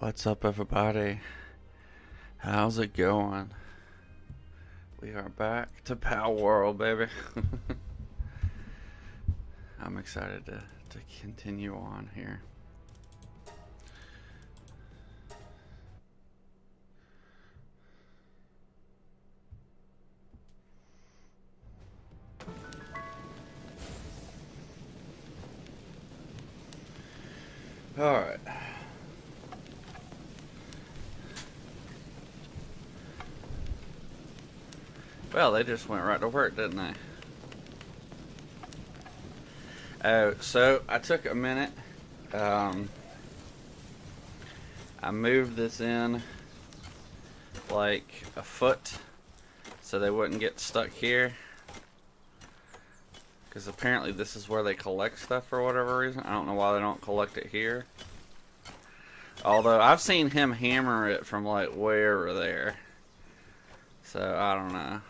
What's up, everybody? How's it going? We are back to Palworld, baby. I'm excited to continue on here. Alright. Well, they just went right to work, didn't they? Oh, so I took a minute. I moved this in like a foot so they wouldn't get stuck here. Because apparently this is where they collect stuff for whatever reason. I don't know why they don't collect it here. Although I've seen him hammer it from like way over there. So I don't know.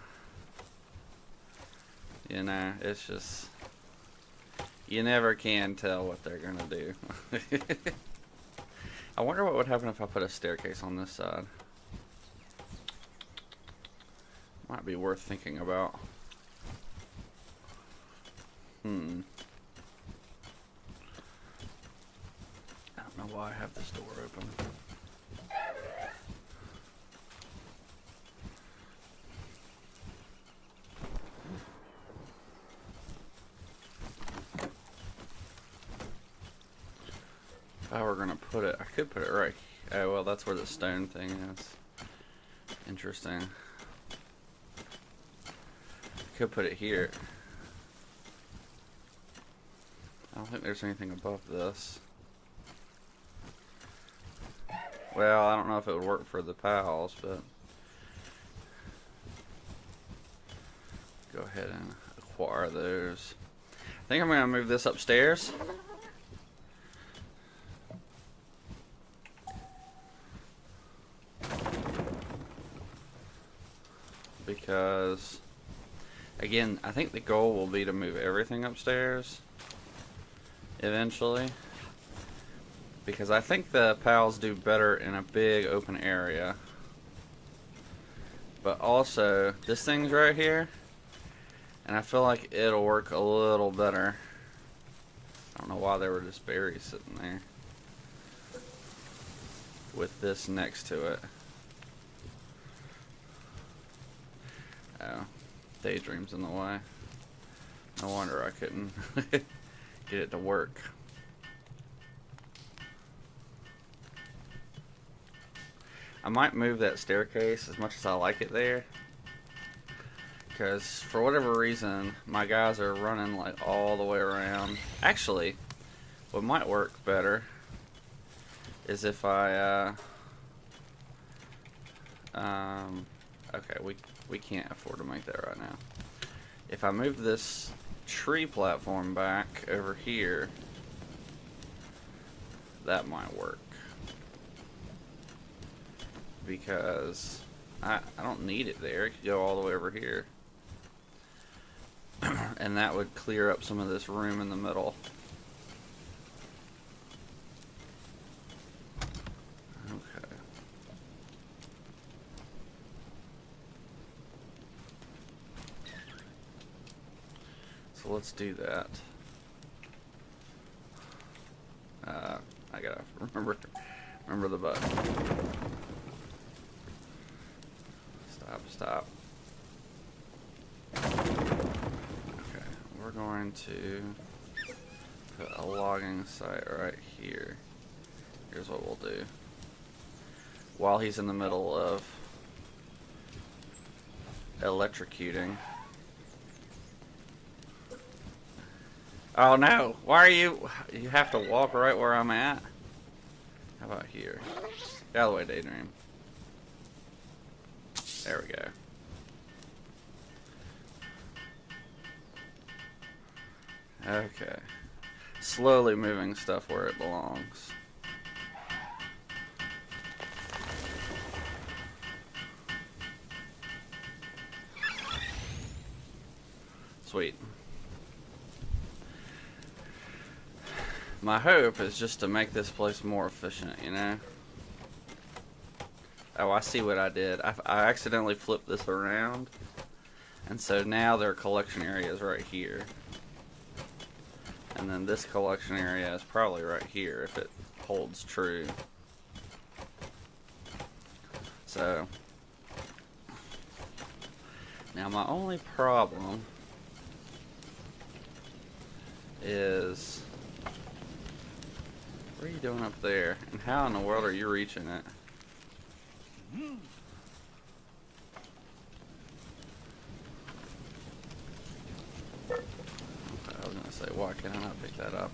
You know, it's just, you never can tell what they're gonna do. I wonder what would happen if I put a staircase on this side. Might be worth thinking about. I don't know why I have this door open. If I were gonna put it, I could put it right. Oh well, that's where the stone thing is. Interesting. I could put it here. I don't think there's anything above this. Well, I don't know if it would work for the pals, but go ahead and acquire those. I think I'm gonna move this upstairs. Because, again, I think the goal will be to move everything upstairs eventually. Because I think the pals do better in a big open area. But also, this thing's right here, and I feel like it'll work a little better. I don't know why they were just berries sitting there with this next to it. Oh, Daydream's in the way. No wonder I couldn't get it to work. I might move that staircase as much as I like it there. Because for whatever reason, my guys are running like all the way around. Actually, what might work better is if I, okay, we can't afford to make that right now. If I move this tree platform back over here, that might work. Because I don't need it there. It could go all the way over here. And that would clear up some of this room in the middle. Okay. So let's do that. I gotta remember the button. Stop. Okay, we're going to put a logging site right here. Here's what we'll do. While he's in the middle of electrocuting. Oh no! Why are you? You have to walk right where I'm at? How about here? Get out of the way, Daydream. There we go. Okay. Slowly moving stuff where it belongs. Sweet. My hope is just to make this place more efficient, you know? Oh, I see what I did. I accidentally flipped this around. And so now their collection area is right here. And then this collection area is probably right here if it holds true. So, now my only problem is, what are you doing up there? And how in the world are you reaching it? Okay, I was gonna say, why can I not pick that up?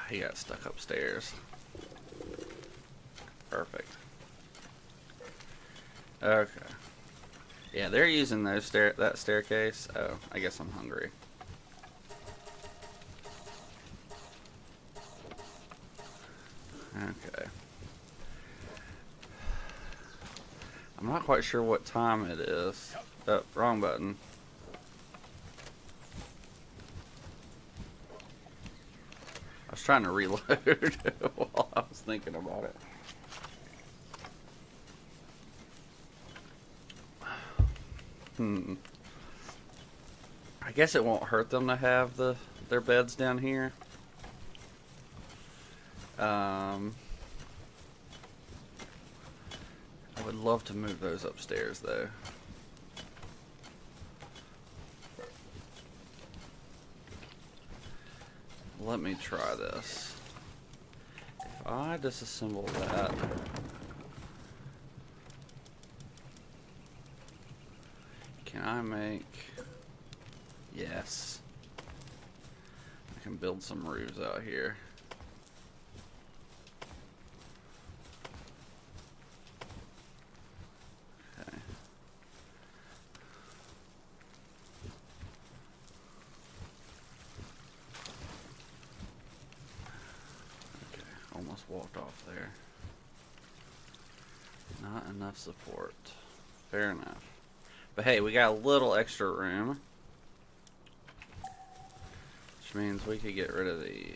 He got stuck upstairs. Perfect. Okay. Yeah, they're using those that staircase. Oh, I guess I'm hungry. Okay. I'm not quite sure what time it is. Oh, wrong button. I was trying to reload while I was thinking about it. I guess it won't hurt them to have their beds down here. I would love to move those upstairs though. Let me try this. If I disassemble that, can I make... Yes. I can build some roofs out here. Okay. Okay, almost walked off there. Not enough support. Fair enough. But hey, we got a little extra room. Which means we could get rid of these.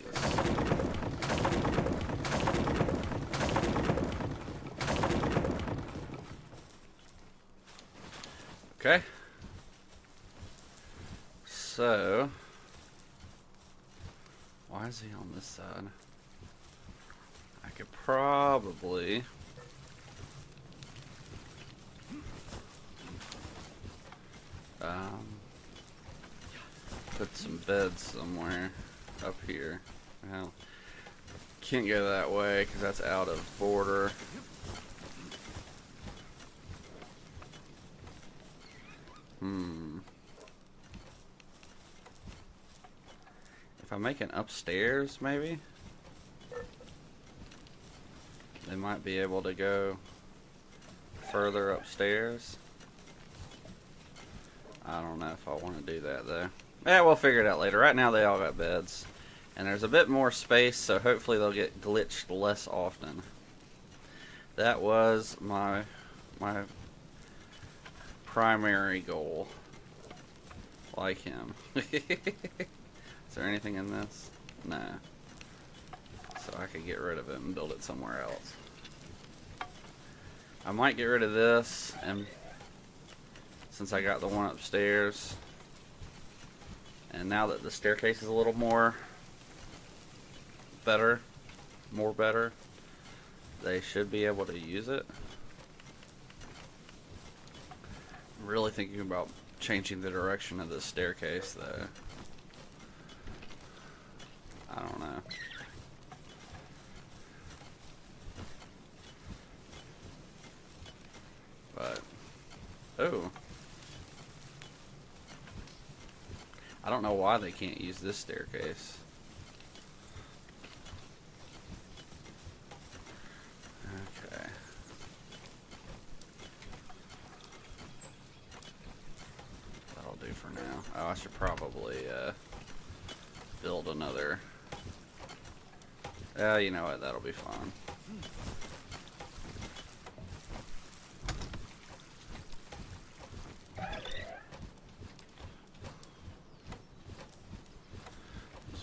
Okay. So, why is he on this side? I could probably put some beds somewhere up here. Well, can't go that way because that's out of border. If I make an upstairs, maybe they might be able to go further upstairs. I don't know if I want to do that though. Yeah, we'll figure it out later. Right now they all got beds. And there's a bit more space, so hopefully they'll get glitched less often. That was my primary goal. Like him. Is there anything in this? No. So I could get rid of it and build it somewhere else. I might get rid of this, and since I got the one upstairs, and now that the staircase is a little more better, they should be able to use it. I'm really thinking about changing the direction of the staircase though. I don't know. But, oh. I don't know why they can't use this staircase. Okay. That'll do for now. Oh, I should probably build another. You know what? That'll be fine.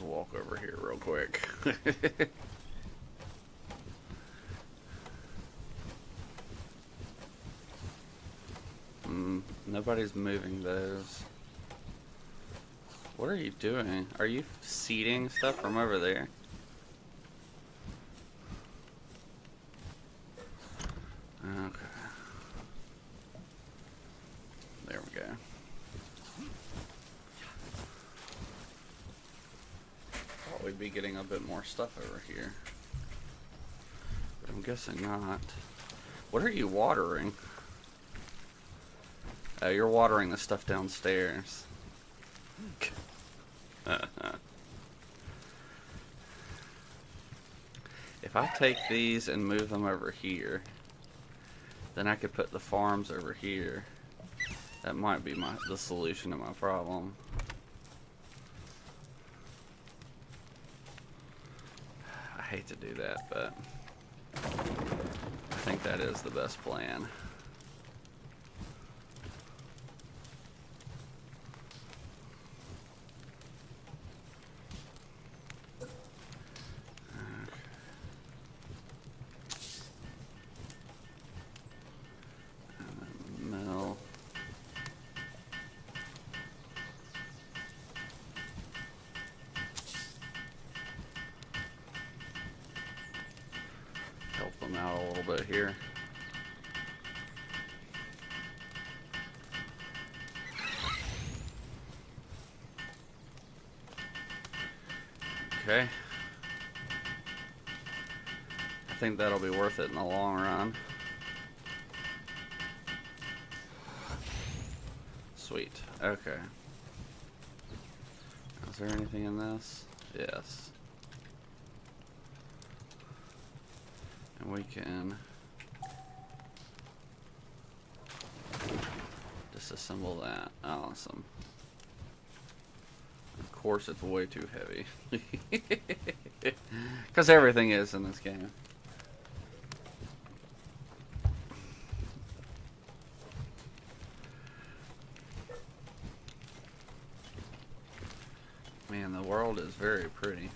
just walk over here real quick. Nobody's moving those. What are you doing? Are you seeding stuff from over there? Okay. There we go. Thought we'd be getting a bit more stuff over here, but I'm guessing not. What are you watering? Oh, you're watering the stuff downstairs. If I take these and move them over here, then I could put the farms over here. That might be the solution to my problem. I hate to do that, but I think that is the best plan. Help them out a little bit here. Okay. I think that'll be worth it in the long run. Sweet. Okay. Is there anything in this? Yes. And we can disassemble that. Awesome. Of course it's way too heavy. Because everything is in this game. Man, the world is very pretty.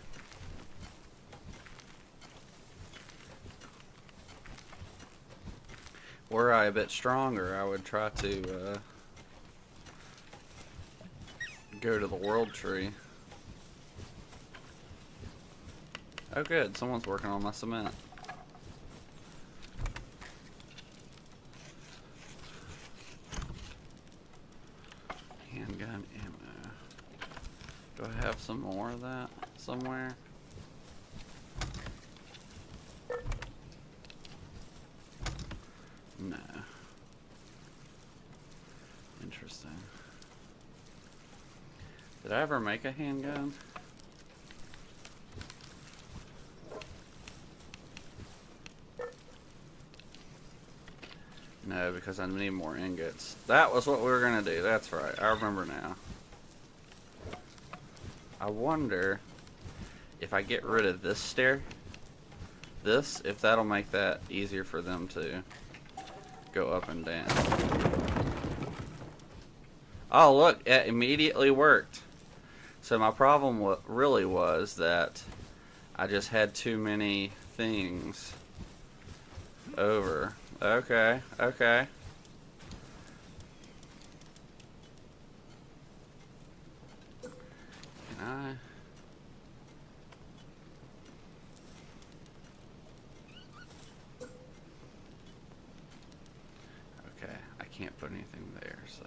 Were I a bit stronger, I would try to go to the world tree. Oh good, someone's working on my cement. Handgun ammo. Do I have some more of that somewhere? No. Interesting. Did I ever make a handgun? No, because I need more ingots. That was what we were gonna do. That's right. I remember now. I wonder if I get rid of this stair, if that'll make that easier for them to go up and down. Oh look, it immediately worked. So my problem really was that I just had too many things over. Okay, okay. Can I? Okay, I can't put anything there, so.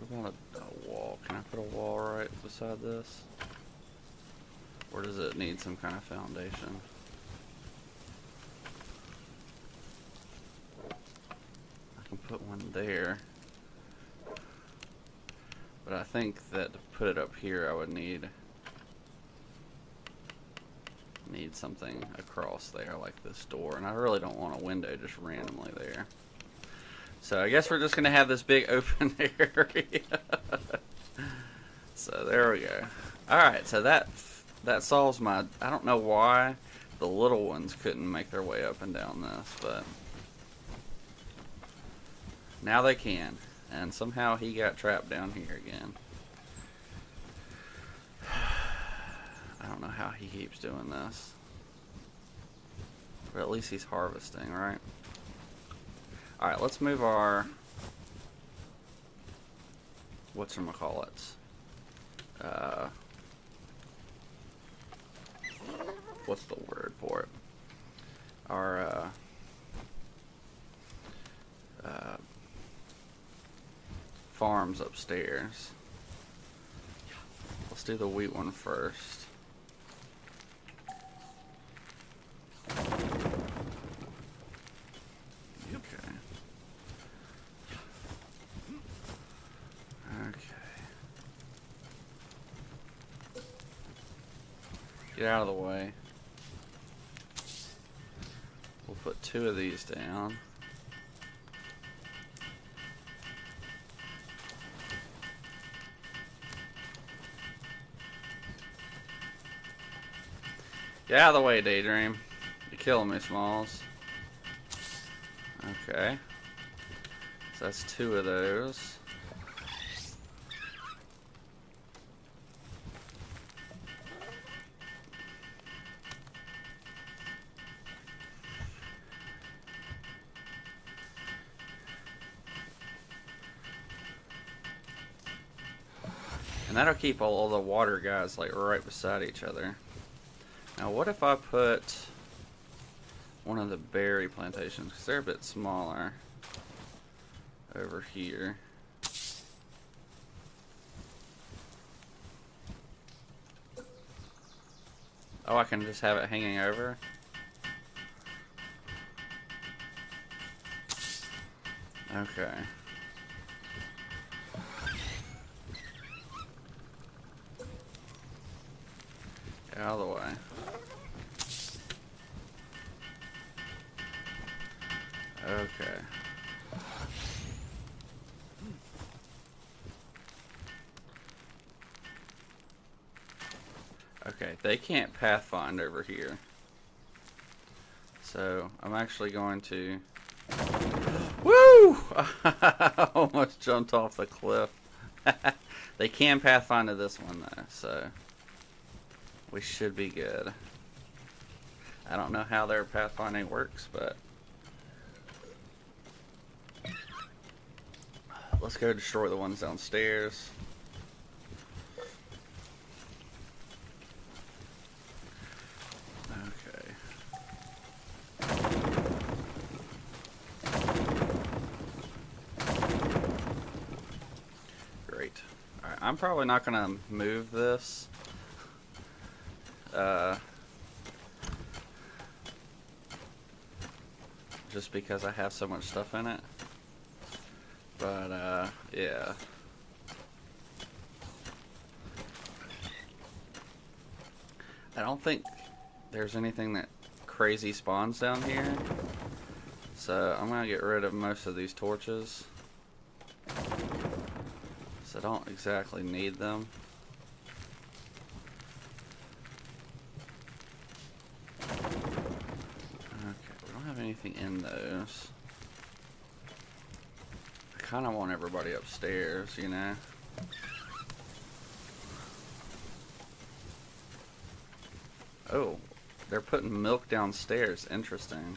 What about a wall? Can I put a wall right beside this? Or does it need some kind of foundation? I can put one there. But I think that to put it up here, I would need something across there, like this door. And I really don't want a window just randomly there. So I guess we're just going to have this big open area. So there we go. Alright, so that solves my... I don't know why the little ones couldn't make their way up and down this, but now they can. And somehow he got trapped down here again. I don't know how he keeps doing this. But at least he's harvesting, right? Alright, let's move our... whatchamacallits? What's the word for it? Our, farms upstairs. Let's do the wheat one first. Okay. Get out of the way. We'll put 2 of these down. Get out of the way, Daydream. You're killing me, Smalls. Okay. So that's 2 of those. And that'll keep all the water guys like right beside each other. Now what if I put one of the berry plantations, because they're a bit smaller, over here. Oh, I can just have it hanging over? Okay. Get out of the way. Okay. Okay, they can't pathfind over here. So, I'm actually going to... Woo! I almost jumped off the cliff. They can pathfind to this one though, so... we should be good. I don't know how their pathfinding works, but... let's go destroy the ones downstairs. Okay. Great. Alright, I'm probably not going to move this. Just because I have so much stuff in it. But, yeah. I don't think there's anything that crazy spawns down here. So, I'm gonna get rid of most of these torches. So, I don't exactly need them. Okay, we don't have anything in those. I kind of want everybody upstairs, you know? Oh, they're putting milk downstairs. Interesting.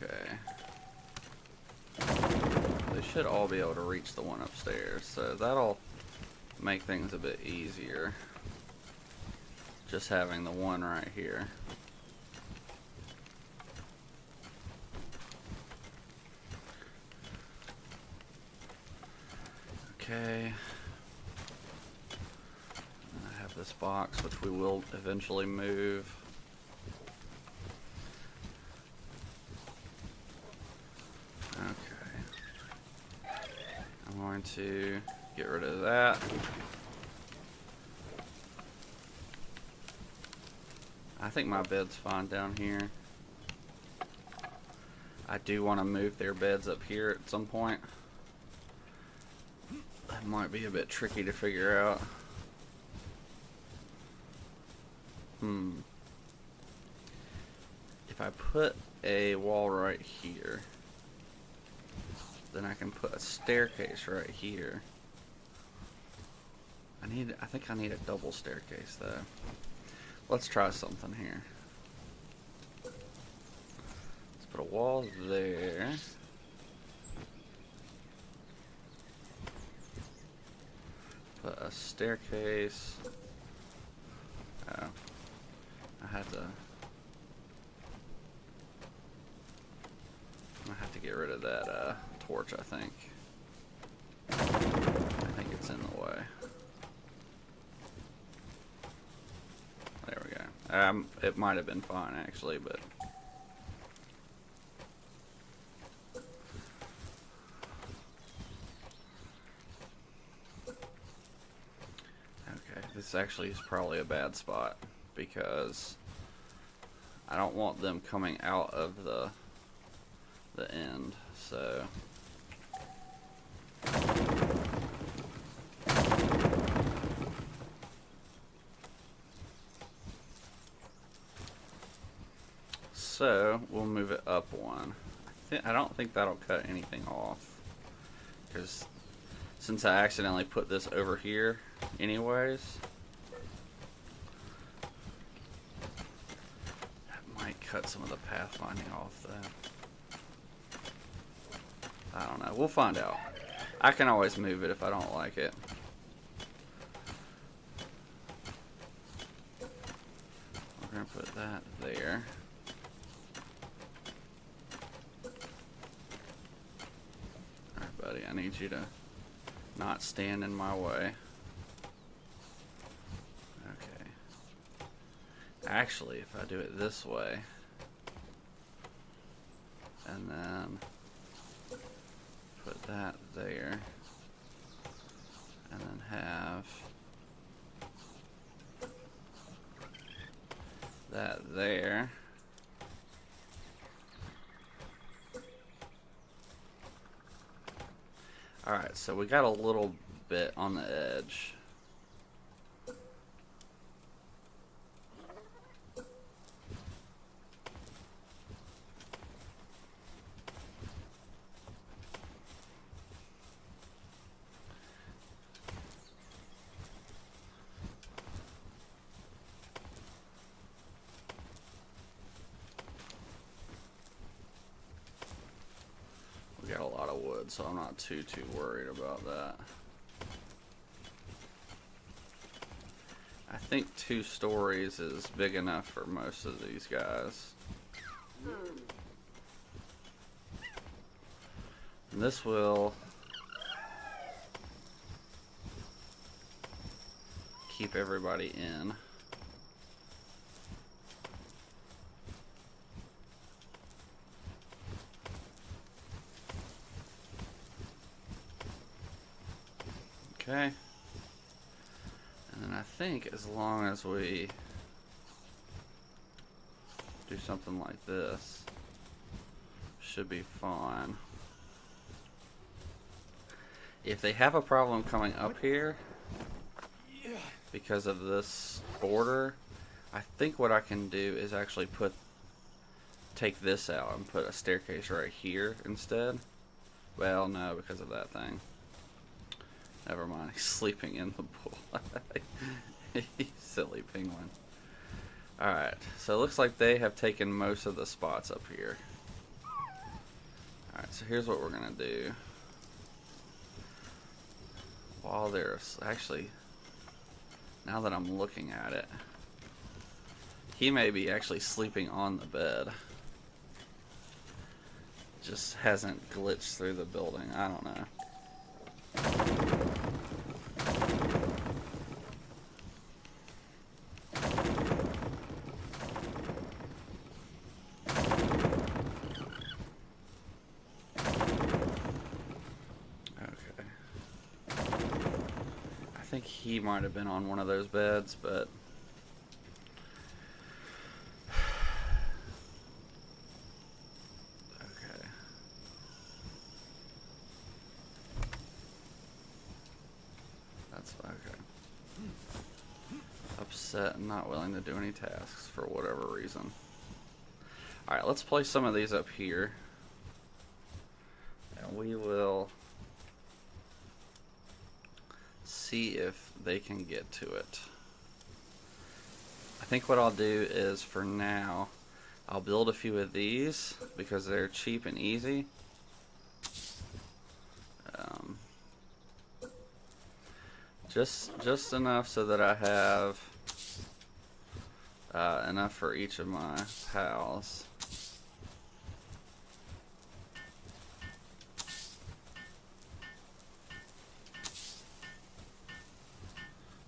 Okay. They should all be able to reach the one upstairs, so that'll make things a bit easier. Just having the one right here. Okay. I have this box, which we will eventually move. Okay. I'm going to get rid of that. I think my bed's fine down here. I do want to move their beds up here at some point. That might be a bit tricky to figure out. If if I put a wall right here, then I can put a staircase right here. I think I need a double staircase though. Let's try something here. Let's put a wall there. Put a staircase. Oh, I have to get rid of that torch, I think. I think it's in the way. There we go. It might have been fine actually, but okay, this actually is probably a bad spot because I don't want them coming out of the end, so we'll move it up one. I don't think that'll cut anything off because since I accidentally put this over here anyways, that might cut some of the pathfinding off though. I don't know. We'll find out. I can always move it if I don't like it. We're going to put that there. Alright, buddy. I need you to not stand in my way. Okay. Actually, if I do it this way, and then put that there, and then have that there. Alright, so we got a little bit on the edge. We got a lot of wood, so I'm not too worried about that. I think 2 stories is big enough for most of these guys. And this will keep everybody in. Okay. And then I think as long as we do something like this, should be fine. If they have a problem coming up here because of this border, I think what I can do is actually take this out and put a staircase right here instead. Well, no, because of that thing. Never mind, he's sleeping in the pool. You silly penguin. Alright, so it looks like they have taken most of the spots up here. Alright, so here's what we're going to do. While there's actually, now that I'm looking at it, he may be actually sleeping on the bed. Just hasn't glitched through the building. I don't know. I think he might have been on one of those beds, but okay. That's okay. Upset and not willing to do any tasks for whatever reason. Alright, let's place some of these up here. And we will see if they can get to it. I think what I'll do is, for now, I'll build a few of these because they're cheap and easy. Just enough so that I have enough for each of my pals.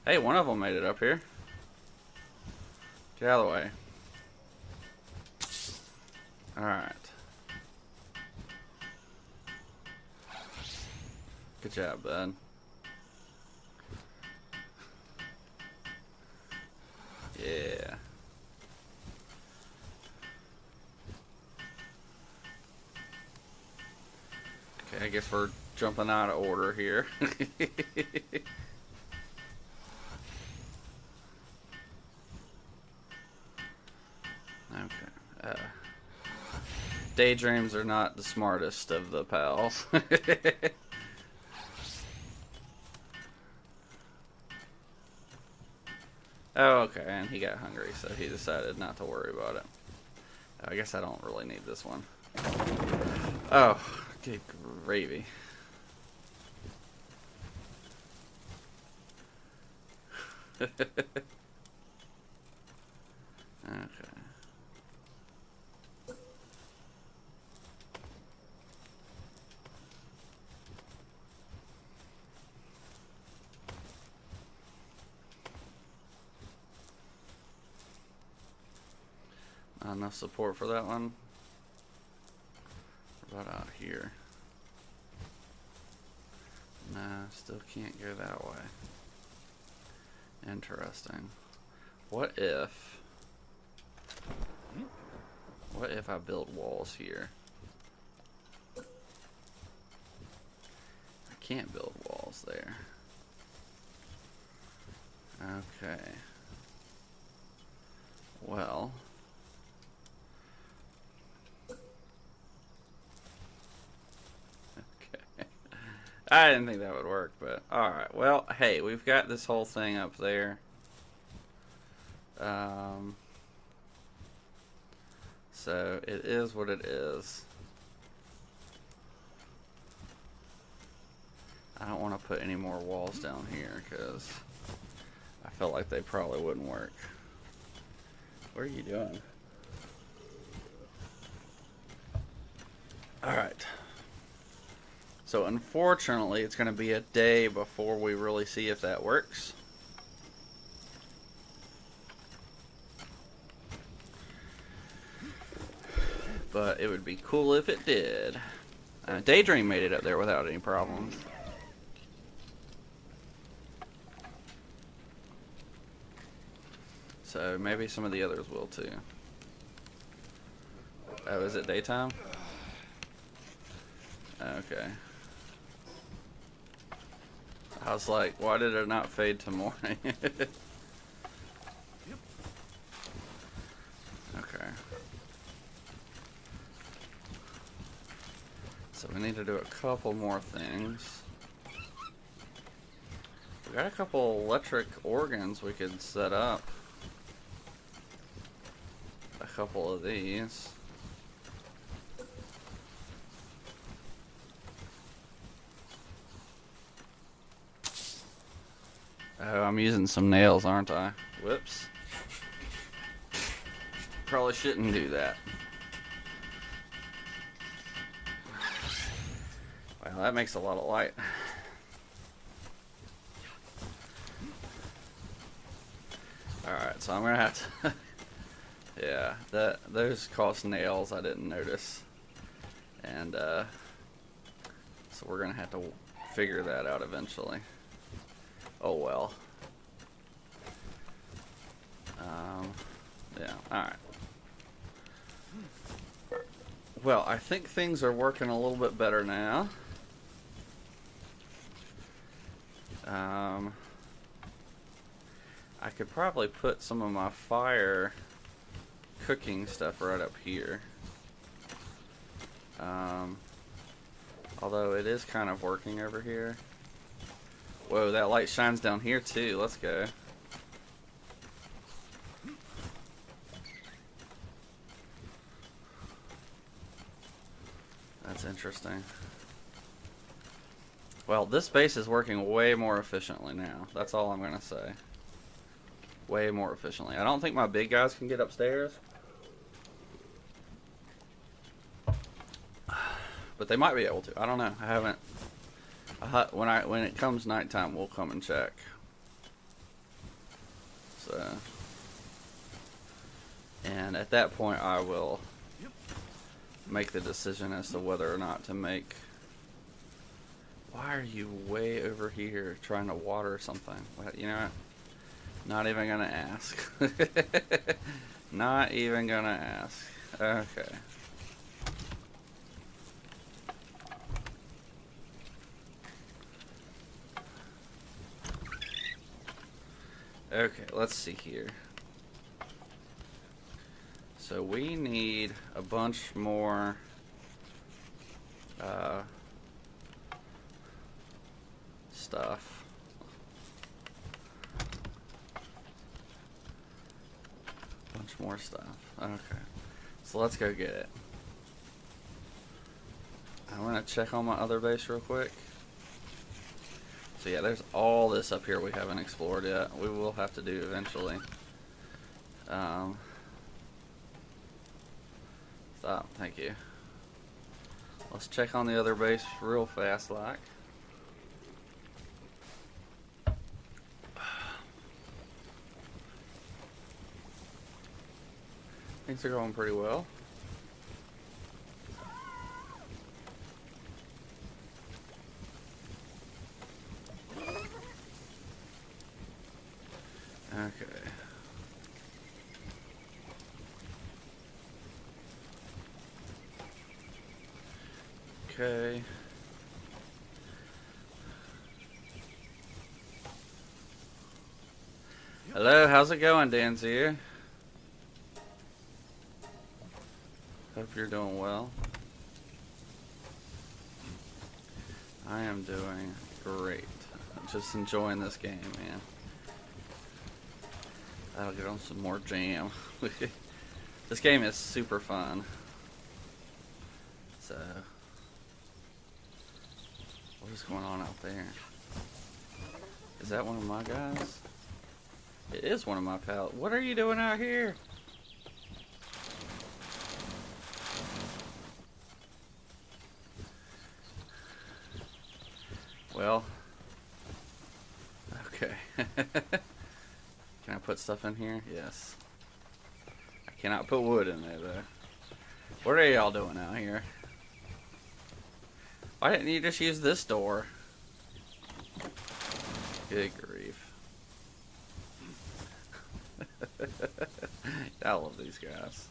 Hey, one of them made it up here. Get out of the way. Alright. Good job, bud. Yeah. Okay, I guess we're jumping out of order here. Okay. Daydreams are not the smartest of the pals. Oh, okay, and he got hungry, so he decided not to worry about it. I guess I don't really need this one. Oh, good gravy. Okay. Not enough support for that one. What about out here? Nah, still can't go that way. Interesting. What if I build walls here? I can't build walls there. Okay. Well, I didn't think that would work, but alright. Well, hey, we've got this whole thing up there. So it is what it is. I don't want to put any more walls down here because I felt like they probably wouldn't work. What are you doing? Alright. So unfortunately, it's going to be a day before we really see if that works. But it would be cool if it did. Daydream made it up there without any problems. So maybe some of the others will too. Oh, is it daytime? Okay. I was like, why did it not fade to morning? Okay. So we need to do a couple more things. We got a couple electric organs we could set up. A couple of these. Oh, I'm using some nails, aren't I? Whoops. Probably shouldn't do that. Well, that makes a lot of light. Alright, so I'm gonna have to... Yeah, those cost nails I didn't notice. And, so we're gonna have to figure that out eventually. Oh well. Yeah, alright. Well, I think things are working a little bit better now. I could probably put some of my fire cooking stuff right up here. Although it is kind of working over here. Whoa, that light shines down here too. Let's go. That's interesting. Well, this base is working way more efficiently now. That's all I'm going to say. Way more efficiently. I don't think my big guys can get upstairs. But they might be able to. I don't know. I haven't. When it comes nighttime, we'll come and check. So, and at that point, I will make the decision as to whether or not to make. Why are you way over here trying to water something? You know what? Not even gonna ask. Not even gonna ask. Okay. Okay, let's see here. So we need a bunch more stuff. Bunch more stuff. Okay. So let's go get it. I'm gonna check on my other base real quick. So yeah, there's all this up here we haven't explored yet. We will have to do eventually. Stop, thank you. Let's check on the other base real fast like. Things are going pretty well. Okay. Okay. Hello, how's it going, Danzier? Hope you're doing well. I am doing great. Just enjoying this game, man. I'll get on some more jam. This game is super fun. So, what is going on out there? Is that one of my guys? It is one of my pals. What are you doing out here? Well, okay. Can I put stuff in here? Yes. I cannot put wood in there, though. What are y'all doing out here? Why didn't you just use this door? Good grief. I love these guys.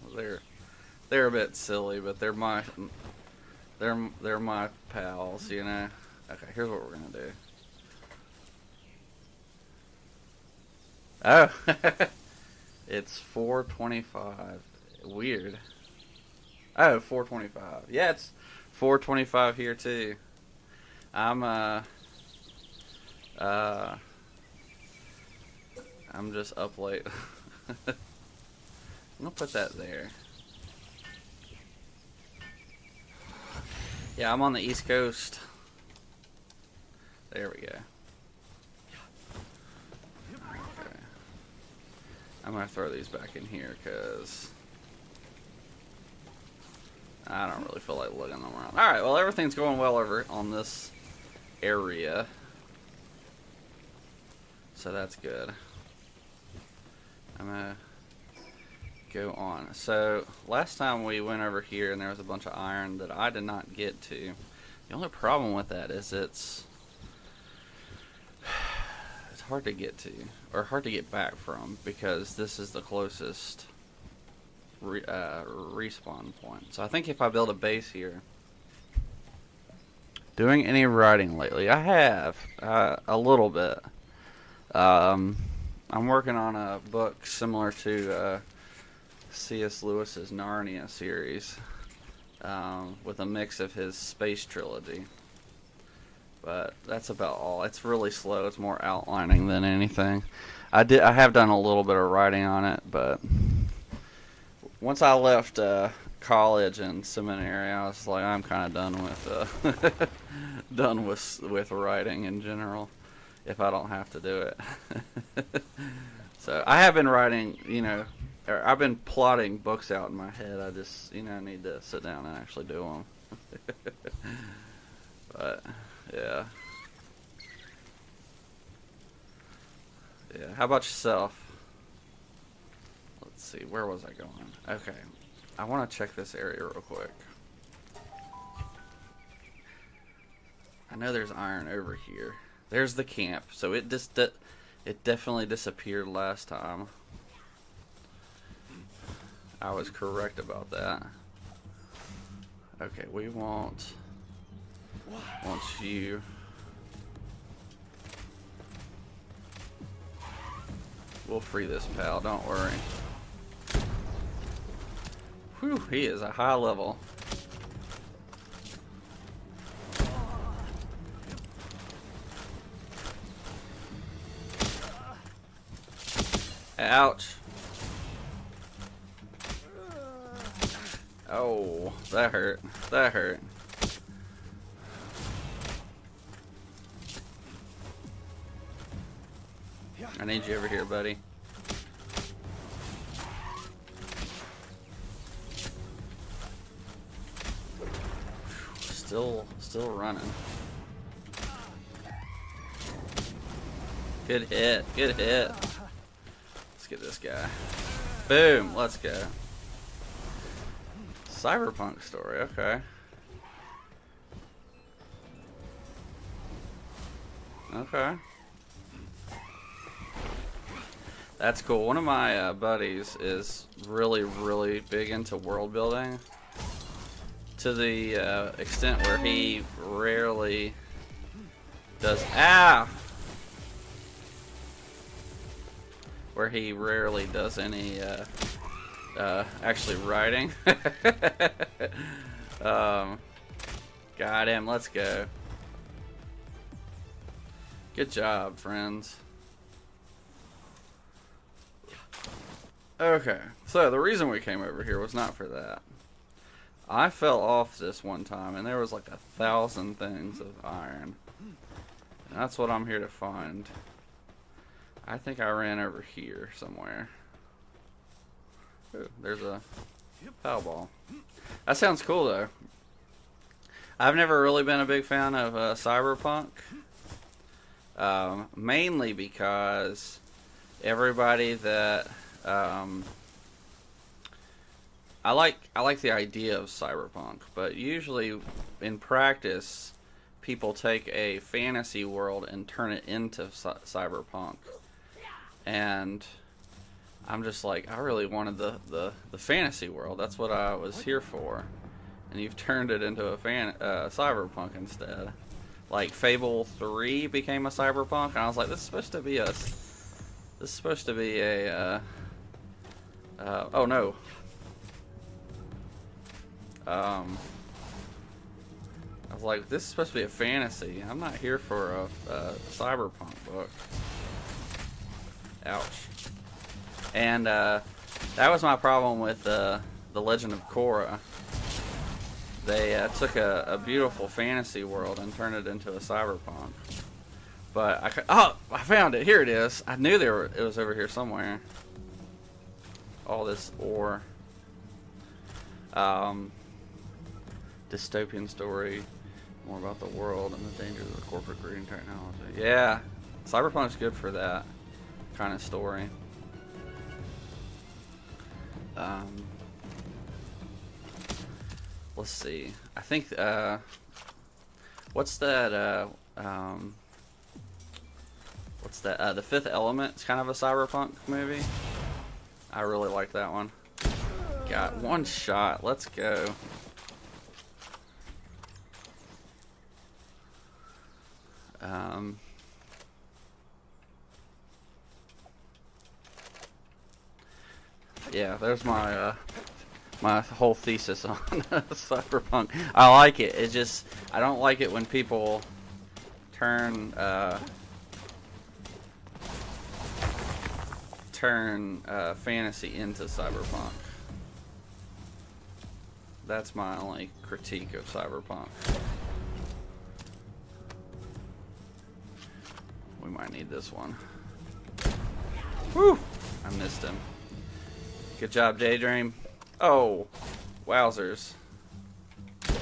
They're a bit silly, but they're my pals, you know. Okay, here's what we're gonna do. Oh, it's 4:25. Weird. Oh, 4:25. Yeah, it's 4:25 here too. I'm just up late. I'm gonna put that there. Yeah, I'm on the East Coast. There we go. Okay. I'm gonna throw these back in here because I don't really feel like lugging them around. Alright, well, everything's going well over on this area. So that's good. I'm gonna go on. So, last time we went over here and there was a bunch of iron that I did not get to. The only problem with that is it's hard to get to, or hard to get back from, because this is the closest respawn point. So I think if I build a base here. Doing any writing lately? I have a little bit. I'm working on a book similar to C.S. Lewis's Narnia series, with a mix of his space trilogy. But that's about all. It's really slow. It's more outlining than anything. I have done a little bit of writing on it, but once I left college and seminary, I was like, I'm kind of done with done with writing in general. If I don't have to do it. So I have been writing, I've been plotting books out in my head. I just, need to sit down and actually do them. But yeah. Yeah. How about yourself? Let's see. Where was I going? Okay. I want to check this area real quick. I know there's iron over here. There's the camp. So it definitely disappeared last time. I was correct about that. Okay, we want you. We'll free this pal, don't worry. Whew, he is a high level. Ouch. Oh, that hurt. That hurt. I need you over here, buddy. Still running. Good hit. Good hit. Let's get this guy. Boom. Let's go. Cyberpunk story. Okay. Okay. That's cool. One of my buddies is really, really big into world building, to the extent where he rarely does any actually writing. Got him. Let's go. Good job, friends. Okay, so the reason we came over here was not for that. I fell off this one time, and there was like 1,000 things of iron. And that's what I'm here to find. I think I ran over here somewhere. Ooh, there's a foul ball. That sounds cool, though. I've never really been a big fan of Cyberpunk. Mainly because everybody that... I like the idea of cyberpunk, but usually in practice, people take a fantasy world and turn it into cyberpunk, and I'm just like, I really wanted the fantasy world. That's what I was here for, and you've turned it into a cyberpunk instead. Like Fable 3 became a cyberpunk, and I was like, this is supposed to be a oh no. I was like, this is supposed to be a fantasy. I'm not here for a cyberpunk book. Ouch. And that was my problem with the Legend of Korra. They took a beautiful fantasy world and turned it into a cyberpunk. But I found it. Here it is. I knew it was over here somewhere. All this ore. Dystopian story, more about the world and the dangers of corporate greed and technology. Yeah, Cyberpunk's good for that kind of story. Let's see. I think what's that? The Fifth Element. It's kind of a cyberpunk movie. I really like that one. Got one shot. Let's go. Yeah, there's my my whole thesis on Cyberpunk. I like it. It just, I don't like it when people turn fantasy into Cyberpunk. That's my only critique of Cyberpunk. We might need this one. Whew! I missed him. Good job, Daydream. Oh, wowzers. Okay.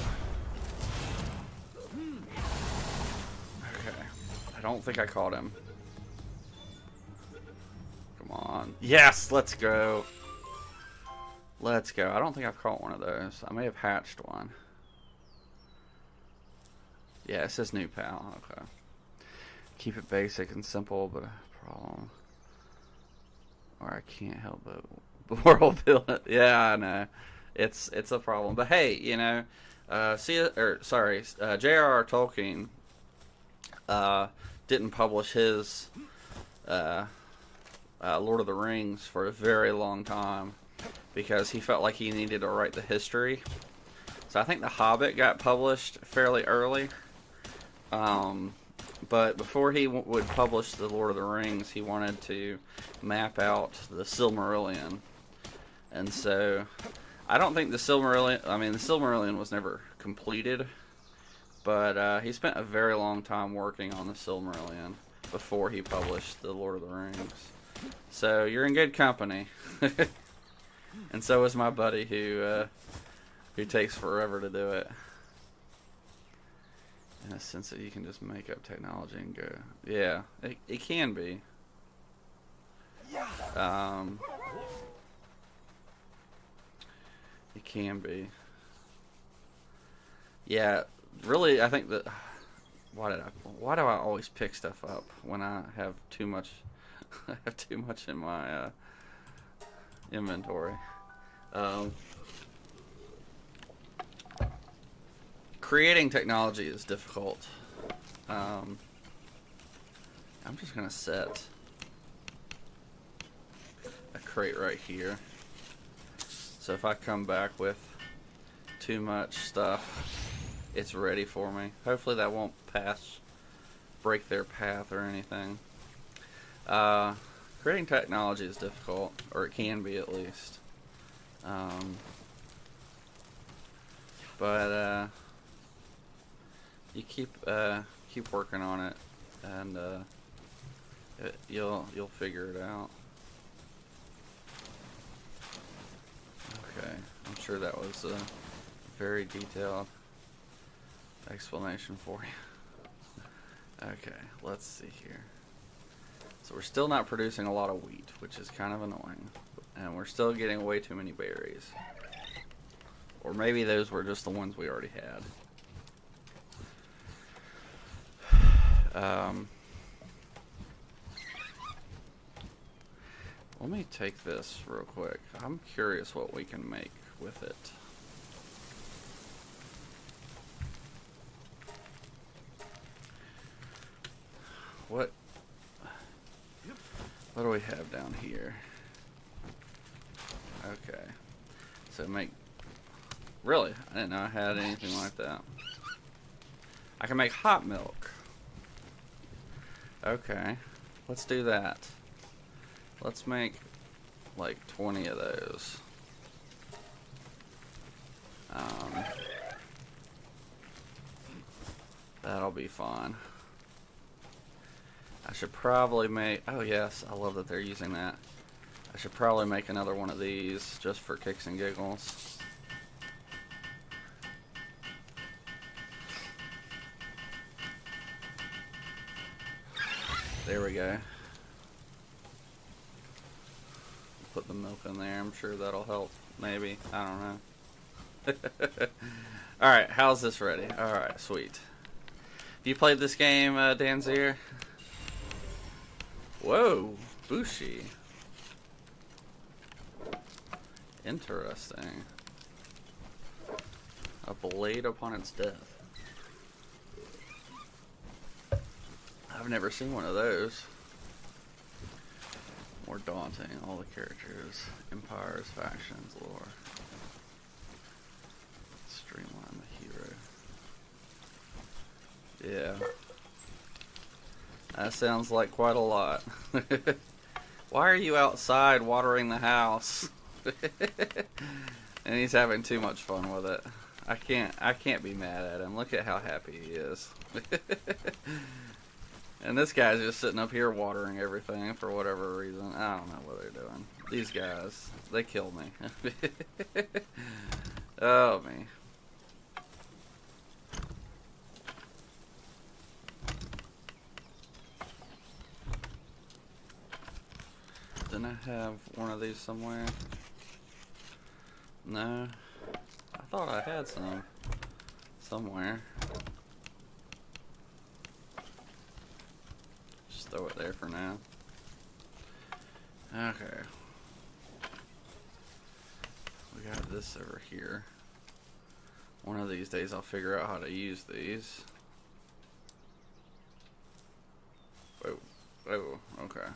I don't think I caught him. Come on. Yes, let's go. Let's go. I don't think I've caught one of those. I may have hatched one. Yeah, it says new pal. Okay. Keep it basic and simple, but a problem. Or I can't help but world build. Yeah, I know. It's a problem. But hey, you know, J.R.R. Tolkien didn't publish his Lord of the Rings for a very long time because he felt like he needed to write the history. So I think The Hobbit got published fairly early. But before he would publish the Lord of the Rings, he wanted to map out the Silmarillion. And so I don't think the Silmarillion was never completed, but he spent a very long time working on the Silmarillion before he published the Lord of the Rings. So you're in good company. And so is my buddy who takes forever to do it. In a sense that you can just make up technology and go. Yeah, it can be. It can be. Yeah, really, I think that. Why do I always pick stuff up when I have too much? I have too much in my inventory. Creating technology is difficult. I'm just gonna set a crate right here. So if I come back with too much stuff, it's ready for me. Hopefully that won't break their path or anything. Creating technology is difficult, or it can be at least. But you keep working on it, and you'll figure it out. Okay, I'm sure that was a very detailed explanation for you. Okay, let's see here. So we're still not producing a lot of wheat, which is kind of annoying, and we're still getting way too many berries. Or maybe those were just the ones we already had. Let me take this real quick. I'm curious what we can make with it. What do we have down here? Okay. So really, I didn't know I had anything like that. I can make hot milk. Okay, let's do that. Let's make like 20 of those. That'll be fun. I should probably make, oh yes, I love that they're using that. I should probably make another one of these just for kicks and giggles. There we go. Put the milk in there. I'm sure that'll help. Maybe. I don't know. Alright, how's this ready? Alright, sweet. Have you played this game, Danzier? Whoa, Bushi. Interesting. A blade upon its death. I've never seen one of those. More daunting. All the characters, empires, factions, lore. Streamline the hero. Yeah. That sounds like quite a lot. Why are you outside watering the house? And he's having too much fun with it. I can't be mad at him. Look at how happy he is. And this guy's just sitting up here watering everything for whatever reason. I don't know what they're doing. These guys, they kill me. Oh, me. Didn't I have one of these somewhere? No. I thought I had some somewhere. Just throw it there for now. Okay. We got this over here. One of these days I'll figure out how to use these. Whoa. Oh, okay.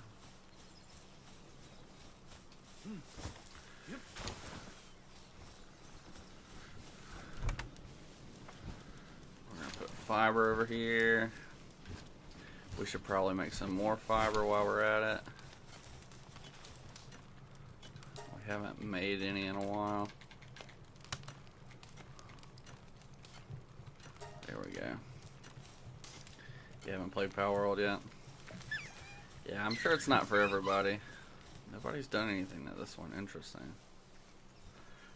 We're gonna put fiber over here. We should probably make some more fiber while we're at it. We haven't made any in a while. There we go. You haven't played Palworld yet? Yeah, I'm sure it's not for everybody. Nobody's done anything to this one interesting.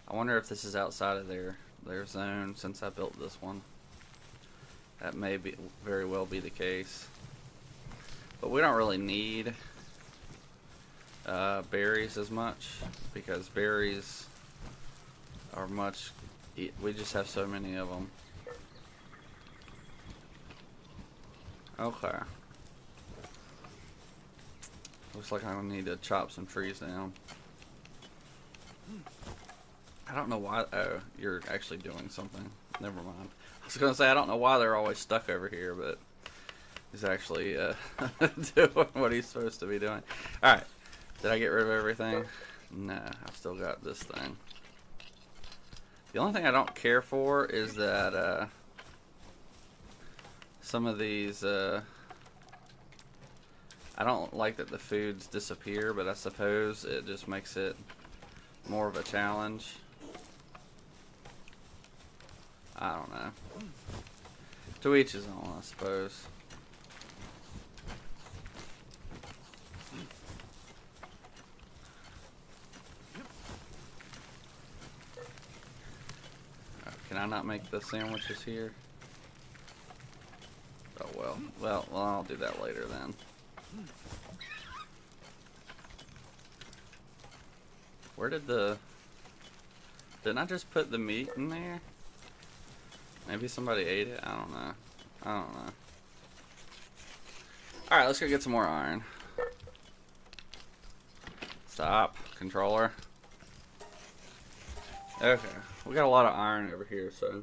I wonder if this is outside of their zone since I built this one. That may be very well be the case. But we don't really need berries as much because berries are much. We just have so many of them. Okay. Looks like I need to chop some trees down. I don't know why. Oh, you're actually doing something. Never mind. I was going to say, I don't know why they're always stuck over here, but he's actually doing what he's supposed to be doing. Alright. Did I get rid of everything? No, I've still got this thing. The only thing I don't care for is that some of these... I don't like that the foods disappear, but I suppose it just makes it more of a challenge. I don't know. To each his own, I suppose. Can I not make the sandwiches here? Oh well. Well, I'll do that later then. Where did didn't I just put the meat in there? Maybe somebody ate it? I don't know. Alright, let's go get some more iron. Stop, controller. Okay, we got a lot of iron over here, so.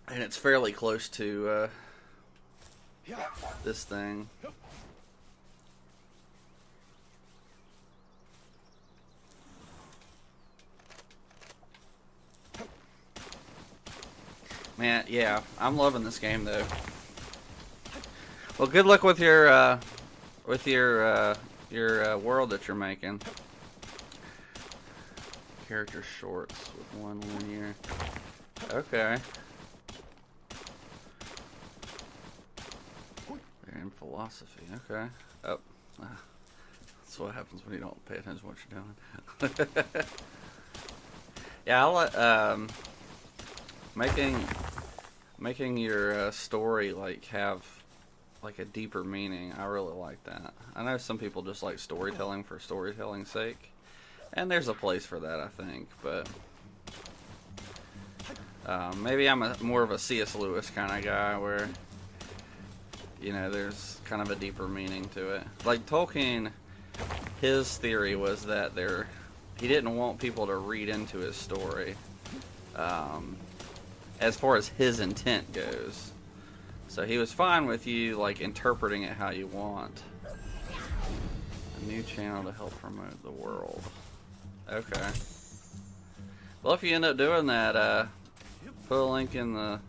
And it's fairly close to this thing. Man, yeah, I'm loving this game though. Well, good luck with your world that you're making. Character shorts with one linear. Okay. They're in philosophy. Okay. Oh, that's what happens when you don't pay attention to what you're doing. Yeah, I'll let making your story like have like a deeper meaning. I really like that. I know some people just like storytelling for storytelling's sake, and there's a place for that, I think. But maybe I'm more of a C.S. Lewis kind of guy, where you know there's kind of a deeper meaning to it. Like Tolkien, his theory was that he didn't want people to read into his story. As far as his intent goes, So he was fine with you like interpreting it how you want. A new channel to help promote the world. Okay. Well, if you end up doing that, put a link in the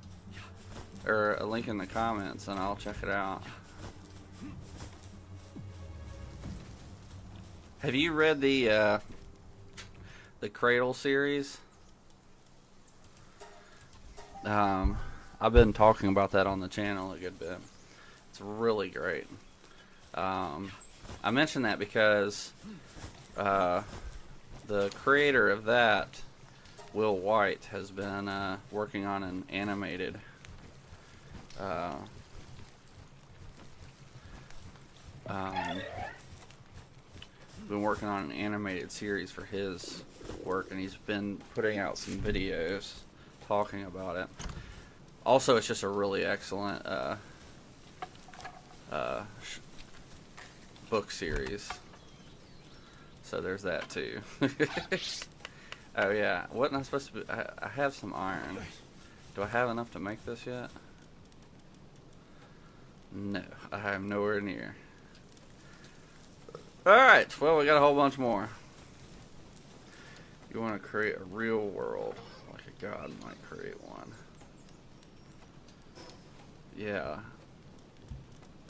comments, and I'll check it out. Have you read the Cradle series? I've been talking about that on the channel a good bit. It's really great. I mention that because the creator of that, Will White, has been working on an animated series for his work, and he's been putting out some videos talking about it. Also, it's just a really excellent book series. So there's that too. Oh yeah, wasn't I supposed to be? I have some iron. Do I have enough to make this yet? No, I am nowhere near. Alright, well, we got a whole bunch more. You want to create a real world, like a god might create one. Yeah.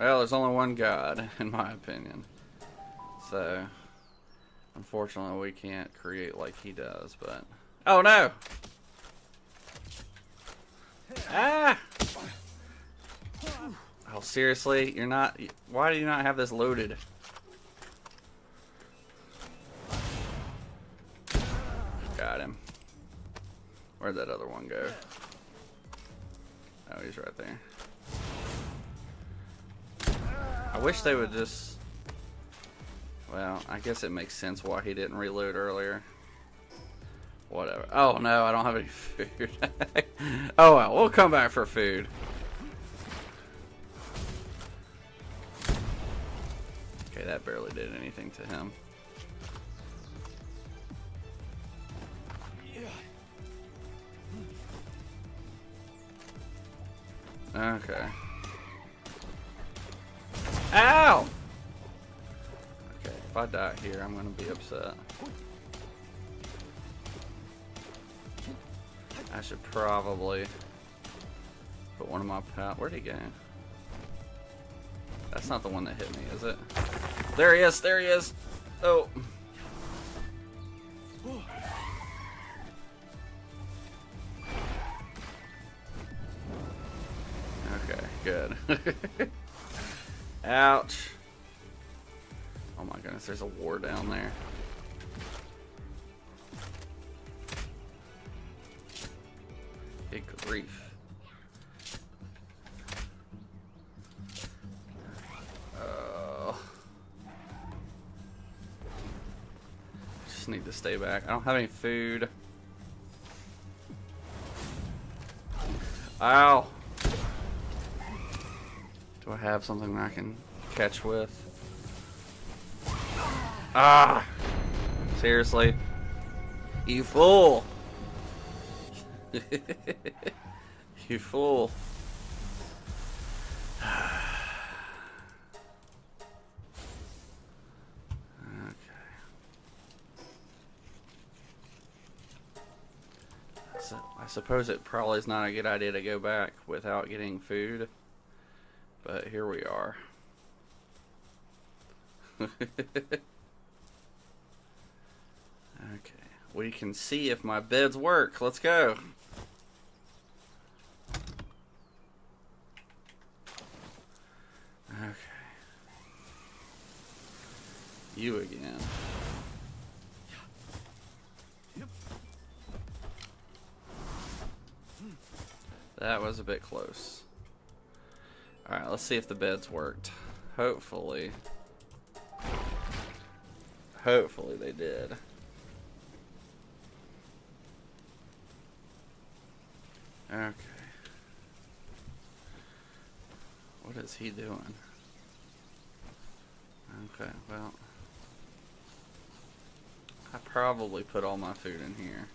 Well, there's only one god, in my opinion. So, unfortunately, we can't create like he does, but... Oh, no! Ah! Oh, seriously? You're not... Why do you not have this loaded? Got him. Where'd that other one go? Oh, he's right there. I wish they would just... Well, I guess it makes sense why he didn't reload earlier. Whatever. Oh no, I don't have any food. Oh well, we'll come back for food. Okay, that barely did anything to him. Okay. Ow! Okay, if I die here, I'm gonna be upset. I should probably put one of my pals. Where'd he go? That's not the one that hit me, is it? There he is! There he is! Oh! Okay, good. Ouch. Oh my goodness, there's a war down there. Good grief. Just need to stay back. I don't have any food. Ow! Do I have something that I can catch with? Ah! Seriously? You fool! You fool. Okay. So, I suppose it probably is not a good idea to go back without getting food, but here we are. Okay. We can see if my beds work. Let's go. Okay. You again. That was a bit close. Alright, let's see if the beds worked. Hopefully. Hopefully they did. Okay. What is he doing? Okay, well, I probably put all my food in here.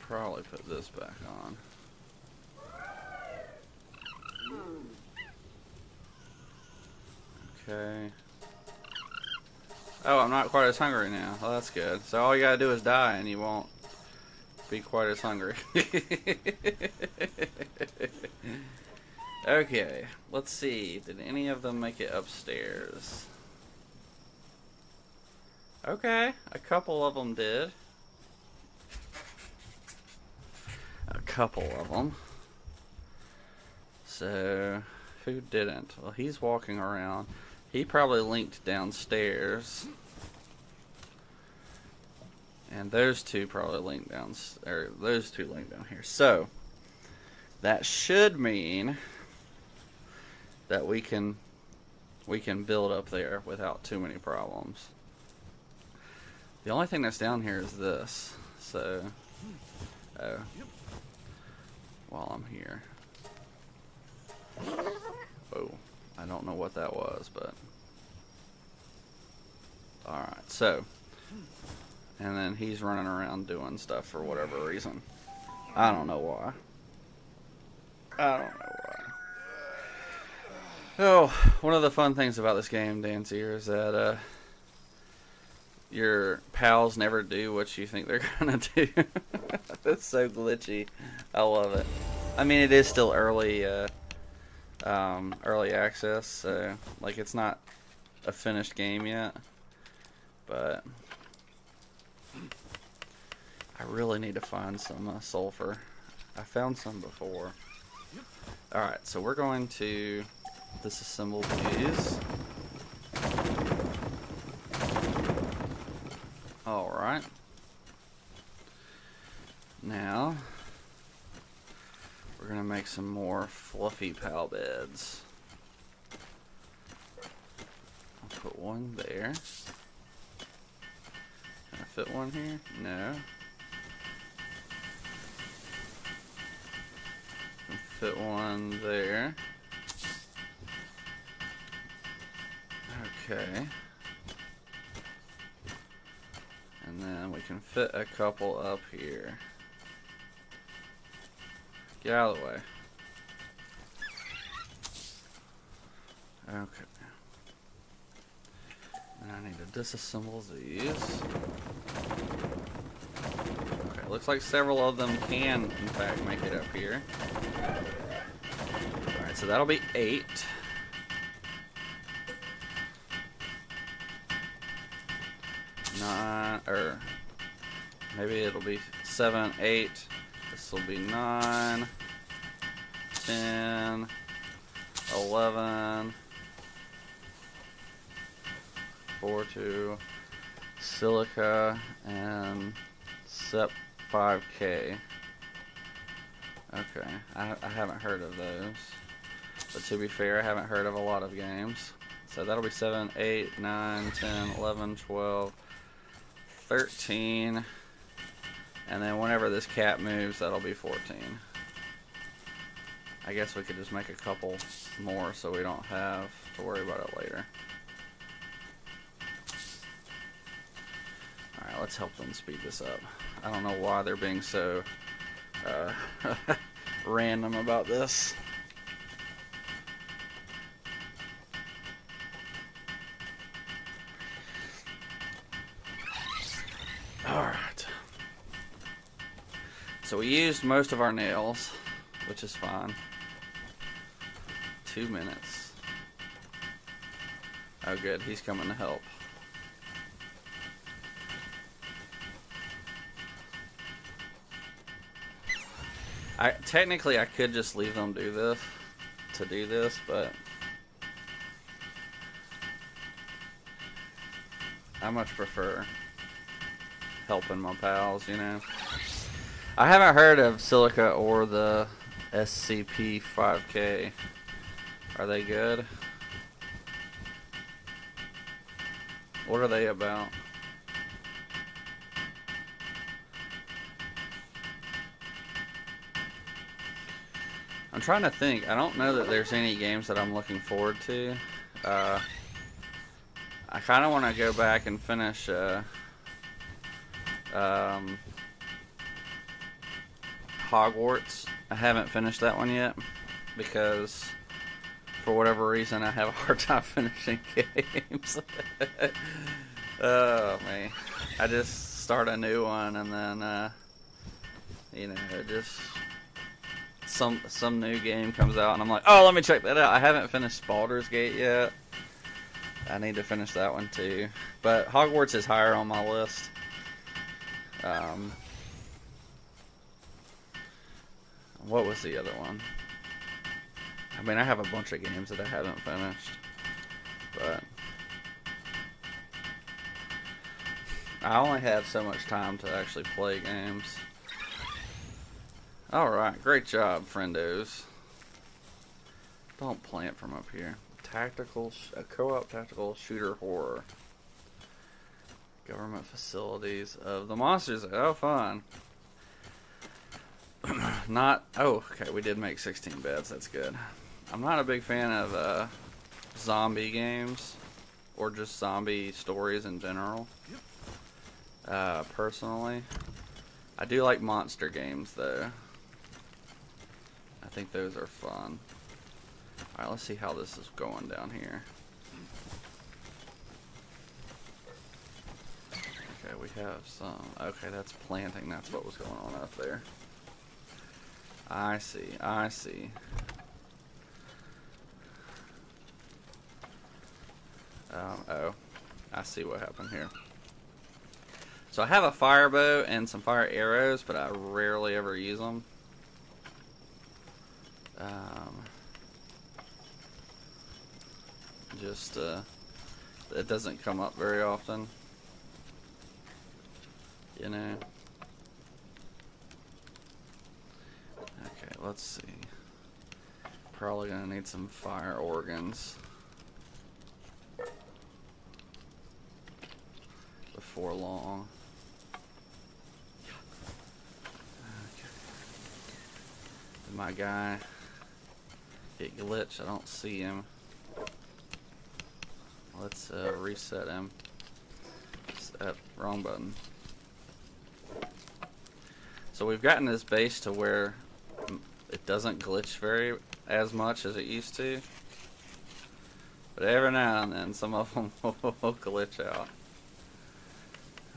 probably put this back on. Okay. Oh, I'm not quite as hungry now. Well, that's good. So all you gotta do is die and you won't be quite as hungry. Okay, let's see. Did any of them make it upstairs? Okay, a couple of them did. A couple of them. So, who didn't? Well, he's walking around. He probably linked downstairs. And those two probably linked down, or those two linked down here. So, that should mean that we can build up there without too many problems. The only thing that's down here is this. So, oh, while I'm here. Oh, I don't know what that was, but alright, so, and then he's running around doing stuff for whatever reason. I don't know why. I don't know why. Oh, one of the fun things about this game, Danzier, is that your pals never do what you think they're gonna do. That's so glitchy. I love it. I mean, it is still early access, so like it's not a finished game yet. But I really need to find some sulfur. I found some before. Alright, so we're going to disassemble these. Alright. Now, we're going to make some more fluffy pal beds. I'll put one there. Can I fit one here? No. Fit one there. Okay. And then we can fit a couple up here. Get out of the way. Okay. And I need to disassemble these. Okay, looks like several of them can, in fact, make it up here. Alright, so that'll be 8. Or maybe it'll be 7, 8. This will be 9, 10, 11, 4, 2, silica, and sep 5K. Okay, I haven't heard of those. But to be fair, I haven't heard of a lot of games. So that'll be 7, 8, 9, 10, 11, 12, 13. And then whenever this cat moves, that'll be 14. I guess we could just make a couple more so we don't have to worry about it later. Alright, let's help them speed this up. I don't know why they're being so random about this. Alright. So we used most of our nails, which is fine. 2 minutes. Oh good, he's coming to help. Technically I could just leave them do this, but I much prefer helping my pals, you know. I haven't heard of Silica or the SCP-5K. Are they good? What are they about? I'm trying to think. I don't know that there's any games that I'm looking forward to. I kind of want to go back and finish Hogwarts. I haven't finished that one yet because for whatever reason I have a hard time finishing games. Oh man, I just start a new one and then you know, just some new game comes out and I'm like, oh, let me check that out. I haven't finished Baldur's Gate yet. I need to finish that one too. But Hogwarts is higher on my list. What was the other one? I mean, I have a bunch of games that I haven't finished. But I only have so much time to actually play games. Alright, great job, friendos. Don't plant from up here. A co-op tactical shooter horror. Government facilities of the monsters. Oh, fun. Oh, okay, we did make 16 beds. That's good. I'm not a big fan of zombie games or just zombie stories in general. Personally, I do like monster games though. I think those are fun. Alright, let's see how this is going down here. Okay, we have some. Okay, that's planting. That's what was going on up there. I see. I see. Oh, I see what happened here. So I have a fire bow and some fire arrows, but I rarely ever use them. It doesn't come up very often, you know. Okay, let's see. Probably gonna need some fire organs before long. Okay. Did my guy get glitched? I don't see him. Let's reset him. Wrong button. So we've gotten this base to where it doesn't glitch as much as it used to. But every now and then some of them will glitch out.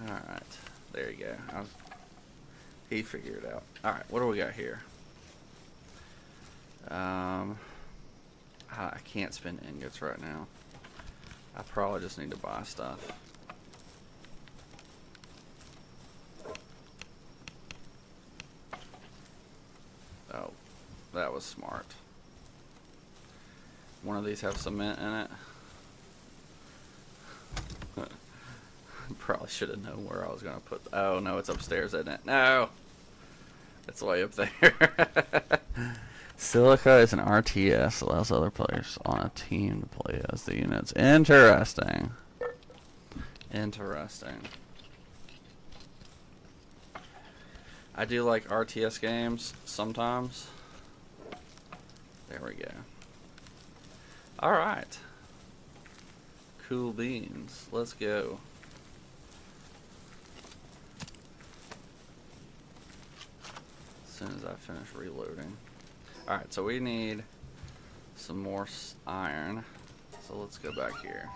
Alright, there you go. He figured it out. Alright, what do we got here? I can't spend ingots right now. I probably just need to buy stuff. Oh, that was smart. One of these have cement in it. Probably should have known where I was going to put. Oh no, it's upstairs, isn't it? No, it's way up there. Silica is an RTS, allows other players on a team to play as the units. Interesting. Interesting. I do like RTS games sometimes. There we go. Alright. Cool beans. Let's go. As soon as I finish reloading. Alright, so we need some more iron. So let's go back here.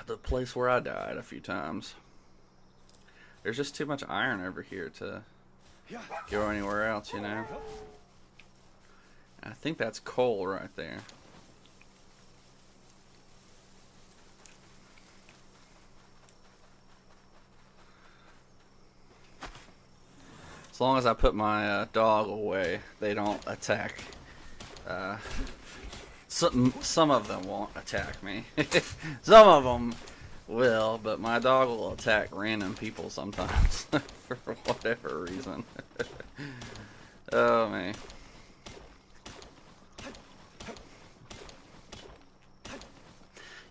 The place where I died a few times. There's just too much iron over here to go anywhere else, you know? I think that's coal right there. As long as I put my dog away, they don't attack. Some of them won't attack me. Some of them will, but my dog will attack random people sometimes for whatever reason. Oh man.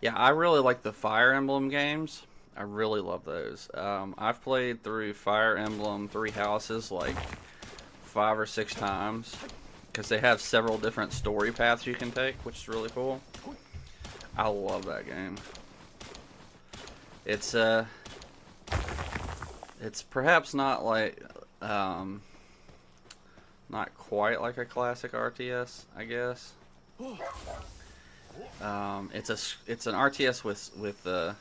Yeah, I really like the Fire Emblem games. I really love those. I've played through Fire Emblem 3 Houses like 5 or 6 times because they have several different story paths you can take, which is really cool. I love that game. It's It's perhaps not like, not quite like a classic RTS, I guess. It's an RTS with that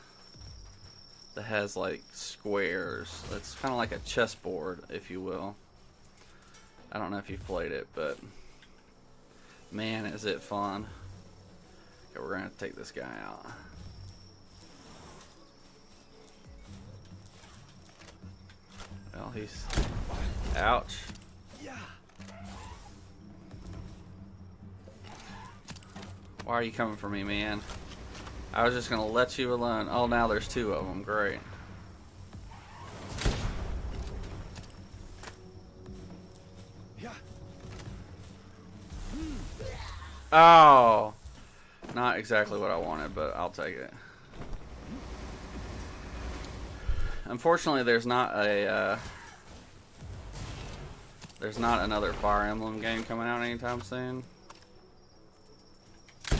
has like squares. It's kind of like a chessboard, if you will. I don't know if you've played it, but man, is it fun. Okay, we're gonna take this guy out. Well, he's... Ouch. Why are you coming for me, man? I was just gonna let you alone. Oh, now there's two of them. Great. Oh! Not exactly what I wanted, but I'll take it. Unfortunately, there's not another Fire Emblem game coming out anytime soon. I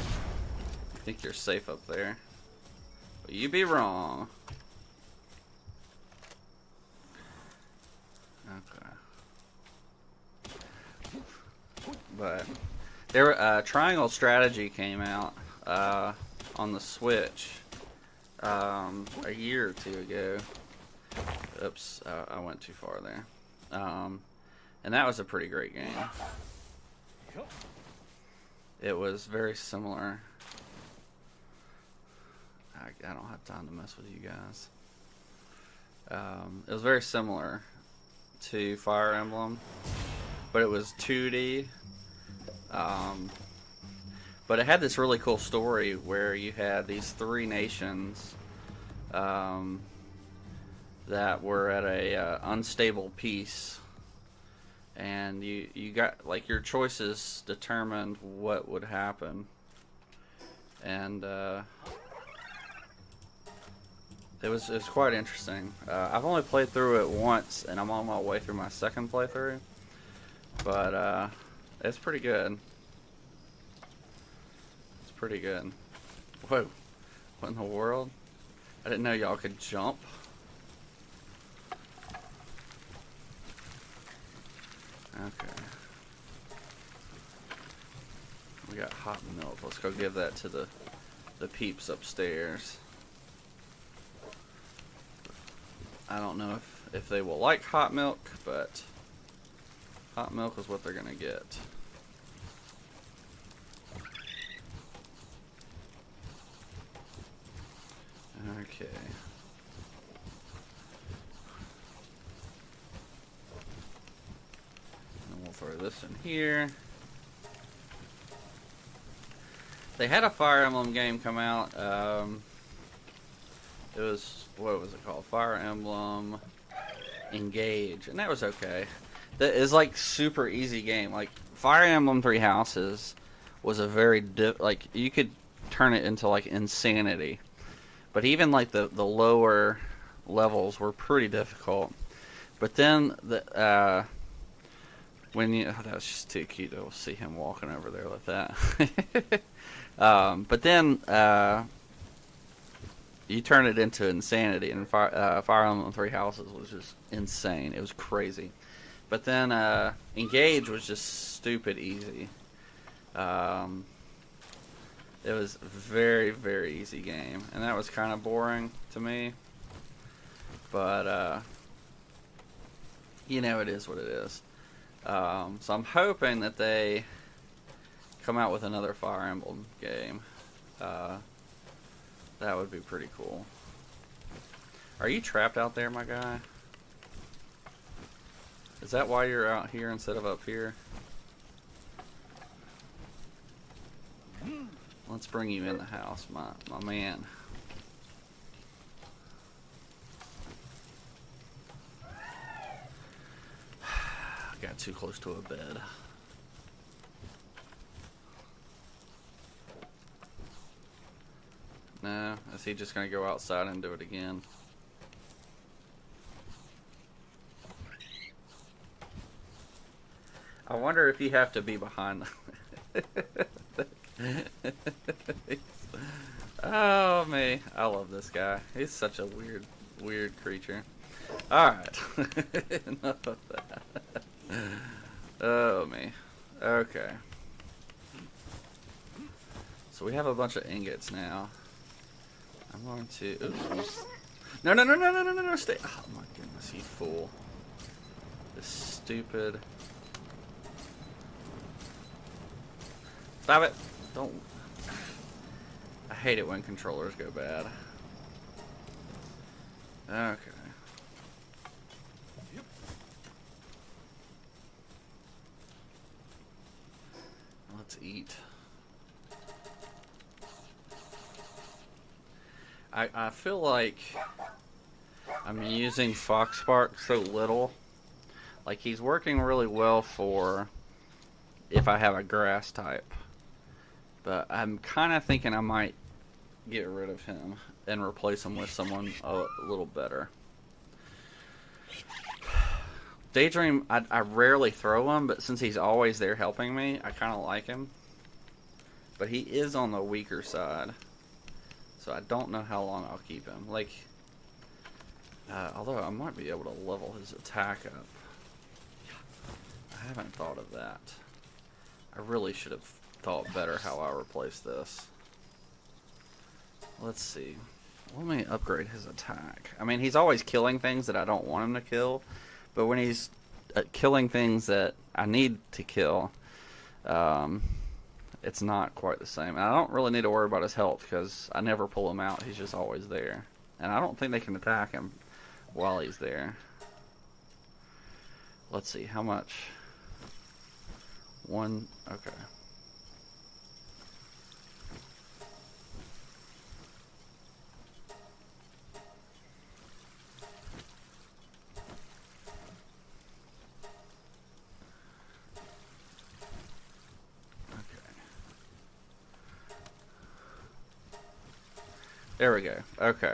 think you're safe up there, but you be wrong. Okay. But there, Triangle Strategy came out on the Switch a year or two ago. Oops, I went too far there. And that was a pretty great game. It was very similar. I don't have time to mess with you guys. It was very similar to Fire Emblem, but it was 2D. But it had this really cool story where you had these three nations that were at a unstable peace, and you got, like, your choices determined what would happen, and it was quite interesting. I've only played through it once, and I'm on my way through my second playthrough, but it's pretty good. It's pretty good. Whoa, what in the world? I didn't know y'all could jump. Okay. We got hot milk. Let's go give that to the peeps upstairs. I don't know if they will like hot milk, but hot milk is what they're gonna get. Okay. And we'll throw this in here. They had a Fire Emblem game come out. It was, what was it called? Fire Emblem Engage, and that was okay. That is like super easy game. Like Fire Emblem Three Houses was a very like, you could turn it into like insanity, but even like the lower levels were pretty difficult. But then when you, oh, that was just too cute to see him walking over there like that. But then you turn it into insanity, and Fire Emblem Three Houses was just insane. It was crazy. But then Engage was just stupid easy. It was a very, very easy game, and that was kind of boring to me. But you know, it is what it is. So I'm hoping that they come out with another Fire Emblem game. That would be pretty cool. Are you trapped out there, my guy? Is that why you're out here instead of up here? Let's bring you in the house, my man. Got too close to a bed. No, is he just gonna go outside and do it again? I wonder if you have to be behind the oh, me. I love this guy. He's such a weird creature. Alright. Enough of that. Oh, me. Okay. So we have a bunch of ingots now. I'm going to... Oops. No, no, no, no, no, no, no, no, stay... Oh, my goodness, you fool. This stupid... Stop it! Don't... I hate it when controllers go bad. Okay. Let's eat. I feel like I'm using Foxspark so little. Like, he's working really well for if I have a grass type. But I'm kind of thinking I might get rid of him and replace him with someone a little better. Daydream, I rarely throw him, but since he's always there helping me, I kind of like him. But he is on the weaker side. So I don't know how long I'll keep him. Like, although I might be able to level his attack up. I haven't thought of that. I really should have thought better how I replace this. Let's see. Let me upgrade his attack. I mean, he's always killing things that I don't want him to kill. But when he's killing things that I need to kill, it's not quite the same. And I don't really need to worry about his health because I never pull him out. He's just always there. And I don't think they can attack him while he's there. Let's see, how much? One, okay. There we go. Okay.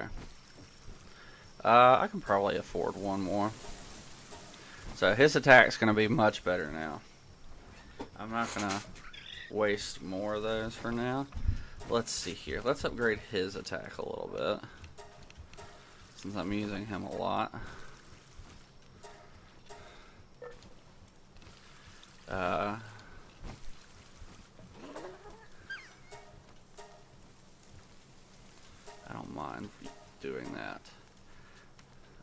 I can probably afford one more. So his attack's going to be much better now. I'm not going to waste more of those for now. Let's see here. Let's upgrade his attack a little bit, since I'm using him a lot. I don't mind doing that.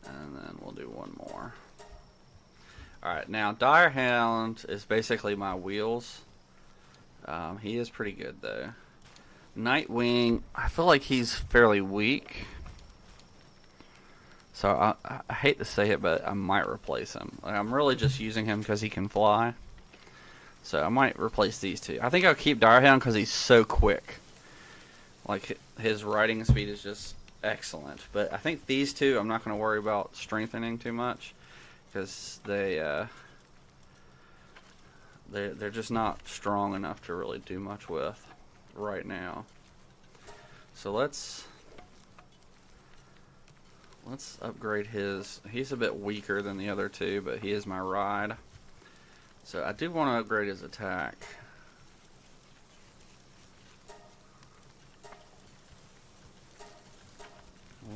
And then we'll do one more. Alright, now Direhound is basically my wheels. He is pretty good though. Nightwing, I feel like he's fairly weak. So I hate to say it, but I might replace him. Like, I'm really just using him because he can fly. So I might replace these two. I think I'll keep Direhound because he's so quick. Like, his riding speed is just excellent. But I think these two I'm not going to worry about strengthening too much, because they're just not strong enough to really do much with right now. So let's upgrade his. He's a bit weaker than the other two, but he is my ride. So I do want to upgrade his attack.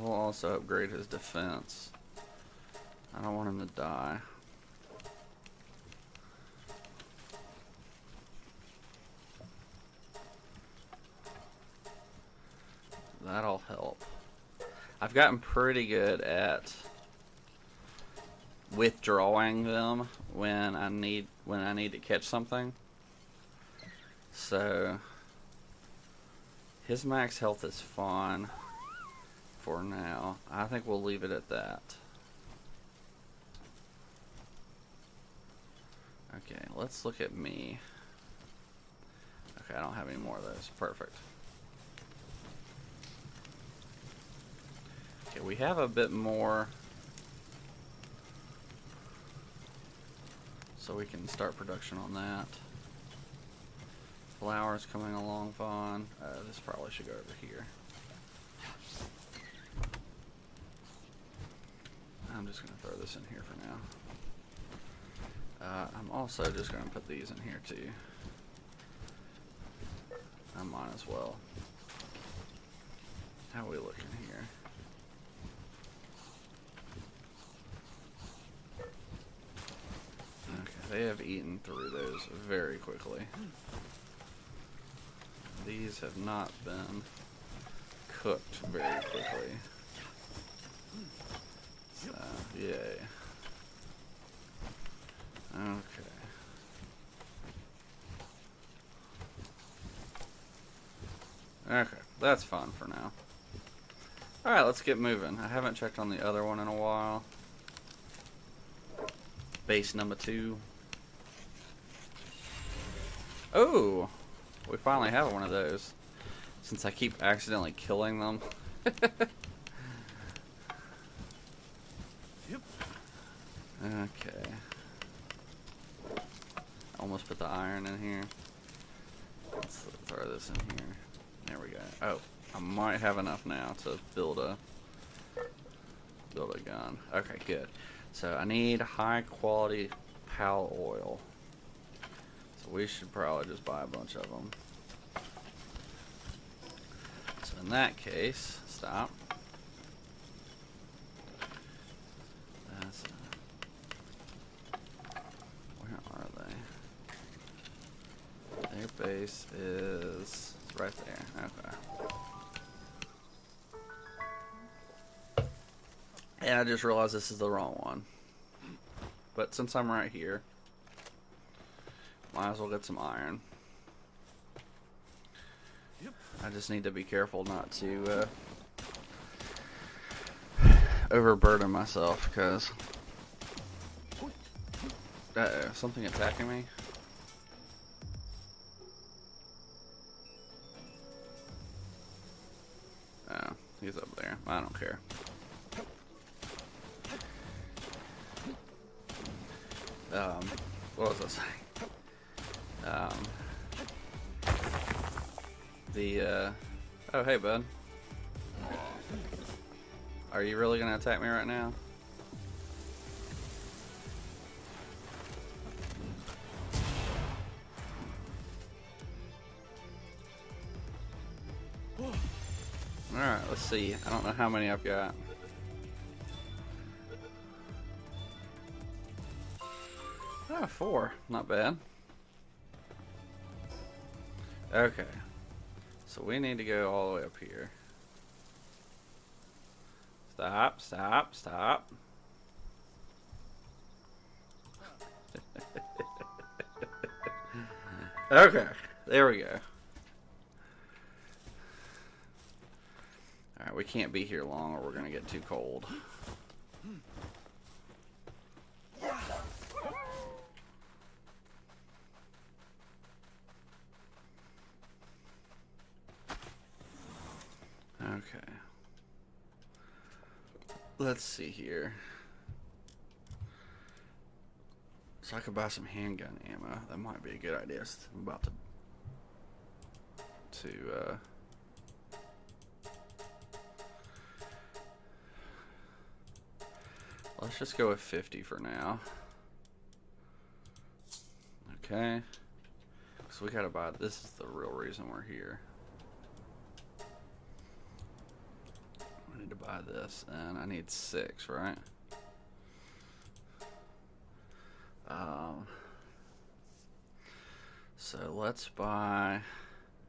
We'll also upgrade his defense. I don't want him to die. That'll help. I've gotten pretty good at withdrawing them when I need to catch something. So his max health is fine for now. I think we'll leave it at that. Okay, let's look at me. Okay, I don't have any more of those. Perfect. Okay, we have a bit more, so we can start production on that. Flowers coming along fine. This probably should go over here. I'm just going to throw this in here for now. I'm also just going to put these in here too. I might as well. How are we looking here? They have eaten through those very quickly. These have not been cooked very quickly. So, yay. Okay. Okay, that's fun for now. Alright, let's get moving. I haven't checked on the other one in a while. Base number 2. Oh! We finally have one of those. Since I keep accidentally killing them. Yep. Okay. Almost put the iron in here. Let's throw this in here. There we go. Oh, I might have enough now to build a gun. Okay, good. So I need high quality pal oil. So we should probably just buy a bunch of them. So in that case, stop. That's where are they? Their base is right there. Okay. And I just realized this is the wrong one. But since I'm right here, might as well get some iron. Yep. I just need to be careful not to overburden myself, because uh-oh, something attacking me? Oh, he's up there. I don't care. What was I saying? Oh, hey, bud. Are you really gonna attack me right now? Alright, let's see. I don't know how many I've got. Oh, 4. Not bad. Okay. So we need to go all the way up here. Stop, stop, stop. Okay, there we go. Alright, we can't be here long or we're gonna get too cold. Okay. Let's see here. So I could buy some handgun ammo. That might be a good idea. I'm about to let's just go with 50 for now. Okay. So we gotta buy, this is the real reason we're here. I need to buy this, and I need 6, right? So let's buy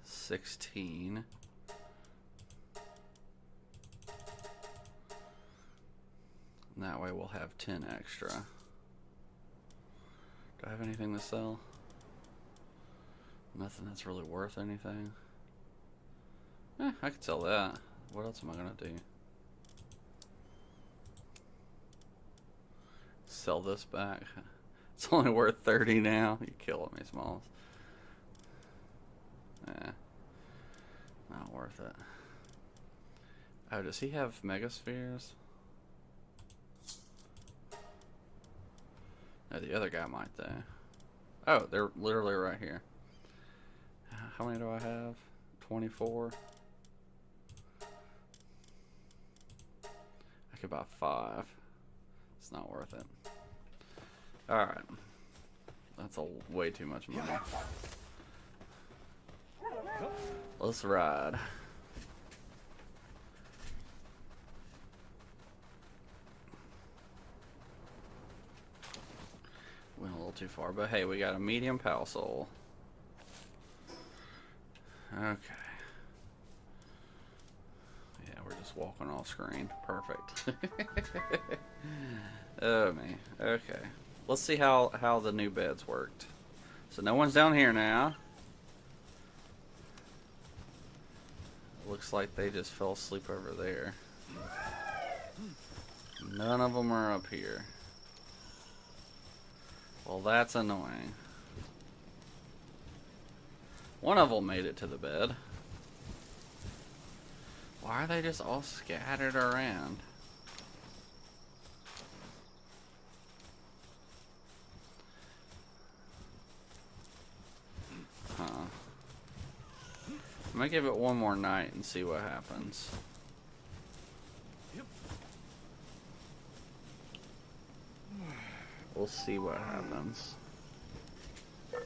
16. And that way we'll have 10 extra. Do I have anything to sell? Nothing that's really worth anything. I could sell that. What else am I gonna do? Sell this back. It's only worth 30 now. You're killing me, Smalls. Not worth it. Oh, does he have megaspheres? No, the other guy might though. Oh, they're literally right here. How many do I have? 24. I could buy 5. It's not worth it. Alright. That's way too much money. Let's ride. Went a little too far. But hey, we got a medium pal soul. Okay. Yeah, we're just walking off screen. Perfect. Oh man. Okay. Let's see how the new beds worked. So no one's down here now. Looks like they just fell asleep over there. None of them are up here. Well, that's annoying. One of them made it to the bed. Why are they just all scattered around? Huh. I'm gonna give it one more night and see what happens. We'll see what happens. Okay.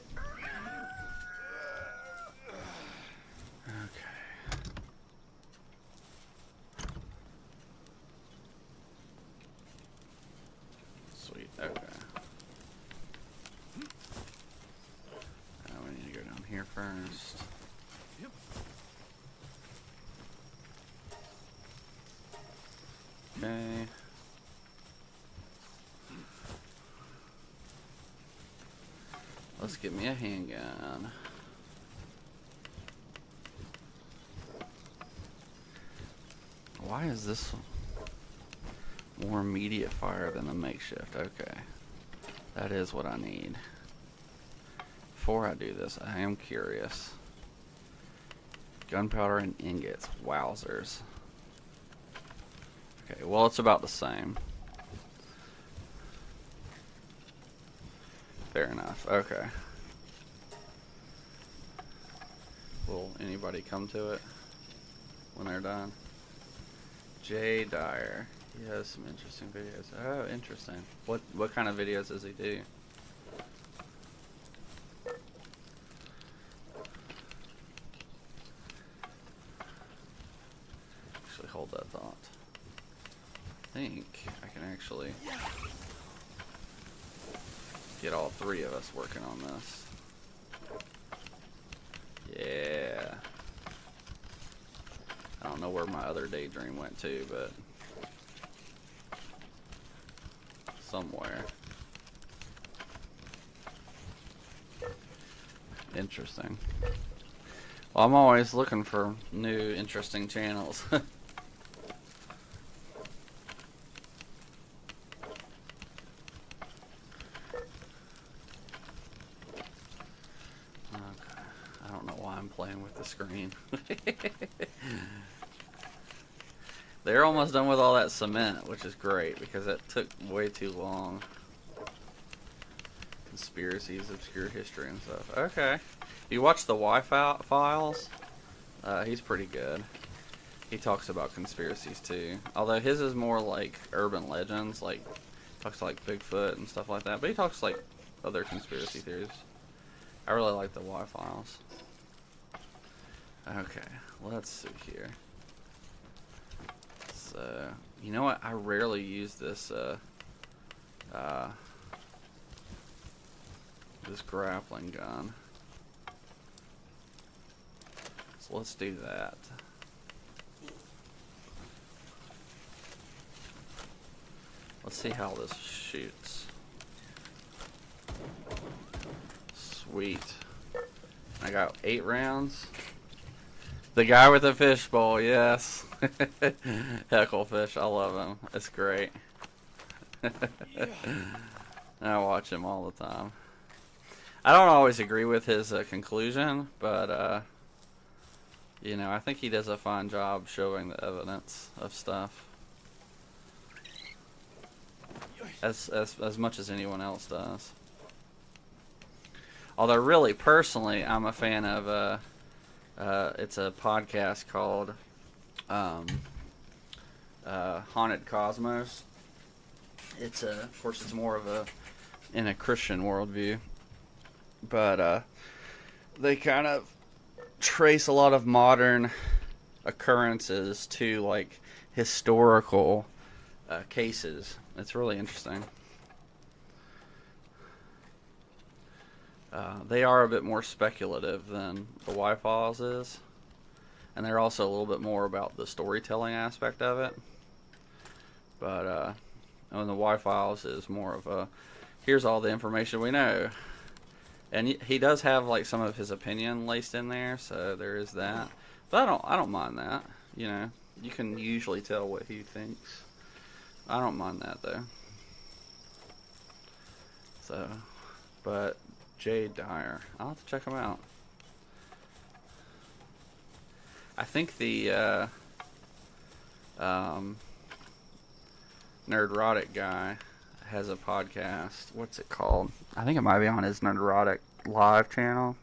Sweet. Okay. We need to go down here first. Okay. Let's get me a handgun. Why is this more immediate fire than a makeshift? Okay. That is what I need. Before I do this, I am curious. Gunpowder and ingots. Wowzers. Okay, well, it's about the same. Fair enough. Okay. Will anybody come to it when they're done? Jay Dyer. He has some interesting videos. Oh, interesting. What kind of videos does he do? Actually, hold that thought. I think I can actually get all three of us working on this. Yeah. I don't know where my other daydream went to, but somewhere. Interesting. Well, I'm always looking for new, interesting channels. Playing with the screen. They're almost done with all that cement, which is great because it took way too long. Conspiracies, obscure history and stuff. Okay. You watch the Files? He's pretty good. He talks about conspiracies too. Although his is more like urban legends, like talks like Bigfoot and stuff like that. But he talks like other conspiracy theories. I really like the Files. Okay, let's see here. So, you know what? I rarely use this this grappling gun. So let's do that. Let's see how this shoots. Sweet. I got 8 rounds. The guy with the fishbowl, yes. Hecklefish, I love him. It's great. I watch him all the time. I don't always agree with his conclusion, but you know, I think he does a fine job showing the evidence of stuff. As much as anyone else does. Although, really, personally, I'm a fan of it's a podcast called Haunted Cosmos. It's of course, it's more of in a Christian worldview, but they kind of trace a lot of modern occurrences to like historical cases. It's really interesting. They are a bit more speculative than the Y-Files is. And they're also a little bit more about the storytelling aspect of it. But and the Y-Files is more of a, here's all the information we know. And he does have like some of his opinion laced in there, so there is that. But I don't mind that. You know, you can usually tell what he thinks. I don't mind that though. So, but Jade Dyer, I'll have to check him out. I think the Nerdrotic guy has a podcast. What's it called? I think it might be on his Nerdrotic live channel,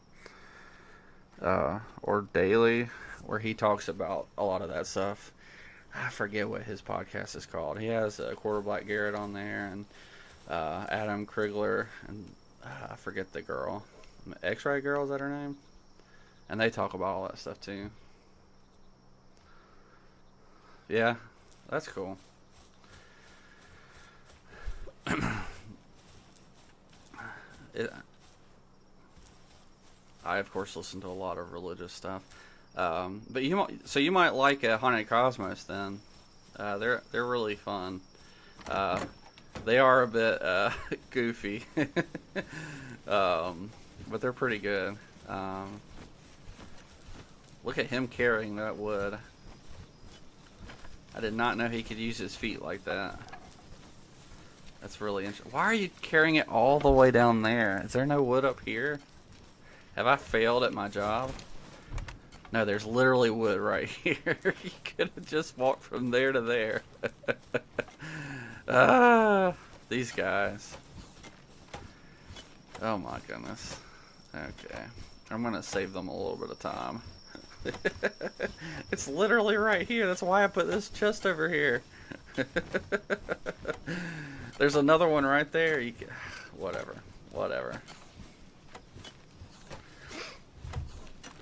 or daily, where he talks about a lot of that stuff. I forget what his podcast is called. He has Quarter Black Garrett on there, and Adam Krigler, and I forget the girl. X-Ray Girl, is that her name? And they talk about all that stuff too. Yeah, that's cool. I of course listen to a lot of religious stuff, but you might like Haunted Cosmos then. They're really fun. They are a bit goofy, but they're pretty good. Look at him carrying that wood. I did not know he could use his feet like that. That's really interesting. Why are you carrying it all the way down there? Is there no wood up here? Have I failed at my job? No, there's literally wood right here. You could have just walked from there to there. These guys. Oh my goodness. Okay. I'm going to save them a little bit of time. It's literally right here. That's why I put this chest over here. There's another one right there. You can, whatever.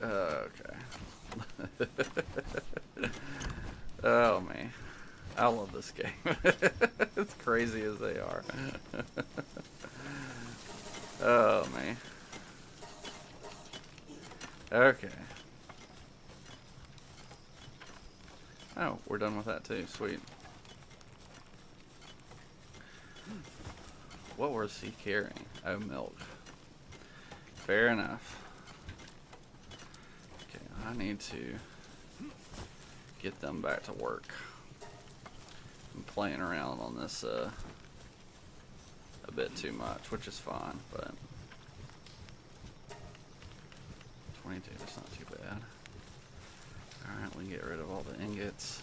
Okay. Oh man, I love this game. As crazy as they are. Oh man. Okay. Oh, we're done with that too. Sweet. What was he carrying? Oh, milk. Fair enough. Okay, I need to get them back to work. I'm playing around on this a bit too much, which is fine, but 22, that's not too bad. Alright, we can get rid of all the ingots.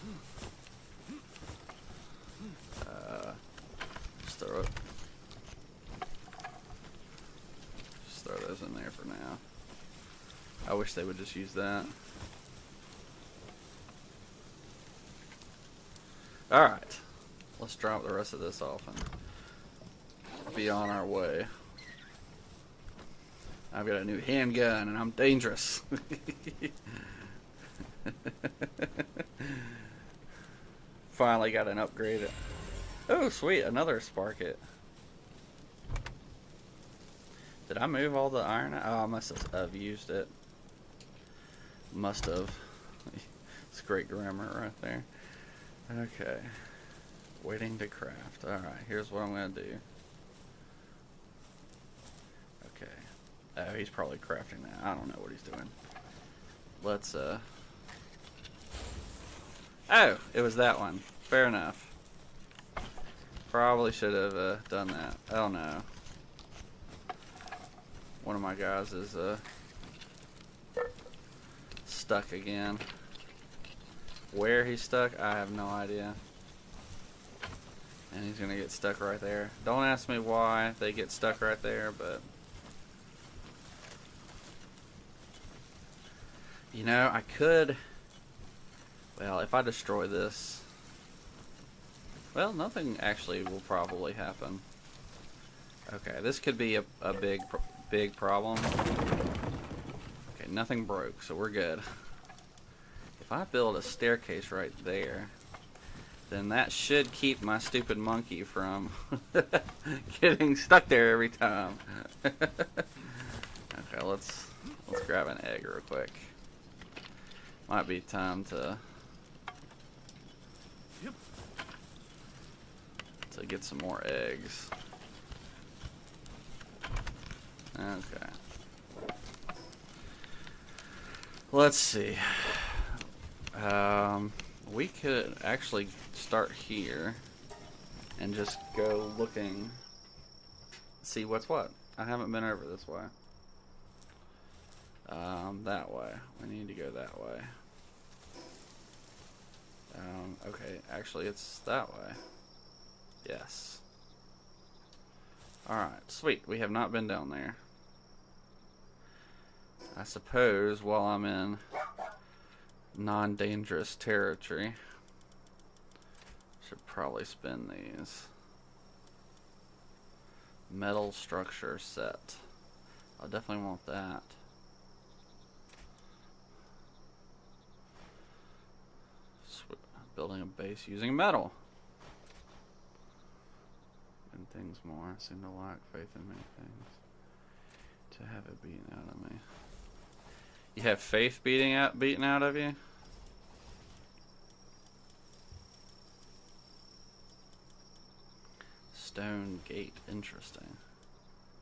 Just throw it. Just throw those in there for now. I wish they would just use that. Alright. Let's drop the rest of this off and be on our way. I've got a new handgun and I'm dangerous. Finally got an upgrade. Oh, sweet, another Sparkit. Did I move all the iron? Oh, I must have used it. Must have. It's great grammar right there. Okay. Waiting to craft. Alright, here's what I'm going to do. Okay. Oh, he's probably crafting that. I don't know what he's doing. Let's, Oh, it was that one. Fair enough. Probably should have done that. Oh no. One of my guys is stuck again. Where he's stuck, I have no idea. And he's gonna get stuck right there. Don't ask me why they get stuck right there, but you know, I could. Well, if I destroy this, well, nothing actually will probably happen. Okay, this could be a big problem. Okay, nothing broke, so we're good. If I build a staircase right there, then that should keep my stupid monkey from getting stuck there every time. Okay, let's grab an egg real quick. Might be time to get some more eggs. Okay. Let's see. We could actually start here and just go looking, see what's what. I haven't been over this way. That way. We need to go that way. Okay, actually it's that way. Yes. Alright, sweet. We have not been down there. I suppose while I'm in non-dangerous territory, should probably spin these. Metal structure set. I definitely want that. Building a base using metal. And things more. I seem to lack faith in many things. To have it beaten out of me. You have faith beaten out of you? Stone gate. Interesting.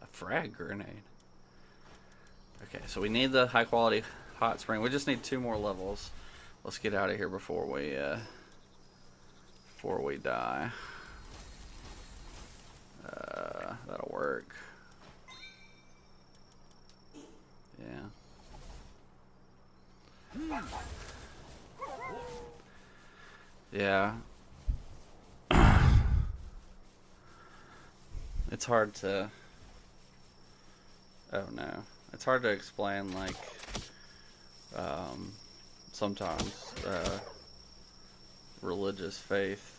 A frag grenade. Okay, so we need the high quality hot spring. We just need 2 more levels. Let's get out of here before we die. That'll work. Yeah. Yeah. It's hard to... Oh no. It's hard to explain, like, sometimes, religious faith.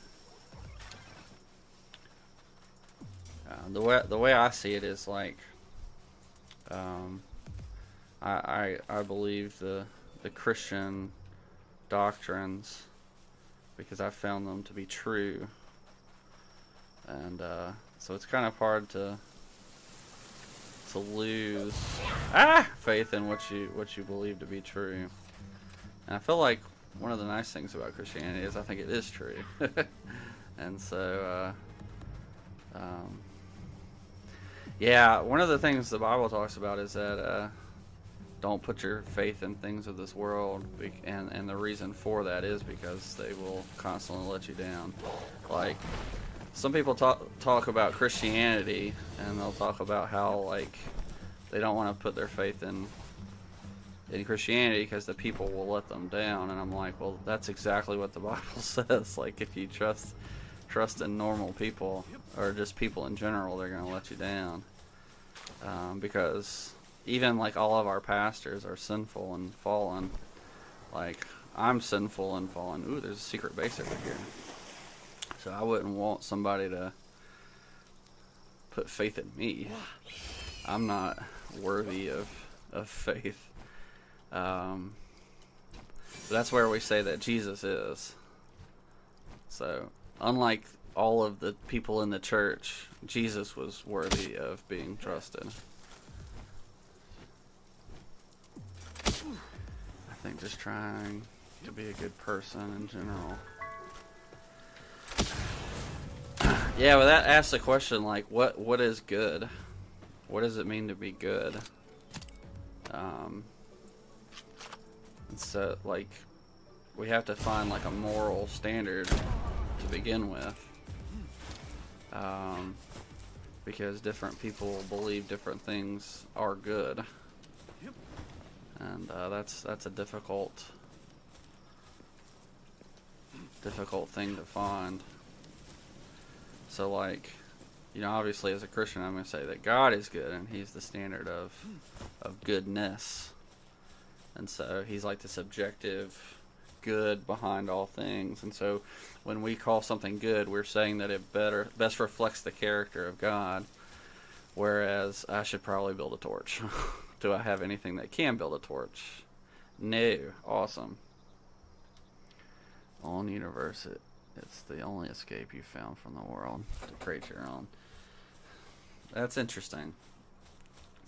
The way I see it is like, I believe the Christian doctrines because I found them to be true, and so it's kind of hard to lose faith in what you believe to be true. And I feel like one of the nice things about Christianity is I think it is true. And so yeah, one of the things the Bible talks about is that don't put your faith in things of this world, and the reason for that is because they will constantly let you down. Like, some people talk about Christianity, and they'll talk about how, like, they don't want to put their faith in Christianity because the people will let them down. And I'm like, well, that's exactly what the Bible says. Like, if you trust in normal people, or just people in general, they're going to let you down. Because even, like, all of our pastors are sinful and fallen. Like, I'm sinful and fallen. Ooh, there's a secret base over here. So I wouldn't want somebody to put faith in me. I'm not worthy of faith. That's where we say that Jesus is. So, unlike all of the people in the church, Jesus was worthy of being trusted. I think just trying to be a good person in general. Yeah, well, that asks the question, like, what is good? What does it mean to be good? And so, like, we have to find, like, a moral standard to begin with. Because different people believe different things are good. And that's a difficult thing to find. So, like, you know, obviously as a Christian, I'm going to say that God is good, and He's the standard of goodness. And so He's like the subjective good behind all things. And so when we call something good, we're saying that it best reflects the character of God. Whereas I should probably build a torch. Do I have anything that can build a torch? No. Awesome. On universe, it's the only escape you found from the world, to create your own. That's interesting.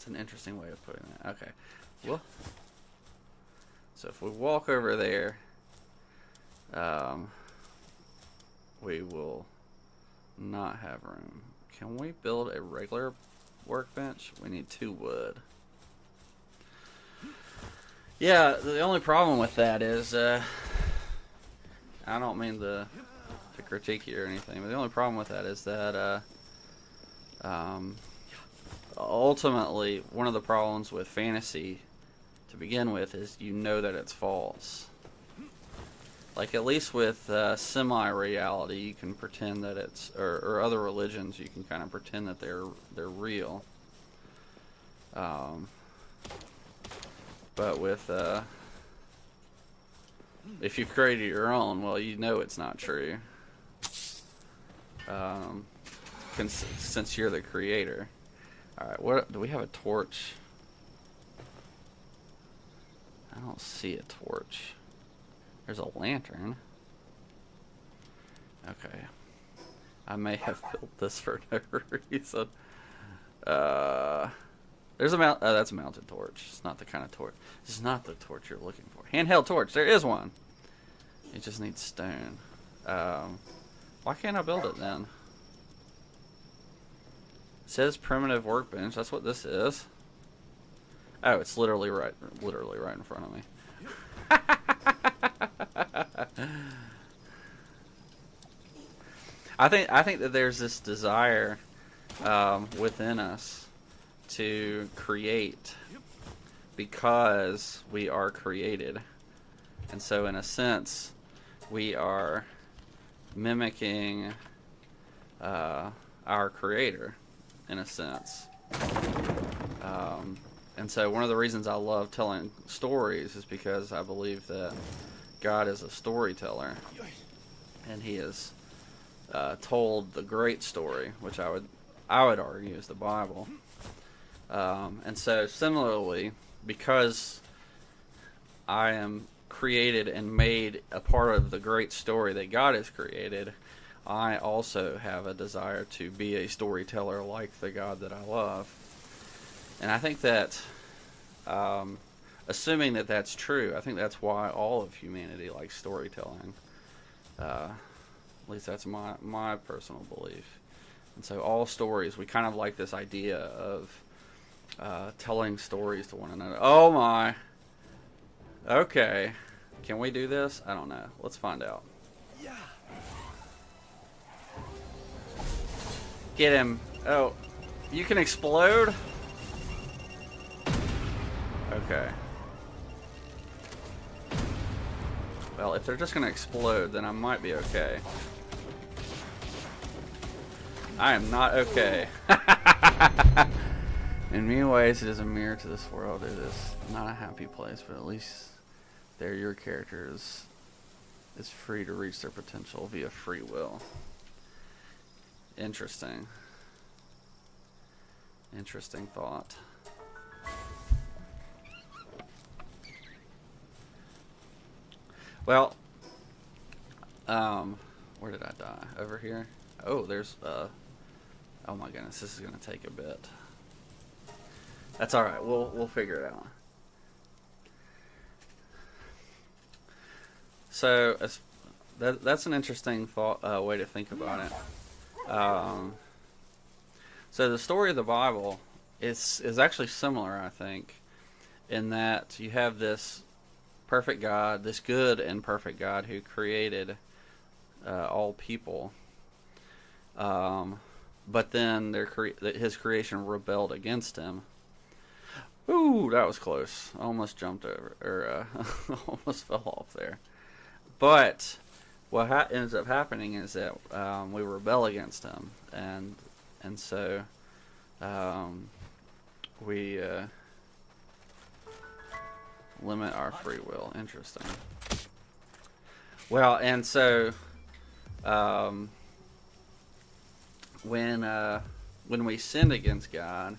That's an interesting way of putting that. Okay. Well, so if we walk over there, we will not have room. Can we build a regular workbench? We need 2 wood. Yeah, the only problem with that is, I don't mean to critique you or anything, but the only problem with that is that, ultimately, one of the problems with fantasy to begin with is you know that it's false. Like, at least with semi-reality, you can pretend that it's, or other religions, you can kind of pretend that they're real. But with, if you've created your own, well, you know it's not true. Since you're the creator. Alright, what, do we have a torch? I don't see a torch. There's a lantern. Okay. I may have built this for no reason. There's a mount. That's a mounted torch. It's not the kind of torch. This is not the torch you're looking for. Handheld torch. There is one. It just needs stone. Why can't I build it then? It says primitive workbench. That's what this is. Oh, it's literally right in front of me. I think that there's this desire within us to create because we are created, and so in a sense we are mimicking our creator in a sense. And so one of the reasons I love telling stories is because I believe that God is a storyteller, and He has told the great story, which I would argue is the Bible. And so similarly, because I am created and made a part of the great story that God has created, I also have a desire to be a storyteller like the God that I love. And I think that, assuming that that's true, I think that's why all of humanity likes storytelling. At least that's my personal belief. And so all stories, we kind of like this idea of telling stories to one another. Oh my! Okay. Can we do this? I don't know. Let's find out. Yeah. Get him. Oh, you can explode? Okay. Well, if they're just going to explode, then I might be okay. I am not okay. In many ways, it is a mirror to this world. It is not a happy place, but at least there your character is free to reach their potential via free will. Interesting. Interesting thought. Well, where did I die? Over here? Oh, there's, oh my goodness, this is going to take a bit. That's alright, we'll figure it out. So, that's an interesting thought, way to think about it. So the story of the Bible is actually similar, I think, in that you have this perfect God, this good and perfect God who created all people. But then his creation rebelled against him. Ooh, that was close. I almost jumped over, or almost fell off there. But what ends up happening is that we rebel against him, and so we limit our free will. Interesting. Well, and so when we sinned against God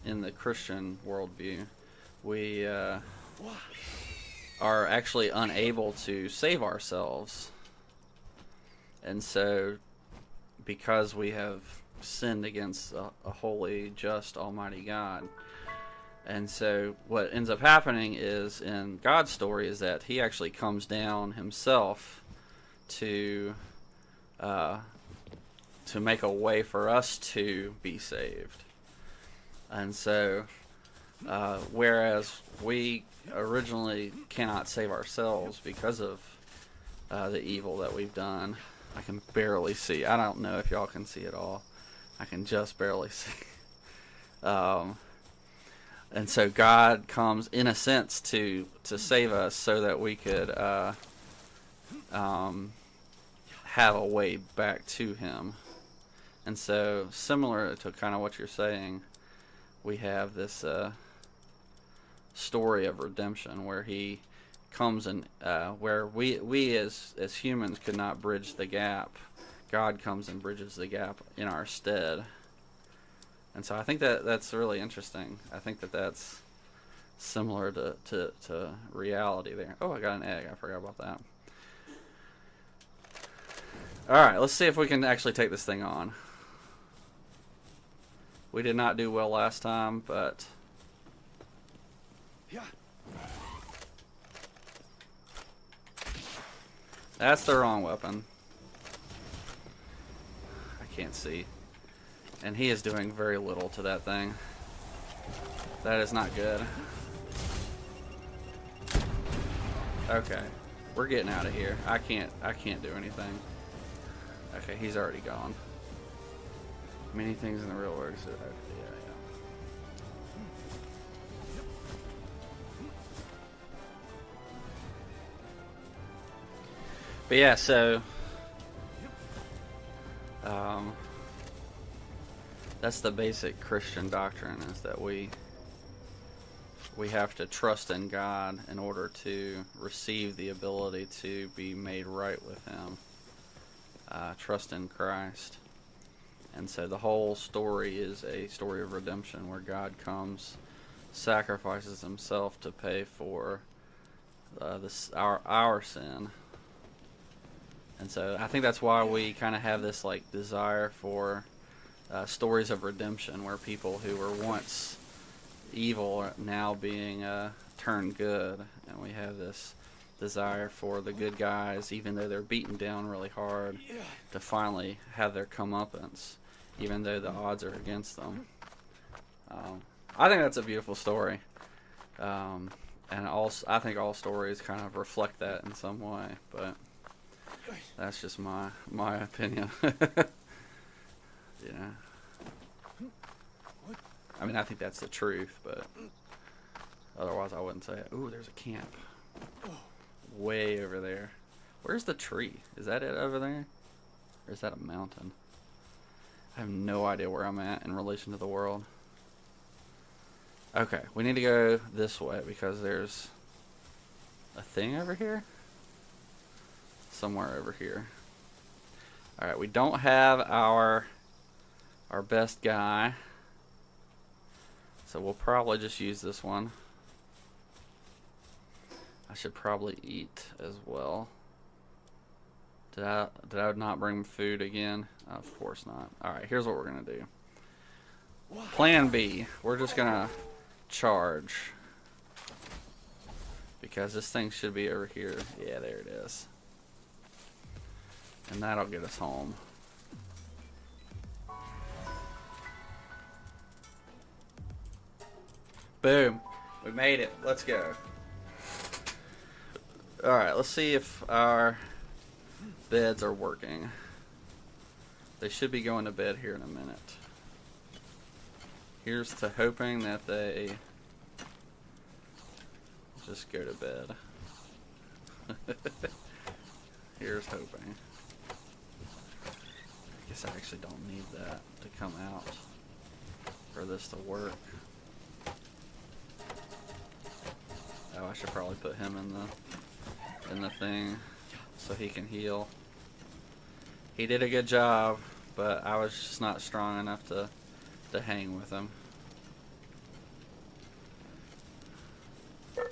in the Christian worldview, we are actually unable to save ourselves. And so because we have sinned against a holy, just, almighty God. And so what ends up happening is, in God's story, is that he actually comes down himself to make a way for us to be saved. And so whereas we originally cannot save ourselves because of the evil that we've done. I can barely see. I don't know if y'all can see it all. I can just barely see. And so God comes, in a sense, to save us so that we could have a way back to him. And so, similar to kind of what you're saying, we have this story of redemption where he comes and where we as humans could not bridge the gap, God comes and bridges the gap in our stead. And so I think that's really interesting. I think that's similar to reality there. Oh, I got an egg. I forgot about that. Alright, let's see if we can actually take this thing on. We did not do well last time, but... That's the wrong weapon. I can't see. And he is doing very little to that thing. That is not good. Okay. We're getting out of here. I can't do anything. Okay, he's already gone. Many things in the real world. So, yeah. But yeah, so that's the basic Christian doctrine, is that we have to trust in God in order to receive the ability to be made right with him. Trust in Christ. And so the whole story is a story of redemption where God comes, sacrifices himself to pay for our sin. And so I think that's why we kind of have this like desire for stories of redemption, where people who were once evil are now being turned good, and we have this desire for the good guys, even though they're beaten down really hard, to finally have their comeuppance, even though the odds are against them. I think that's a beautiful story, and I think all stories kind of reflect that in some way, but that's just my opinion. Yeah. I mean, I think that's the truth, but otherwise I wouldn't say it. Ooh, there's a camp. Way over there. Where's the tree? Is that it over there? Or is that a mountain? I have no idea where I'm at in relation to the world. Okay, we need to go this way because there's a thing over here? Somewhere over here. Alright, we don't have our best guy, so we'll probably just use this one. I should probably eat as well. Did I not bring food again? Of course not. Alright, here's what we're gonna do. Plan B. We're just gonna charge, because this thing should be over here. Yeah, there it is. And that'll get us home. Boom. We made it. Let's go. Alright, let's see if our beds are working. They should be going to bed here in a minute. Here's to hoping that they just go to bed. Here's hoping. I guess I actually don't need that to come out for this to work. Oh, I should probably put him in the thing so he can heal. He did a good job, but I was just not strong enough to hang with him. Okay.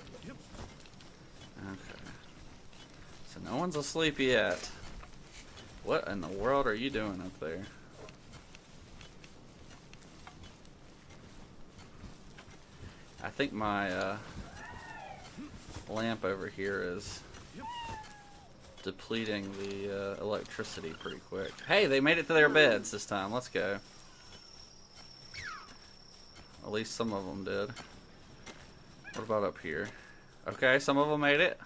So no one's asleep yet. What in the world are you doing up there? I think my lamp over here is depleting the electricity pretty quick. Hey, they made it to their beds this time. Let's go. At least some of them did. What about up here? Okay, some of them made it.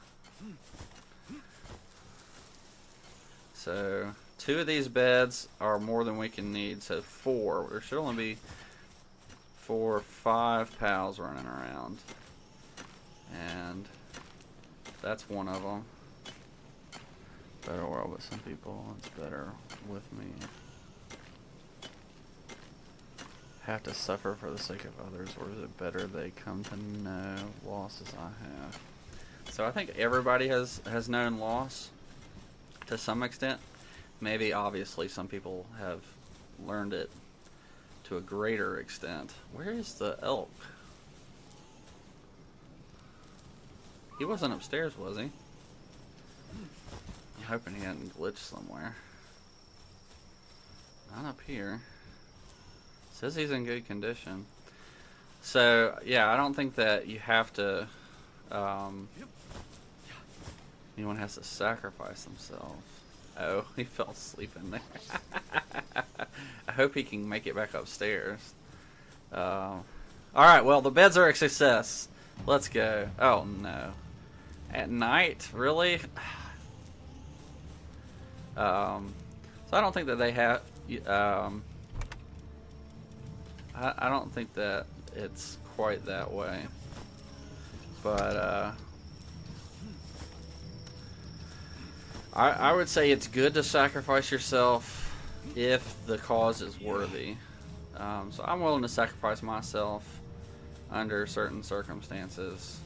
So 2 of these beds are more than we can need, so 4. There should only be 4 or 5 pals running around. And that's one of them. Better world with some people, it's better with me. Have to suffer for the sake of others, or is it better they come to know losses I have? So I think everybody has known loss to some extent. Maybe obviously some people have learned it to a greater extent. Where is the elk? He wasn't upstairs, was he? I'm hoping he hadn't glitched somewhere. Not up here. Says he's in good condition. So yeah, I don't think that you have to anyone has to sacrifice themselves. Oh, he fell asleep in there. I hope he can make it back upstairs. Alright, well, the beds are a success. Let's go. Oh, no. At night? Really? So I don't think that they have... I don't think that it's quite that way. But, I would say it's good to sacrifice yourself if the cause is worthy. So I'm willing to sacrifice myself under certain circumstances.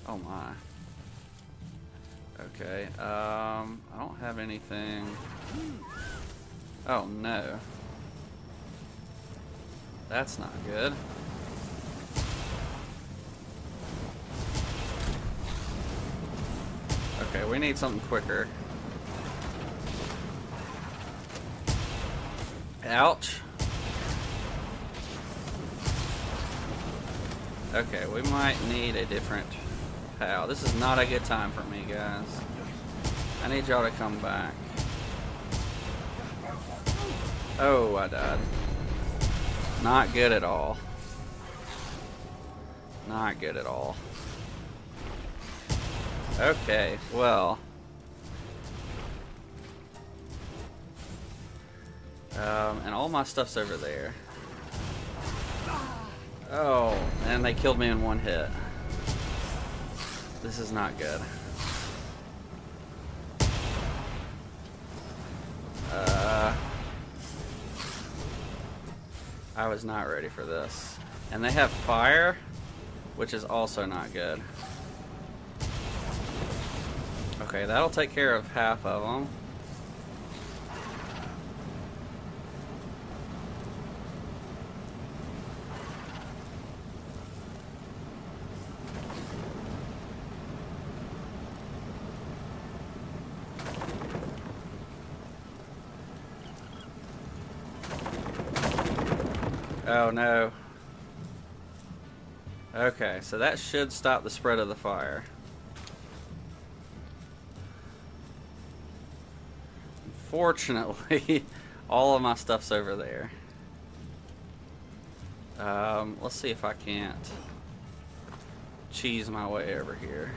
Oh my. Okay, I don't have anything. Oh no. That's not good. Okay, we need something quicker. Ouch. Okay, we might need a different pal. This is not a good time for me, guys. I need y'all to come back. Oh, I died. Not good at all. Not good at all. Okay, well. And all my stuff's over there. Oh, and they killed me in one hit. This is not good. I was not ready for this. And they have fire, which is also not good. Okay, that'll take care of half of them. Oh no. Okay, so that should stop the spread of the fire. Unfortunately, all of my stuff's over there. Let's see if I can't cheese my way over here.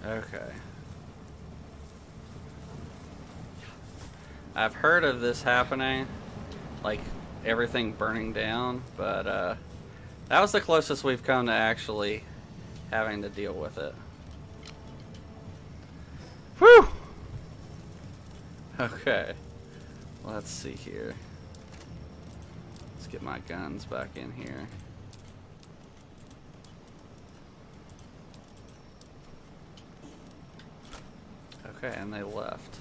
Okay. I've heard of this happening, like everything burning down, but that was the closest we've come to actually having to deal with it. Whew! Okay, let's see here. Let's get my guns back in here. Okay, and they left.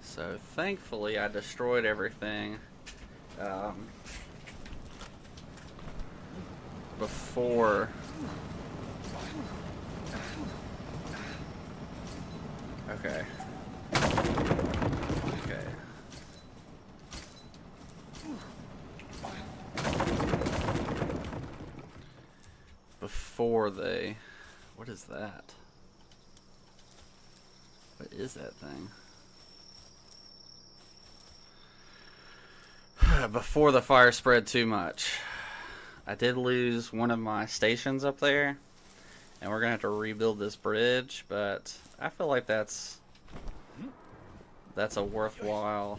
So thankfully I destroyed everything before. Okay. Okay. before they... What is that? What is that thing? Before the fire spread too much. I did lose one of my stations up there, and we're gonna have to rebuild this bridge, but I feel like that's a worthwhile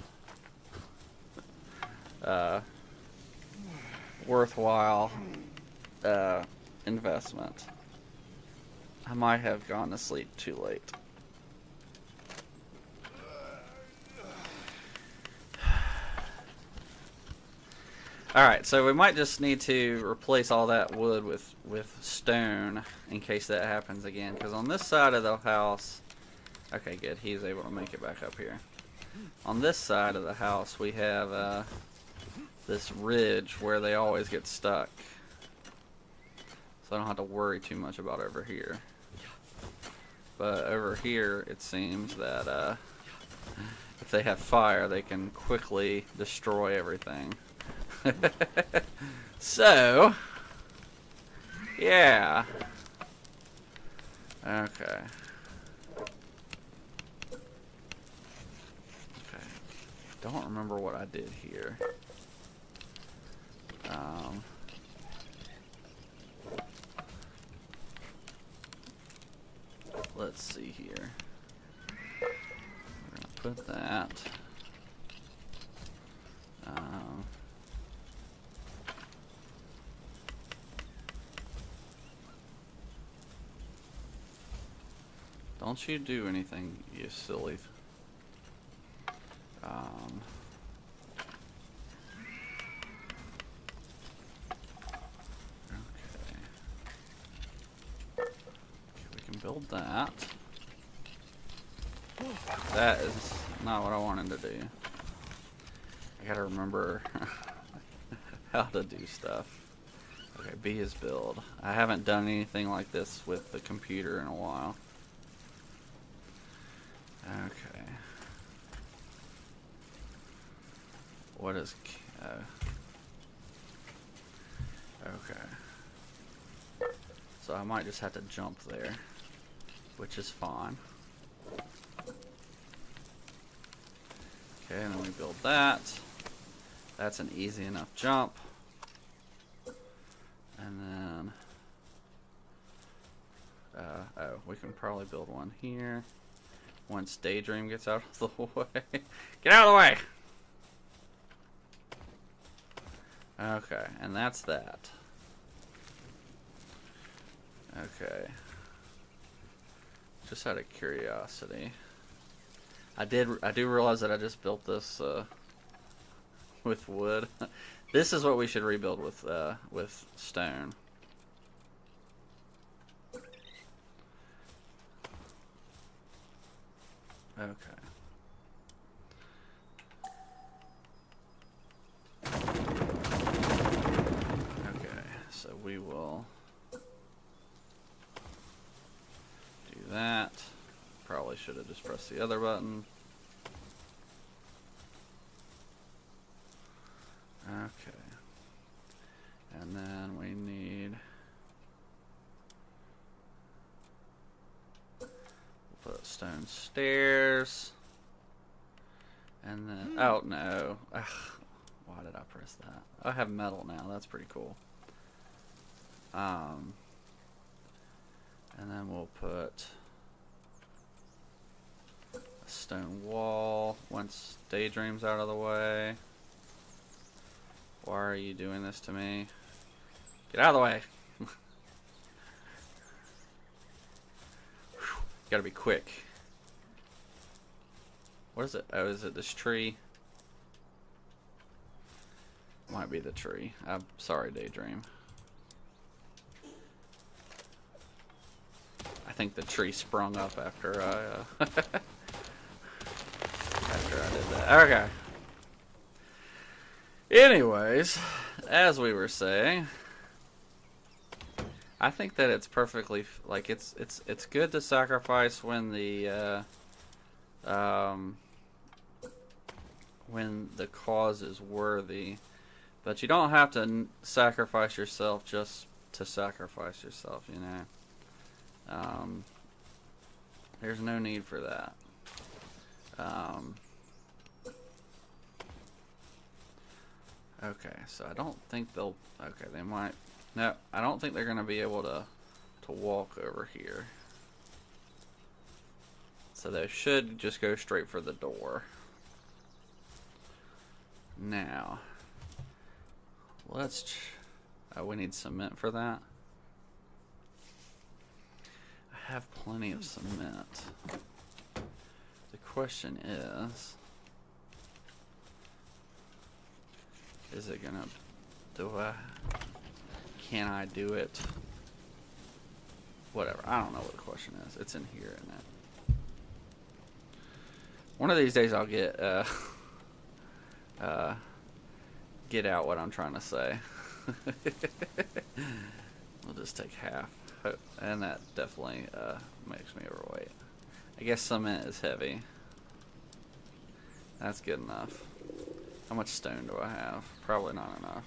investment. I might have gone to sleep too late. Alright, so we might just need to replace all that wood with stone in case that happens again. Because on this side of the house... Okay, good. He's able to make it back up here. On this side of the house, we have this ridge where they always get stuck. So I don't have to worry too much about over here. But over here, it seems that if they have fire, they can quickly destroy everything. So, yeah. Okay. Don't remember what I did here. Let's see here. We're gonna put that. Don't you do anything, you silly. Okay. We can build that. That is not what I wanted to do. I gotta remember how to do stuff. Okay, B is build. I haven't done anything like this with the computer in a while. Okay. What is... okay. So I might just have to jump there, which is fine. Okay, and then we build that. That's an easy enough jump. And then... oh, we can probably build one here. Once Daydream gets out of the way. Get out of the way! Okay, and that's that. Okay. Just out of curiosity. I do realize that I just built this with wood. This is what we should rebuild with stone. Okay. Okay, so we will do that. Probably should have just pressed the other button. Okay. And then we need... put stone stairs. And then... oh, no. Ugh, why did I press that? I have metal now. That's pretty cool. And then we'll put a stone wall once Daydream's out of the way. Why are you doing this to me? Get out of the way! Gotta be quick. What is it? Oh, is it this tree? Might be the tree. I'm sorry, Daydream. I think the tree sprung up after I after I did that. Okay. Anyways, as we were saying, I think that it's perfectly like it's good to sacrifice when the cause is worthy, but you don't have to sacrifice yourself just to sacrifice yourself, you know. There's no need for that. Okay, so I don't think they'll... Okay, they might... No, I don't think they're going to be able to walk over here. So they should just go straight for the door. Now, let's... Oh, we need cement for that. I have plenty of cement. The question is it gonna... Can I do it? Whatever. I don't know what the question is. It's in here, isn't it? One of these days I'll get out what I'm trying to say. We'll just take half. And that definitely makes me overweight. I guess cement is heavy. That's good enough. How much stone do I have? Probably not enough.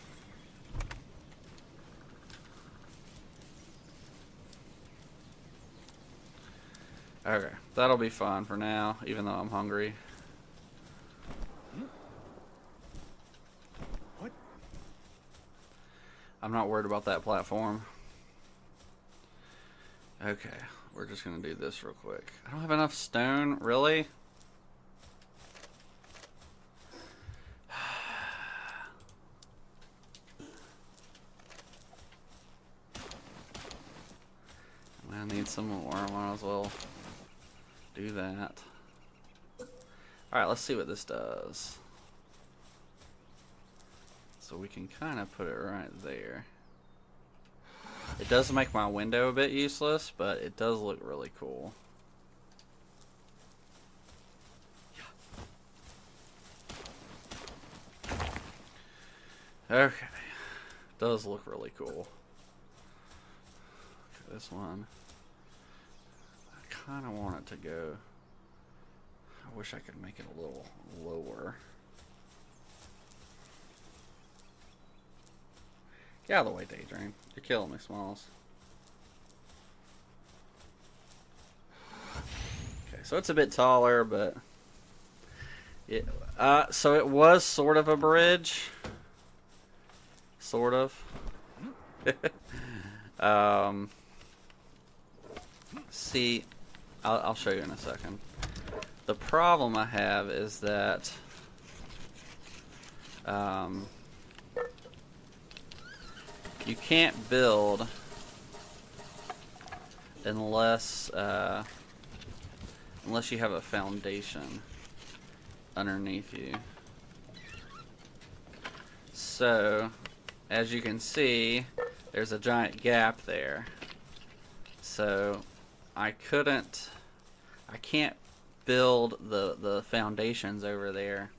Okay, that'll be fine for now, even though I'm hungry. What? I'm not worried about that platform. Okay, we're just gonna do this real quick. I don't have enough stone, really? I need some more, I might as well do that. Alright, let's see what this does. So we can kind of put it right there. It does make my window a bit useless, but it does look really cool. Okay. Does look really cool. Okay, this one. I kind of want it to go... I wish I could make it a little lower. Get out of the way, Daydream. You're killing me, Smalls. Okay, so it's a bit taller, but... so it was sort of a bridge. Sort of. See, I'll show you in a second. The problem I have is that... you can't build unless you have a foundation underneath you. So, as you can see, there's a giant gap there. So, I can't build the foundations over there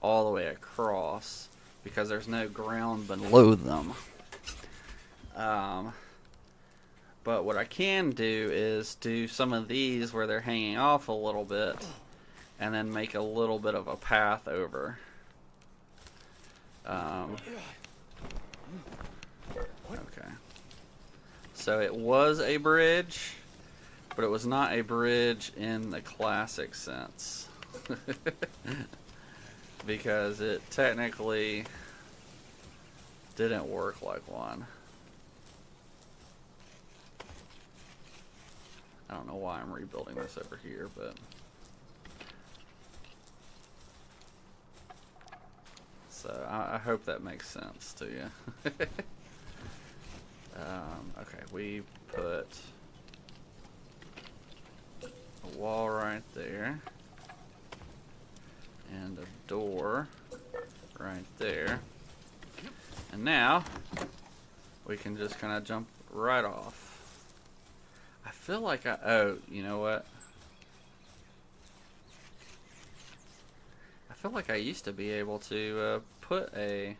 all the way across because there's no ground below them. But what I can do is do some of these where they're hanging off a little bit and then make a little bit of a path over. Okay. So it was a bridge, but it was not a bridge in the classic sense. Because it technically didn't work like one. I don't know why I'm rebuilding this over here, but... So, I hope that makes sense to you. Okay, we put a wall right there. And a door right there. And now, we can just kind of jump right off. I feel like oh, you know what? I feel like I used to be able to put a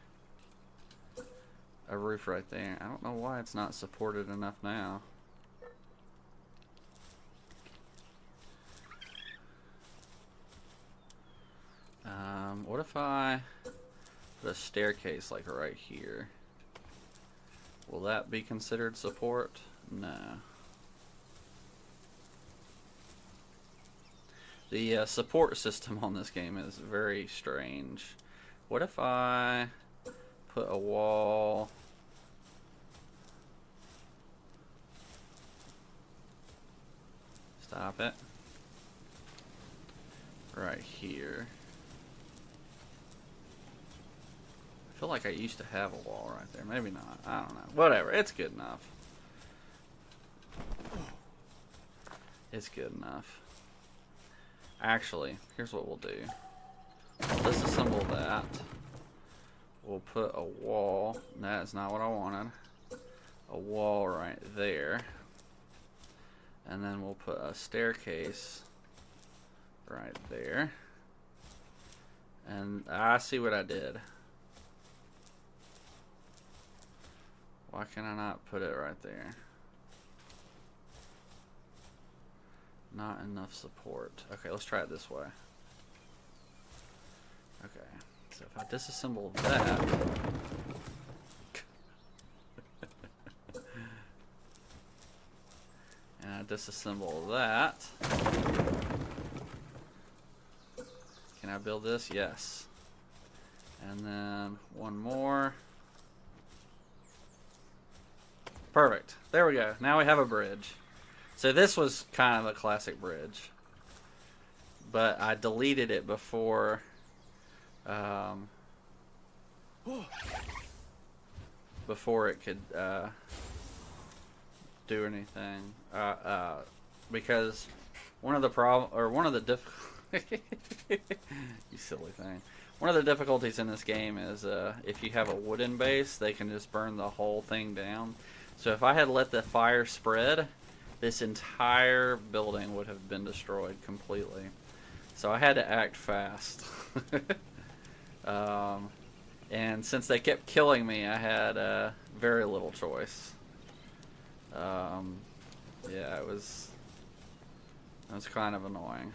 roof right there. I don't know why it's not supported enough now. What if I put a staircase like right here? Will that be considered support? No. The support system on this game is very strange. What if I put a wall... Stop it. Right here. I feel like I used to have a wall right there. Maybe not. I don't know. Whatever. It's good enough. It's good enough. Actually, here's what we'll do. We'll disassemble that. We'll put a wall. That is not what I wanted. A wall right there. And then we'll put a staircase right there. And I see what I did. Why can I not put it right there? Not enough support. Okay, let's try it this way. Okay, so if I disassemble that... and I disassemble that... Can I build this? Yes. And then one more. Perfect. There we go. Now we have a bridge. So this was kind of a classic bridge. But I deleted it before... before it could do anything. Because one of the you silly thing. One of the difficulties in this game is if you have a wooden base, they can just burn the whole thing down. So if I had let the fire spread, this entire building would have been destroyed completely. So I had to act fast. And since they kept killing me, I had very little choice. Yeah, it was kind of annoying.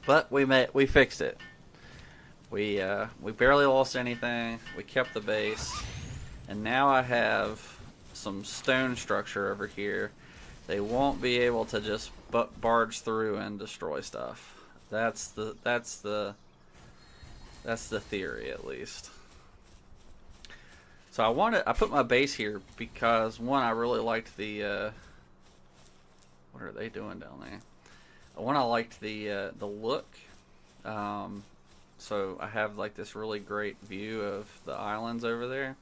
But we fixed it. We barely lost anything. We kept the base, and now I have some stone structure over here. They won't be able to just barge through and destroy stuff. That's the theory, at least. So I put my base here because one, I really liked the what are they doing down there? One, I liked the look. So I have like this really great view of the islands over there.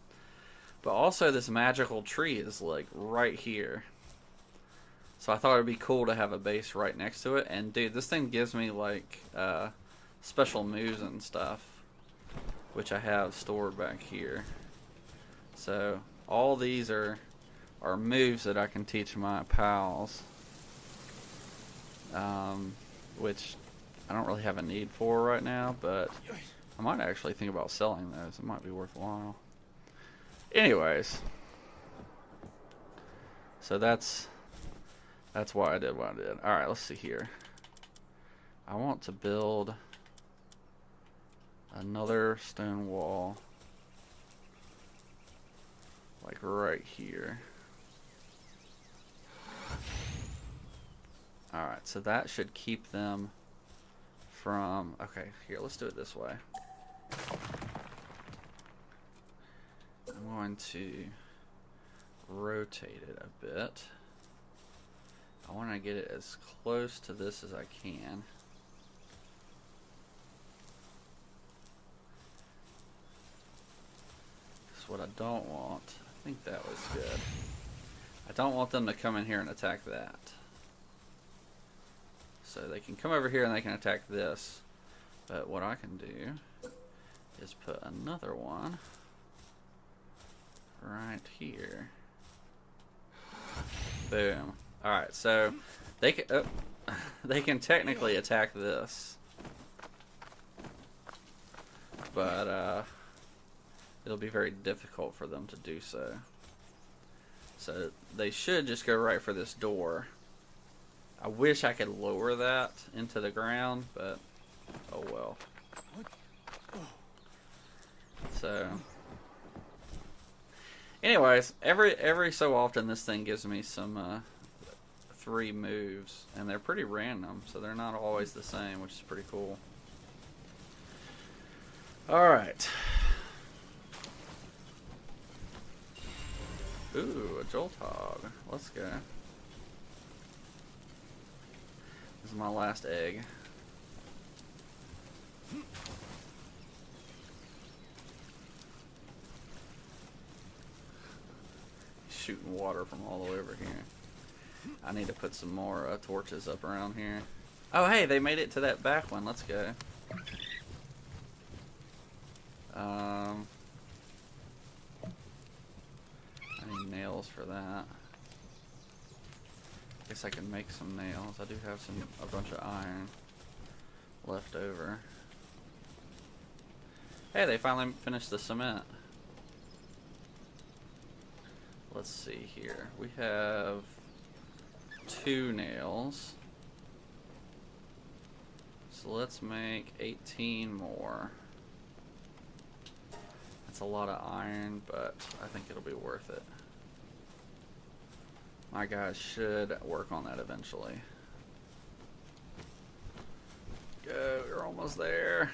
But also this magical tree is like right here. So I thought it'd be cool to have a base right next to it. And dude, this thing gives me like special moves and stuff, which I have stored back here. So all these are moves that I can teach my pals. Which I don't really have a need for right now, but I might actually think about selling those. It might be worthwhile. Anyways, so that's why I did what I did. All right, let's see here. I want to build another stone wall, like right here. Alright, so that should keep them from... Okay, here, let's do it this way. I'm going to rotate it a bit. I want to get it as close to this as I can. That's what I don't want. I think that was good. I don't want them to come in here and attack that. So they can come over here and they can attack this. But what I can do is put another one right here. Boom. Alright, so they can technically attack this. But it'll be very difficult for them to do so. So they should just go right for this door. I wish I could lower that into the ground, but oh well. So Anyways, every so often this thing gives me some 3 moves, and they're pretty random, so they're not always the same, which is pretty cool. Alright. Ooh, a Jolt Hog. Let's go. This is my last egg. Shooting water from all the way over here. I need to put some more torches up around here. Oh, hey, they made it to that back one. Let's go. I need nails for that. Guess I can make some nails. I do have a bunch of iron left over. Hey, they finally finished the cement. Let's see here. We have 2 nails. So let's make 18 more. That's a lot of iron, but I think it'll be worth it. My guys should work on that eventually. Go, you're almost there.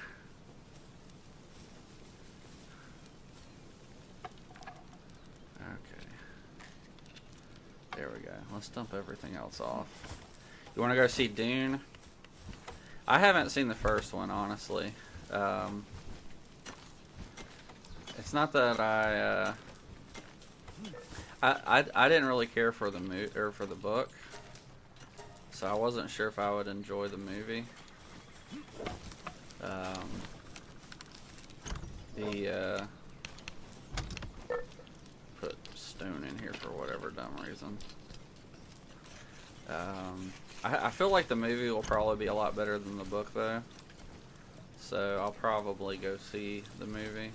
Okay. There we go. Let's dump everything else off. You want to go see Dune? I haven't seen the first one, honestly. It's not that I didn't really care for the book, so I wasn't sure if I would enjoy the movie. Put stone in here for whatever dumb reason. I feel like the movie will probably be a lot better than the book, though. So I'll probably go see the movie.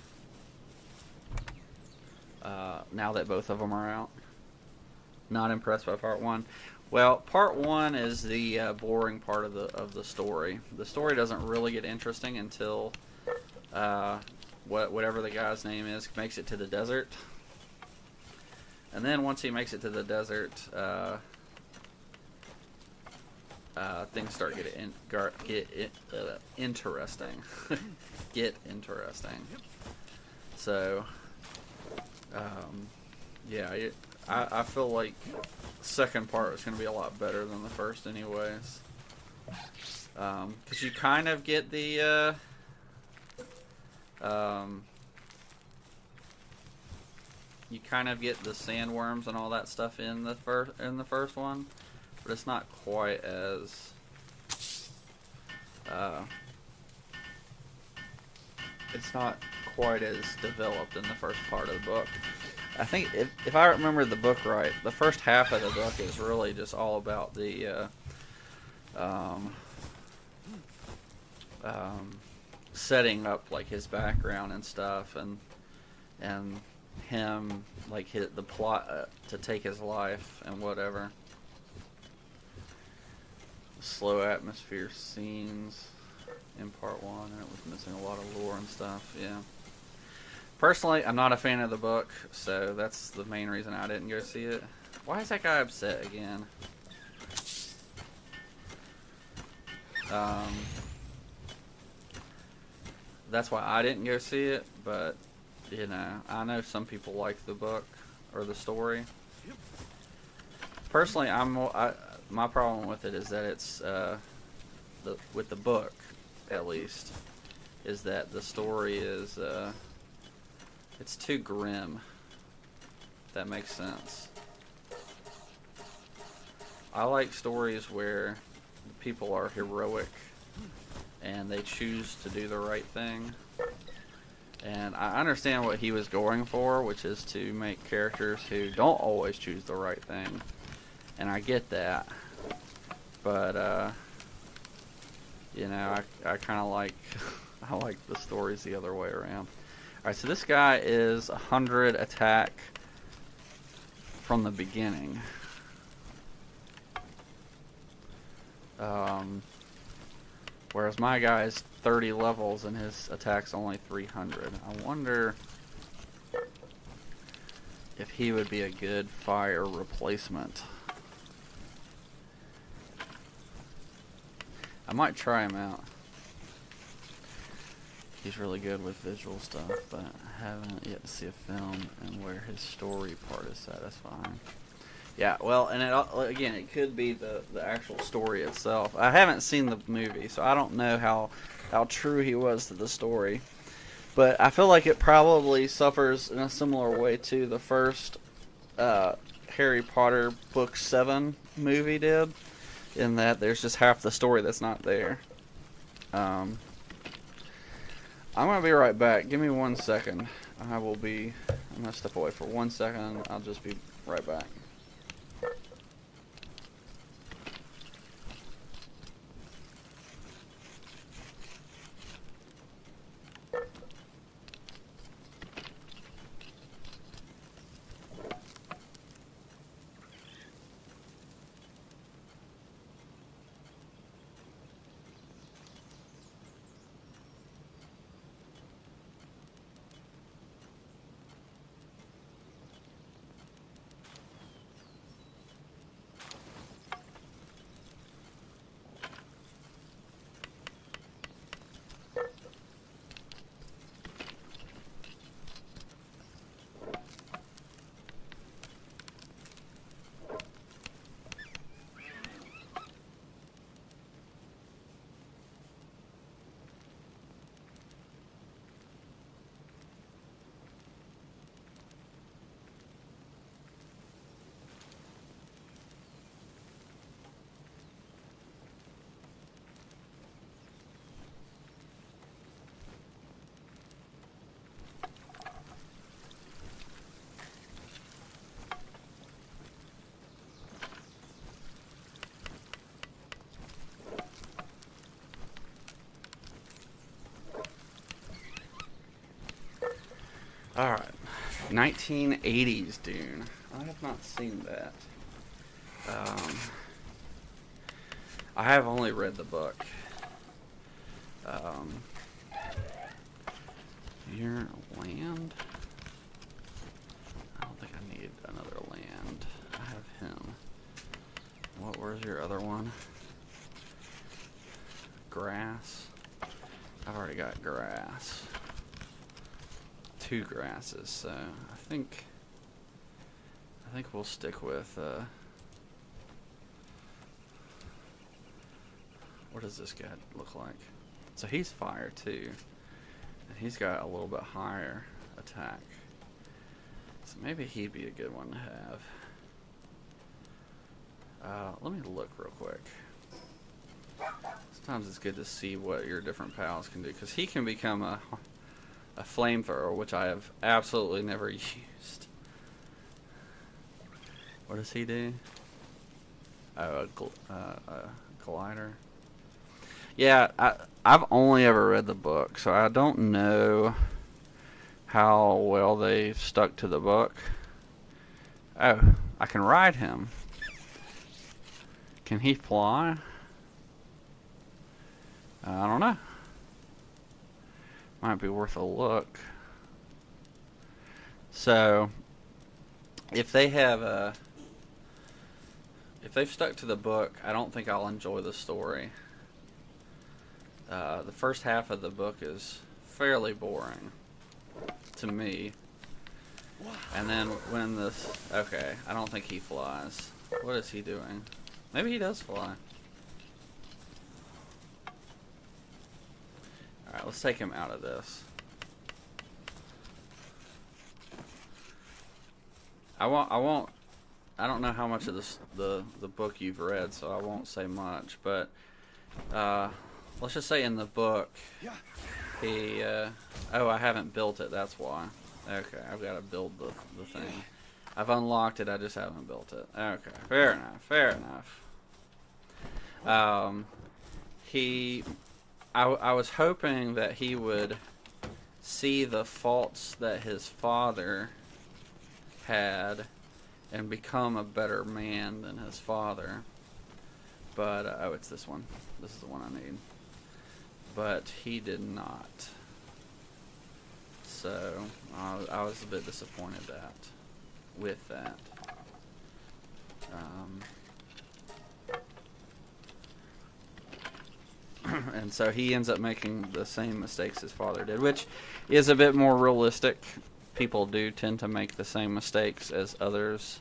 Now that both of them are out. Not impressed by part 1. Well, part 1 is the boring part of the story. The story doesn't really get interesting until whatever the guy's name is makes it to the desert. And then once he makes it to the desert, things start get interesting. Get interesting. So, yeah, I feel like the second part is going to be a lot better than the first, anyways. Because you kind of get the sandworms and all that stuff in the first one, but it's not quite as developed in the first part of the book. I think if I remember the book right, the first half of the book is really just all about the setting up like his background and stuff, and him like the plot to take his life and whatever. Slow atmosphere scenes in part 1, and it was missing a lot of lore and stuff. Yeah. Personally, I'm not a fan of the book, so that's the main reason I didn't go see it. Why is that guy upset again? That's why I didn't go see it, but, you know, I know some people like the book, or the story. Personally, my problem with it is that it's, with the book, at least, is that the story is, it's too grim. If that makes sense. I like stories where the people are heroic and they choose to do the right thing. And I understand what he was going for, which is to make characters who don't always choose the right thing. And I get that. But, you know, I kind of like, I like the stories the other way around. Alright, so this guy is 100 attack from the beginning. Whereas my guy's 30 levels and his attack's only 300. I wonder if he would be a good fire replacement. I might try him out. He's really good with visual stuff, but I haven't yet to see a film and where his story part is satisfying. Yeah, well, and again, it could be the actual story itself. I haven't seen the movie, so I don't know how true he was to the story. But I feel like it probably suffers in a similar way to the first Harry Potter Book 7 movie did, in that there's just half the story that's not there. I'm going to be right back. Give me 1 second. I'm going to step away for 1 second. I'll just be right back. Alright. 1980s Dune. I have not seen that. I have only read the book. Your land? I don't think I need another land. I have him. Where's your other one? Grass. I've already got grass. 2 grasses, so I think we'll stick with what does this guy look like? So he's fire too, and he's got a little bit higher attack, so maybe he'd be a good one to have. Let me look real quick. Sometimes it's good to see what your different pals can do, because he can become a flamethrower, which I have absolutely never used. What does he do? Oh, a glider. Yeah, I've only ever read the book, so I don't know how well they stuck to the book. Oh, I can ride him. Can he fly? I don't know. Might be worth a look. So, if they've stuck to the book, I don't think I'll enjoy the story. The first half of the book is fairly boring to me. And then when okay, I don't think he flies. What is he doing? Maybe he does fly. Alright, let's take him out of this. I don't know how much of the book you've read, so I won't say much, but let's just say in the book he oh, I haven't built it, that's why. Okay, I've got to build the thing. I've unlocked it, I just haven't built it. Okay, fair enough. I was hoping that he would see the faults that his father had and become a better man than his father. But, oh, it's this one. This is the one I need. But he did not. So, I was a bit disappointed that. with that. And so he ends up making the same mistakes his father did, which is a bit more realistic. People do tend to make the same mistakes as others,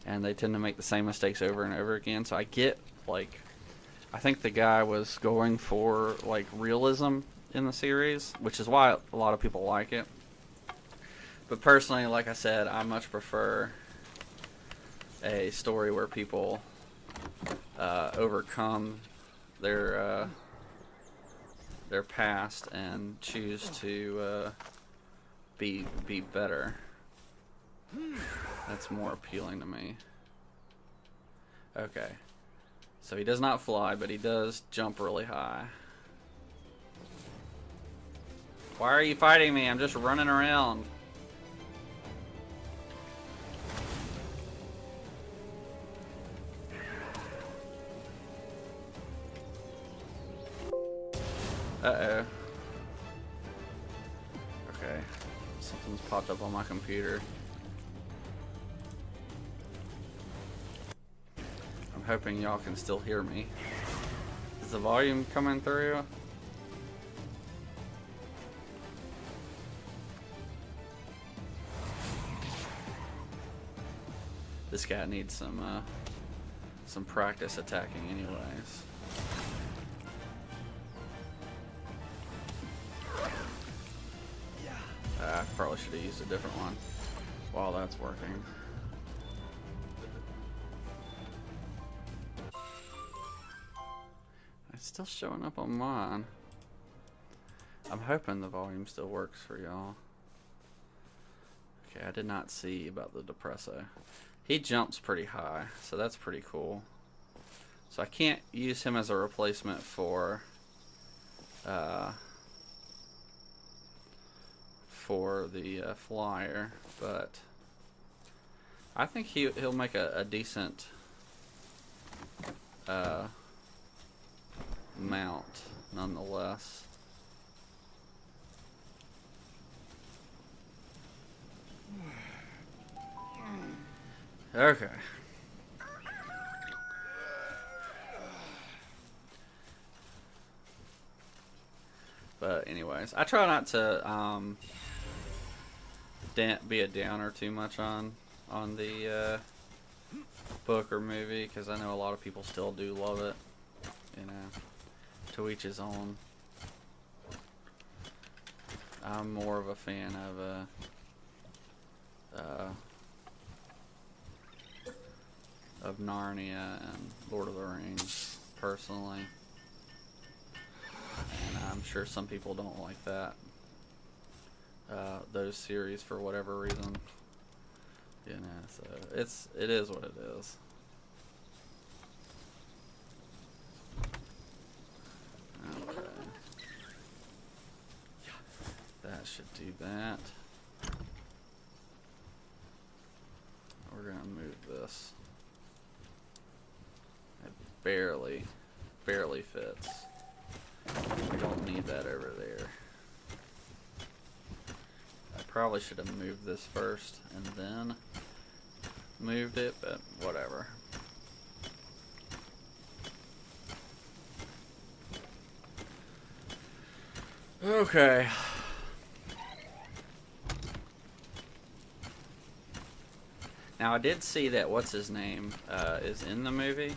and they tend to make the same mistakes over and over again. So I get, like, I think the guy was going for, like, realism in the series, which is why a lot of people like it. But personally, like I said, I much prefer a story where people overcome their past and choose to be better. That's more appealing to me. Okay. So he does not fly, but he does jump really high. Why are you fighting me? I'm just running around. Uh-oh. Okay. Something's popped up on my computer. I'm hoping y'all can still hear me. Is the volume coming through? This guy needs some practice attacking anyways. I probably should have used a different one while that's working. It's still showing up on mine. I'm hoping the volume still works for y'all. Okay, I did not see about the Depresso. He jumps pretty high, so that's pretty cool. So I can't use him as a replacement for the flyer, but I think he'll make a decent mount nonetheless. Okay. But anyways, I try not to be a downer too much on the book or movie, because I know a lot of people still do love it. You know, to each his own. I'm more of a fan of Narnia and Lord of the Rings, personally. And I'm sure some people don't like that. Those series for whatever reason. You know, so it is what it is. Okay. That should do that. We're gonna move this. It barely fits. We don't need that over there. I probably should have moved this first and then moved it, but whatever. Okay. Now I did see that what's his name is in the movie.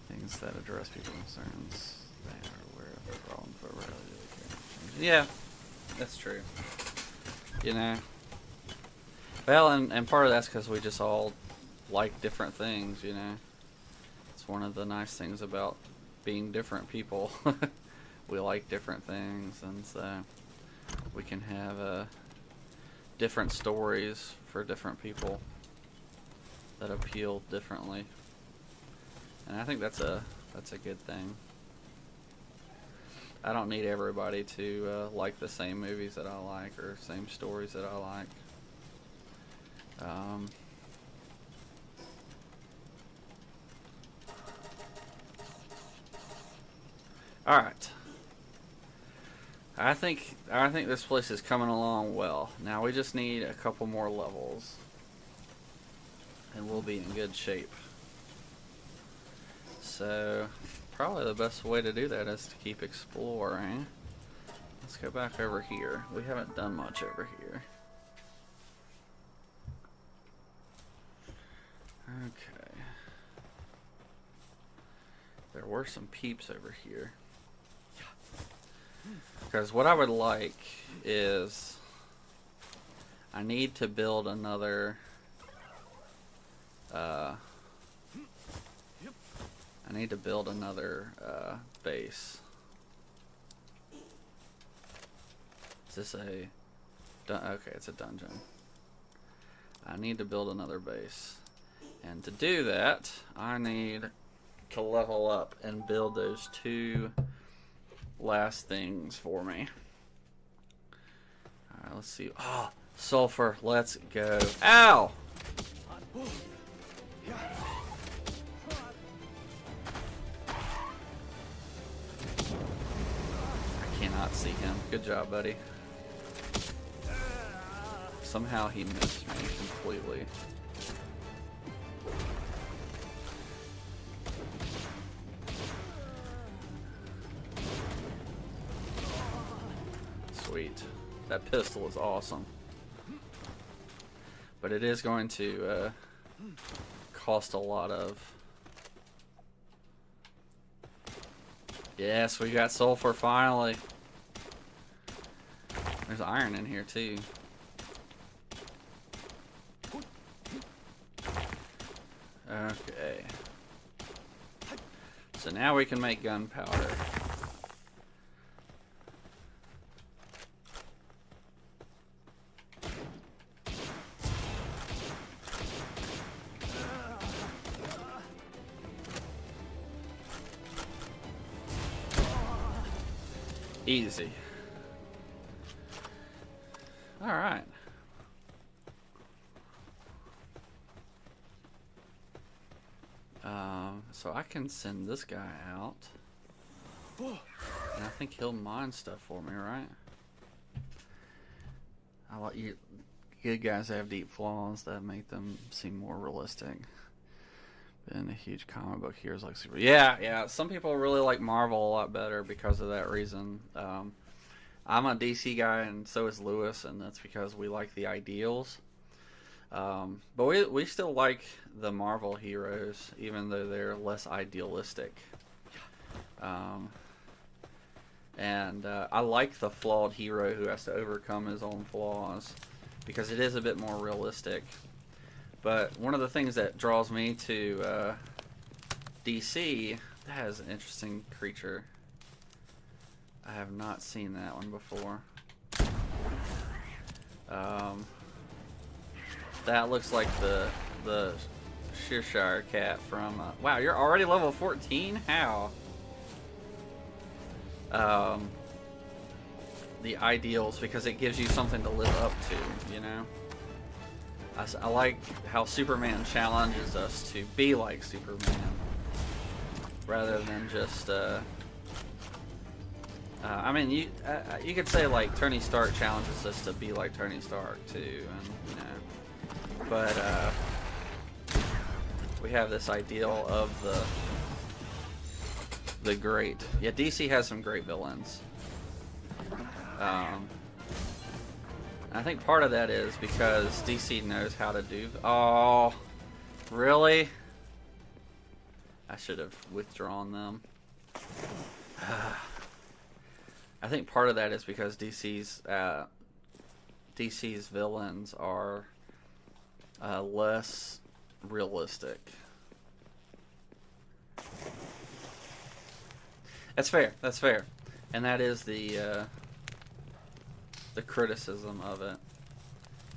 Things that address people's concerns. They are aware of the problem but rarely do. Yeah, that's true. You know. Well, and part of that's because we just all like different things. You know. It's one of the nice things about being different people. We like different things, and so we can have different stories for different people that appeal differently, and I think that's a good thing. I don't need everybody to like the same movies that I like or same stories that I like. Alright. I think this place is coming along well. Now we just need a couple more levels, and we'll be in good shape. So probably the best way to do that is to keep exploring. Let's go back over here. We haven't done much over here. Okay. There were some peeps over here. Because what I would like is I need to build another base. Is this a okay, it's a dungeon. I need to build another base. And to do that, I need to level up and build those two last things for me. Alright, let's see. Oh, sulfur. Let's go. Ow! I cannot see him. Good job, buddy. Somehow he missed me completely. Sweet. That pistol is awesome. But it is going to cost a lot of... Yes, we got sulfur finally. There's iron in here too. Okay. So now we can make gunpowder. Easy. All right. So I can send this guy out, and I think he'll mine stuff for me, right? I like you. Good guys have deep flaws that make them seem more realistic. And a huge comic book heroes like super. Yeah. Some people really like Marvel a lot better because of that reason. I'm a DC guy, and so is Lewis, and that's because we like the ideals. But we still like the Marvel heroes, even though they're less idealistic. And I like the flawed hero who has to overcome his own flaws, because it is a bit more realistic. But one of the things that draws me to DC, that has an interesting creature. I have not seen that one before. That looks like the Cheshire cat from... wow, you're already level 14? How? The ideals, because it gives you something to live up to, you know? I like how Superman challenges us to be like Superman, rather than just... I mean, you could say like Tony Stark challenges us to be like Tony Stark too, and you know... But we have this ideal of the great. Yeah, DC has some great villains. I think part of that is because DC knows how to do... Oh, really? I should have withdrawn them. I think part of that is because DC's villains are less realistic. That's fair. That's fair, and that is the criticism of it,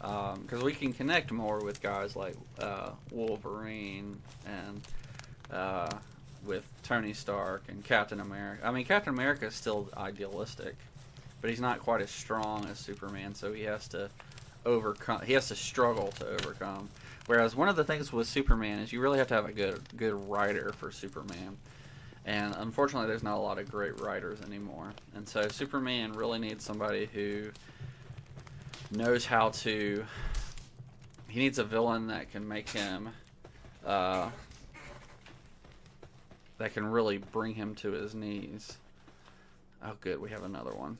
because we can connect more with guys like Wolverine and with Tony Stark and Captain America. I mean, Captain America is still idealistic, but he's not quite as strong as Superman, so he has to overcome. He has to struggle to overcome. Whereas one of the things with Superman is you really have to have a good writer for Superman. And unfortunately, there's not a lot of great writers anymore. And so Superman really needs somebody who knows how to... He needs a villain that can make him... that can really bring him to his knees. Oh, good. We have another one.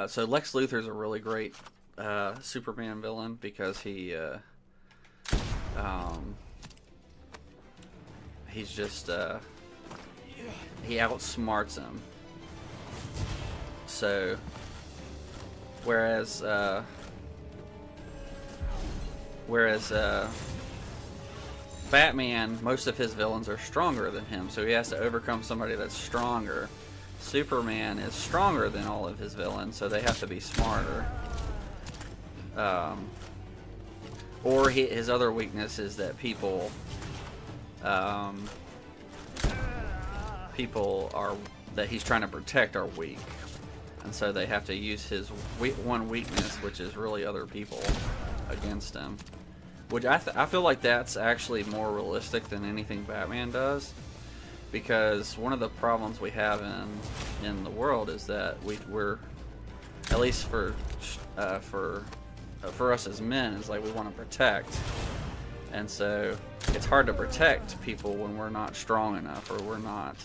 So Lex Luthor's a really great Superman villain because he's just he outsmarts him. So whereas Batman, most of his villains are stronger than him, so he has to overcome somebody that's stronger. Superman is stronger than all of his villains, so they have to be smarter. Or his other weakness is that people that he's trying to protect are weak, and so they have to use his one weakness, which is really other people, against him. Which I feel like that's actually more realistic than anything Batman does, because one of the problems we have in the world is that we're at least for us as men, is like we want to protect, and so it's hard to protect people when we're not strong enough or we're not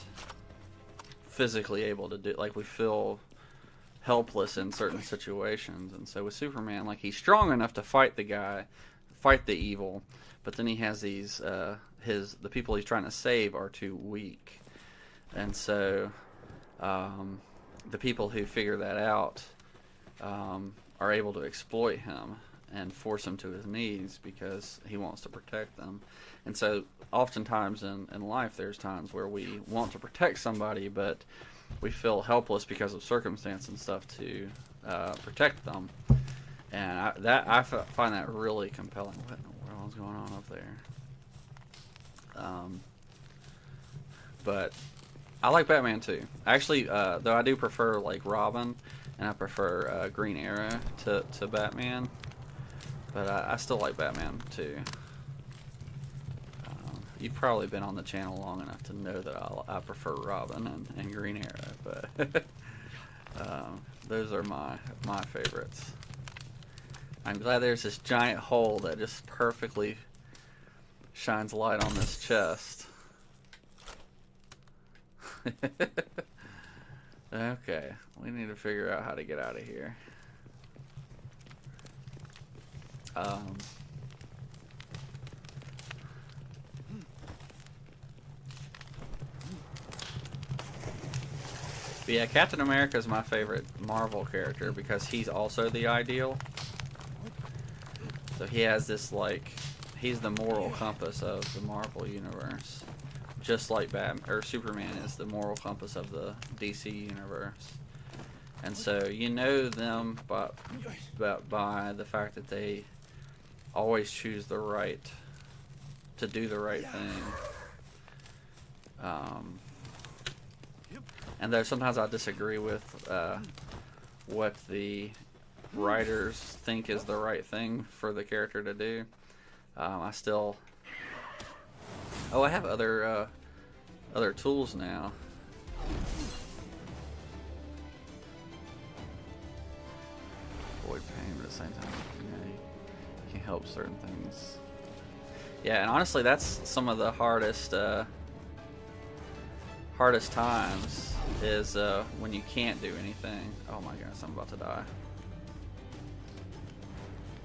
physically able to do, like, we feel helpless in certain situations. And so with Superman, like, he's strong enough to fight the guy, fight the evil, but then he has these the people he's trying to save are too weak, and so the people who figure that out are able to exploit him and force him to his knees because he wants to protect them. And so oftentimes in life there's times where we want to protect somebody, but we feel helpless because of circumstance and stuff to protect them. And I find that really compelling. What in the world is going on up there? But I like Batman too. Actually, though I do prefer like Robin, and I prefer Green Arrow to Batman. But I still like Batman too. You've probably been on the channel long enough to know that I prefer Robin and Green Arrow, but those are my favorites. I'm glad there's this giant hole that just perfectly shines light on this chest. Okay, we need to figure out how to get out of here. But yeah, Captain America is my favorite Marvel character because he's also the ideal. So he has this, like, he's the moral compass of the Marvel universe, just like Batman or Superman is the moral compass of the DC universe. And so you know them by the fact that they always choose the right to do the right thing. And though sometimes I disagree with what the writers think is the right thing for the character to do, I still... Oh, I have other tools now. Avoid pain, but at the same time, you know, you can help certain things. Yeah, and honestly, that's some of the hardest times is when you can't do anything. Oh my goodness, I'm about to die.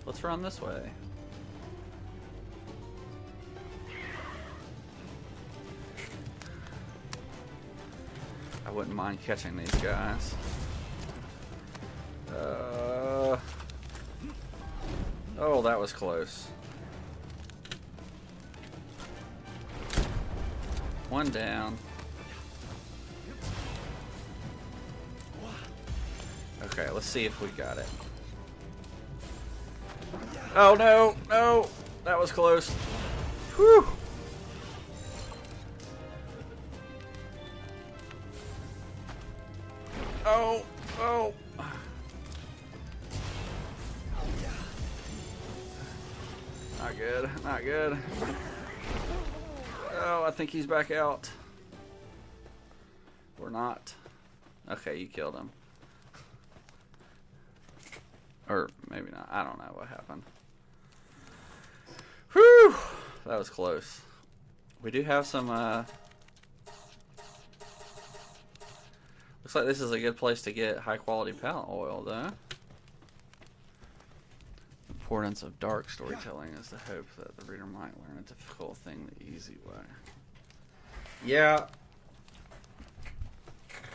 Let's run this way. I wouldn't mind catching these guys. Oh, that was close. One down. Okay, let's see if we got it. Oh no, no, that was close. Whew. Oh, oh. Not good, not good. Oh, I think he's back out. Or not. Okay, you killed him. Or maybe not. I don't know what happened. Whew! That was close. We do have some, looks like this is a good place to get high quality pallet oil, though. The importance of dark storytelling is the hope that the reader might learn a difficult thing the easy way. Yeah.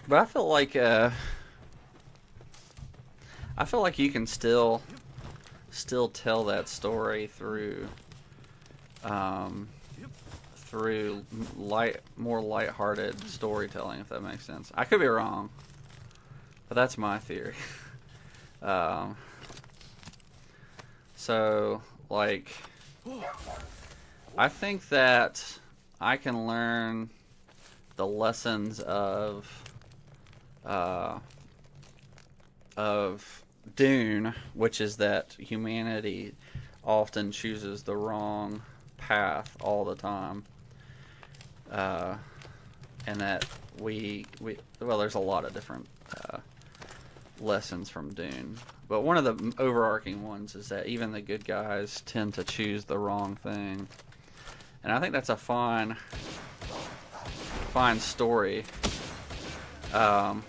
But I feel like you can still tell that story through more lighthearted storytelling, if that makes sense. I could be wrong, but that's my theory. So, like, I think that I can learn the lessons of Dune, which is that humanity often chooses the wrong path all the time, and that well, there's a lot of different lessons from Dune, but one of the overarching ones is that even the good guys tend to choose the wrong thing, and I think that's a fine story. But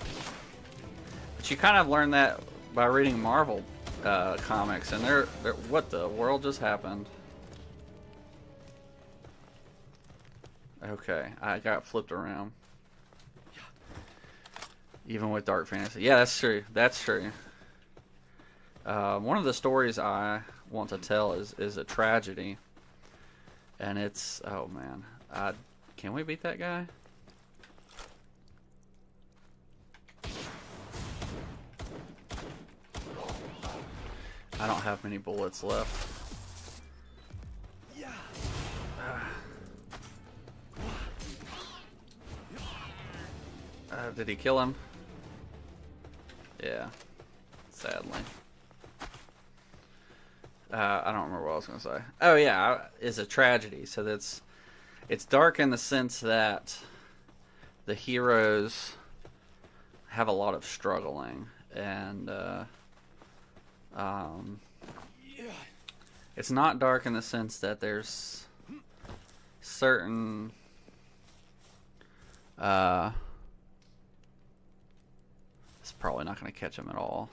you kind of learn that by reading Marvel comics, and they're what the world just happened. Okay, I got flipped around. Even with dark fantasy. Yeah, that's true. That's true. One of the stories I want to tell is a tragedy. And it's... Oh, man. Can we beat that guy? I don't have many bullets left. Did he kill him? Yeah. Sadly. I don't remember what I was going to say. Oh, yeah. It's a tragedy. So it's dark in the sense that the heroes have a lot of struggling. And it's not dark in the sense that there's certain... It's probably not going to catch him at all.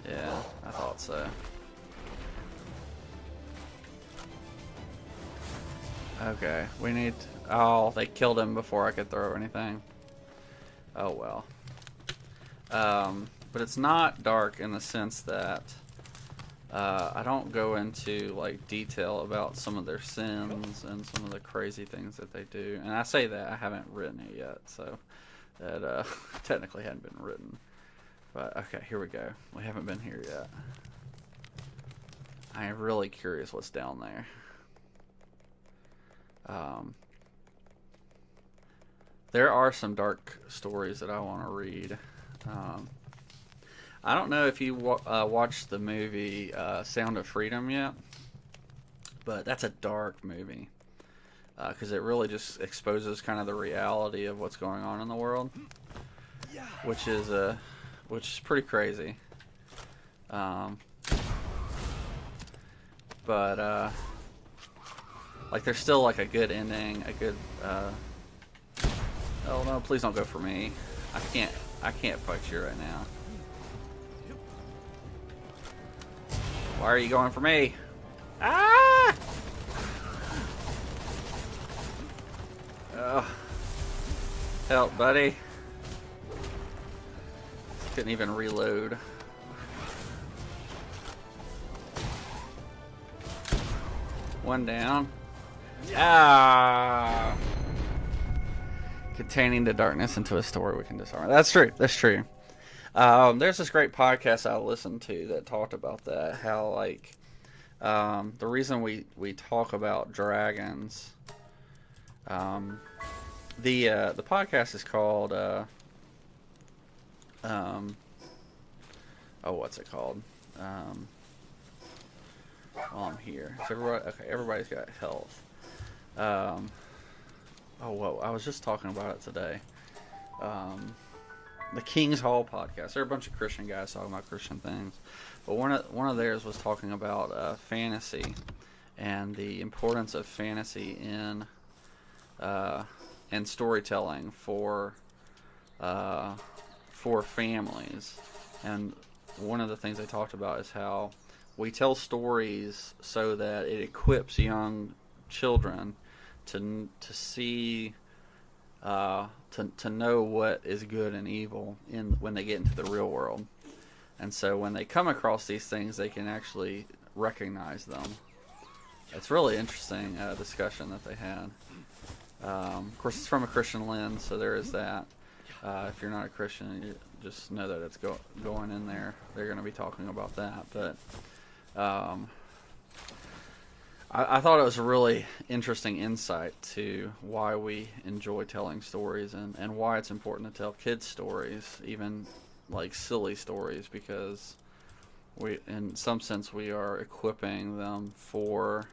Yeah, I thought so. Okay, we need... Oh, they killed him before I could throw anything. Oh, well. But it's not dark in the sense that I don't go into like detail about some of their sins and some of the crazy things that they do. And I say that, I haven't written it yet, so that technically hadn't been written. But okay, here we go. We haven't been here yet. I am really curious what's down there. There are some dark stories that I want to read. I don't know if you watched the movie Sound of Freedom yet, but that's a dark movie because it really just exposes kind of the reality of what's going on in the world, which is pretty crazy. But like there's still like a good ending, a good. Oh no! Please don't go for me. I can't fight you right now. Why are you going for me? Ah! Oh. Help, buddy. Couldn't even reload. One down. Ah! Containing the darkness into a story we can disarm. That's true. That's true. There's this great podcast I listened to that talked about that. How like the reason we talk about dragons. The podcast is called what's it called? while I'm here. So everybody, okay, everybody's got health. Oh, whoa, I was just talking about it today. The King's Hall podcast. They're a bunch of Christian guys talking about Christian things. But one of theirs was talking about fantasy and the importance of fantasy in storytelling for families. And one of the things they talked about is how we tell stories so that it equips young children to see to know what is good and evil when they get into the real world. And so when they come across these things, they can actually recognize them. It's really interesting discussion that they had. Of course, it's from a Christian lens, so there is that. If you're not a Christian, you just know that it's going in there. They're going to be talking about that. But I thought it was a really interesting insight to why we enjoy telling stories and why it's important to tell kids stories, even like silly stories, because in some sense we are equipping them for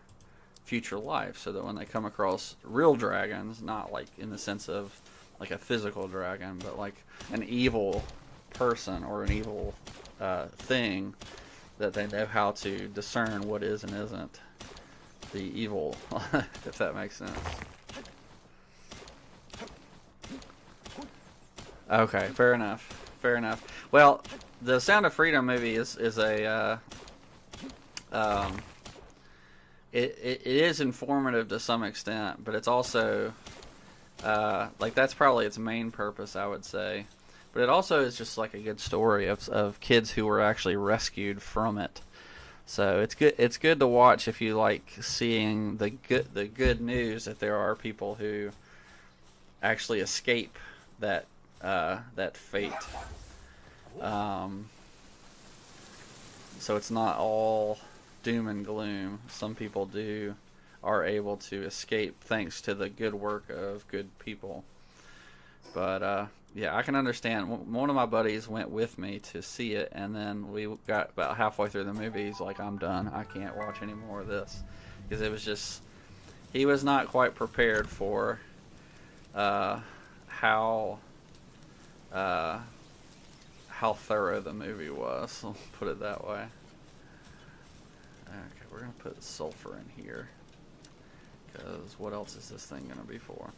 future life, so that when they come across real dragons, not like in the sense of like a physical dragon, but like an evil person or an evil thing, that they know how to discern what is and isn't the evil, if that makes sense. Okay, fair enough. Well, the Sound of Freedom movie is a it is informative to some extent, but it's also like that's probably its main purpose, I would say. But it also is just like a good story of kids who were actually rescued from it. So it's good to watch if you like seeing the good news that there are people who actually escape that fate. So it's not all doom and gloom. Some people are able to escape thanks to the good work of good people. But yeah, I can understand. One of my buddies went with me to see it, and then we got about halfway through the movie. He's like, "I'm done. I can't watch any more of this," because it was just he was not quite prepared for how thorough the movie was. I'll put it that way. Okay, we're gonna put sulfur in here, because what else is this thing gonna be for?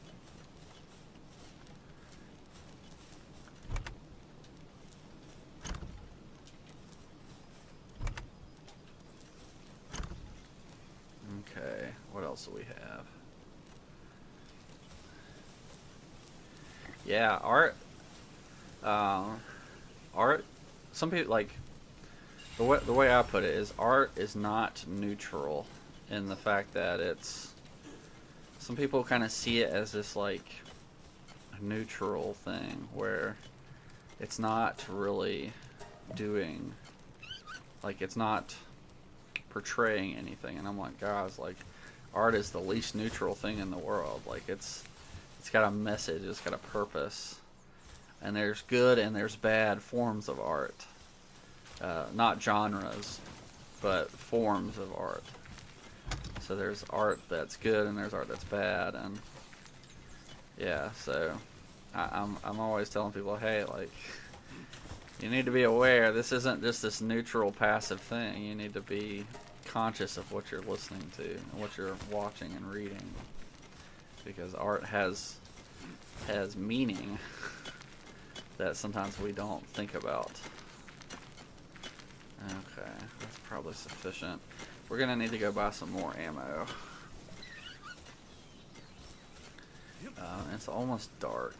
Okay, what else do we have? Yeah, art. Art. Some people like the way I put it is art is not neutral in the fact that it's. Some people kind of see it as this like neutral thing where it's not really doing, like it's not portraying anything, and I'm like, guys, like art is the least neutral thing in the world. Like it's got a message, it's got a purpose, and there's good and there's bad forms of art, not genres, but forms of art. So there's art that's good and there's art that's bad, and yeah, so I'm always telling people, hey, like you need to be aware. This isn't just this neutral, passive thing. You need to be conscious of what you're listening to and what you're watching and reading, because art has meaning that sometimes we don't think about. Okay, that's probably sufficient. We're gonna need to go buy some more ammo. It's almost dark.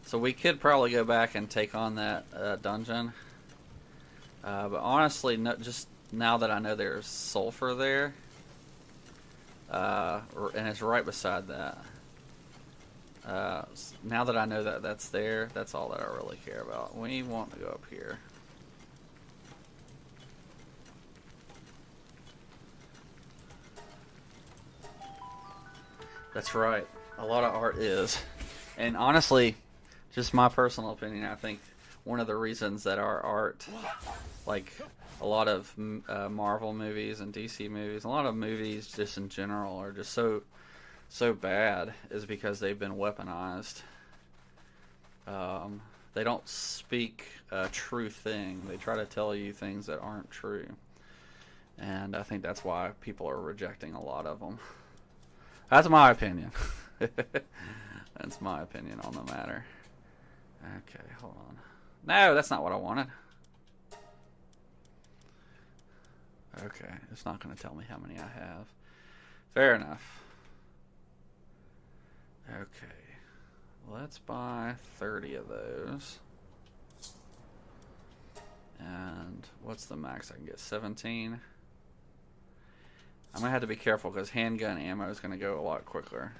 So we could probably go back and take on that dungeon. But honestly, just now that I know there's sulfur there, and it's right beside that. Now that I know that that's there, that's all that I really care about. We want to go up here. That's right. A lot of art is. And honestly, just my personal opinion, I think one of the reasons that our art, like, a lot of Marvel movies and DC movies, a lot of movies just in general are just so bad is because they've been weaponized. They don't speak a true thing. They try to tell you things that aren't true. And I think that's why people are rejecting a lot of them. That's my opinion. That's my opinion on the matter. Okay, hold on. No, that's not what I wanted. Okay, it's not going to tell me how many I have. Fair enough. Okay. Let's buy 30 of those. And what's the max I can get? 17. I'm going to have to be careful because handgun ammo is going to go a lot quicker.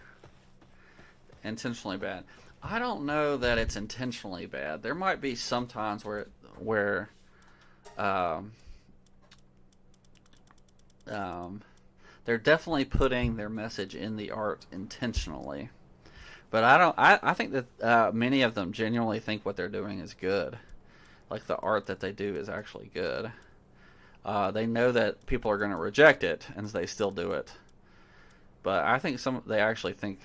Intentionally bad. I don't know that it's intentionally bad. There might be some times where they're definitely putting their message in the art intentionally. But I think that many of them genuinely think what they're doing is good. Like the art that they do is actually good. They know that people are going to reject it, and they still do it. But I think they actually think